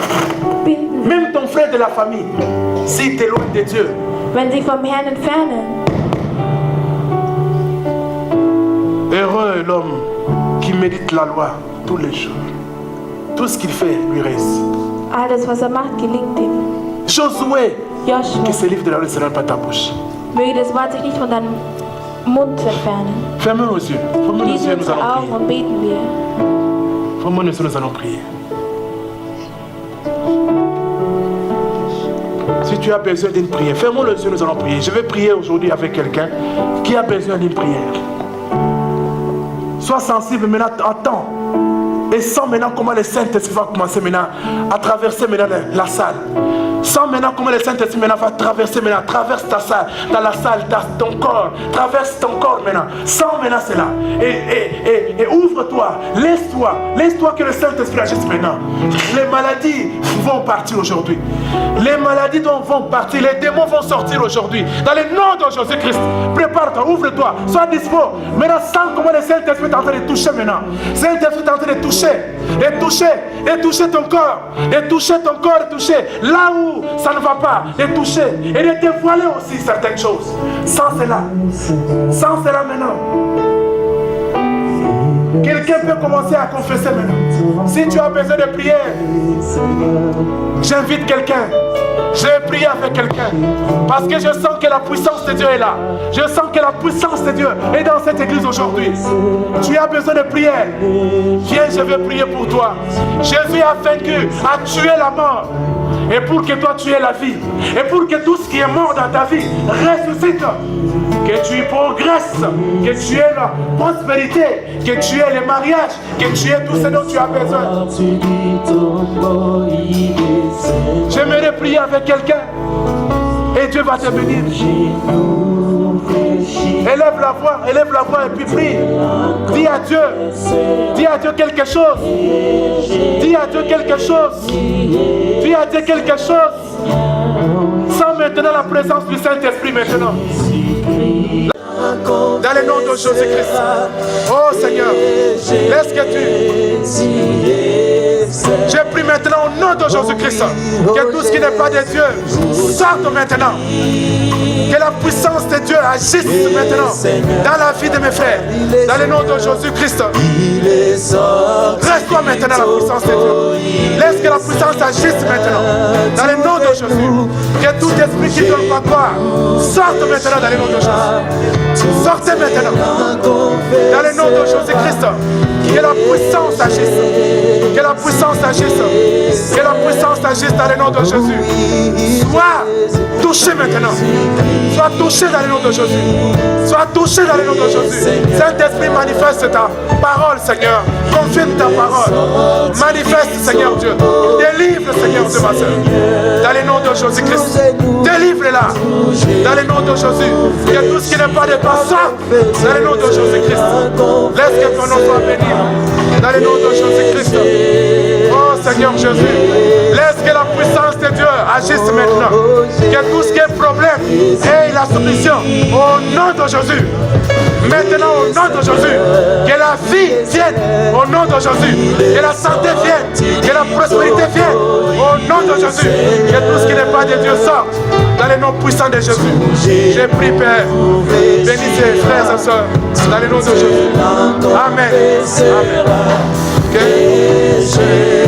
Même ton frère de la famille, s'il t'éloigne de Dieu. Wenn sie vom Herrn entfernen. Heureux est l'homme qui médite la loi tous les jours. Tout ce qu'il fait lui reste. Alles, was macht, gelingt ihm. Josué, Joshua, que ce livre de la loi ne s'éloigne pas de ta bouche. Möge das Wort sich nicht von deinem Mund entfernen. Fermez nos yeux. Fermez nos Schließe yeux, nous unsere allons Augen prier. und beten wir. Fermez nos yeux, nous allons prier. Si tu as besoin d'une prière, fermons les yeux, nous allons prier. Je vais prier aujourd'hui avec quelqu'un qui a besoin d'une prière. Sois sensible maintenant, attends. Et sens maintenant comment le Saint-Esprit va commencer maintenant à traverser maintenant la salle. Sens maintenant comment le Saint-Esprit maintenant va traverser maintenant. Traverse ta salle, dans la salle, ton corps. Traverse ton corps maintenant. Sens maintenant cela. Et ouvre-toi. Laisse-toi que le Saint-Esprit agisse maintenant. Les maladies vont partir aujourd'hui. Les maladies vont partir. Les démons vont sortir aujourd'hui. Dans le nom de Jésus-Christ. Prépare-toi, ouvre-toi. Sois dispo. Maintenant, sens comment le Saint-Esprit est en train de toucher maintenant. Le Saint-Esprit est en train de toucher. Et toucher ton corps. Et toucher ton corps. Et toucher là où ça ne va pas. Et toucher. Et de dévoiler aussi certaines choses. Sans cela. Sans cela maintenant. Quelqu'un peut commencer à confesser maintenant. Si tu as besoin de prière, j'invite quelqu'un. Je vais prier avec quelqu'un. Parce que je sens que la puissance de Dieu est là. Je sens que la puissance de Dieu est dans cette église aujourd'hui. Tu as besoin de prière. Viens, je vais prier pour toi. Jésus a vaincu, a tué la mort. Et pour que toi tu aies la vie. Et pour que tout ce qui est mort dans ta vie ressuscite. Que tu progresses. Que tu aies la prospérité. Que tu aies le mariage. Que tu aies tout ce dont tu as besoin. J'aimerais prier avec quelqu'un. Et Dieu va te bénir. Élève la voix et puis prie. Dis à Dieu quelque chose. Dis à Dieu quelque chose. Dis à Dieu quelque chose. Sens maintenant la présence du Saint-Esprit maintenant. Dans le nom de Jésus-Christ. Oh Seigneur, laisse que tu... Je prie maintenant au nom de Jésus-Christ que tout ce qui n'est pas de Dieu sorte maintenant. Que la puissance de Dieu agisse maintenant dans la vie de mes frères. Dans le nom de Jésus-Christ. Reste-toi maintenant la puissance de Dieu. Laisse que la puissance agisse maintenant. Dans le nom de Jésus. Que tout esprit qui ne donne pas croire sorte maintenant dans le nom de Jésus. Sortez maintenant. Dans le nom de Jésus-Christ. Que la puissance agisse. Que la puissance agisse. Que la puissance agisse dans le nom de Jésus. Sois touché maintenant. Sois touché dans le nom de Jésus. Sois touché dans le nom de Jésus. Saint-Esprit, manifeste ta parole, Seigneur. Confirme ta parole. Manifeste, Seigneur Dieu. Délivre, Seigneur Dieu, ma soeur. Dans le nom de Jésus-Christ. Délivre-la. Dans le nom de Jésus. Que tout ce qui n'est pas de toi sorte. Dans le nom de Jésus-Christ. Laisse que ton nom soit béni. Dans le nom de Jésus-Christ. Oh Seigneur Jésus. Laisse que la puissance de Dieu agisse maintenant. Que tout ce qui est problème ait la solution. Au nom de Jésus. Maintenant au nom de Jésus. Que la vie vienne. Au nom de Jésus. Que la santé vienne. Que la prospérité vienne. Au nom de Jésus. Que tout ce qui n'est pas de Dieu sorte. Dans le nom puissant de Jésus. J'ai pris Père. Bénis tes frères et sœurs. Dans le nom de Jésus. Amen. Amen. Okay.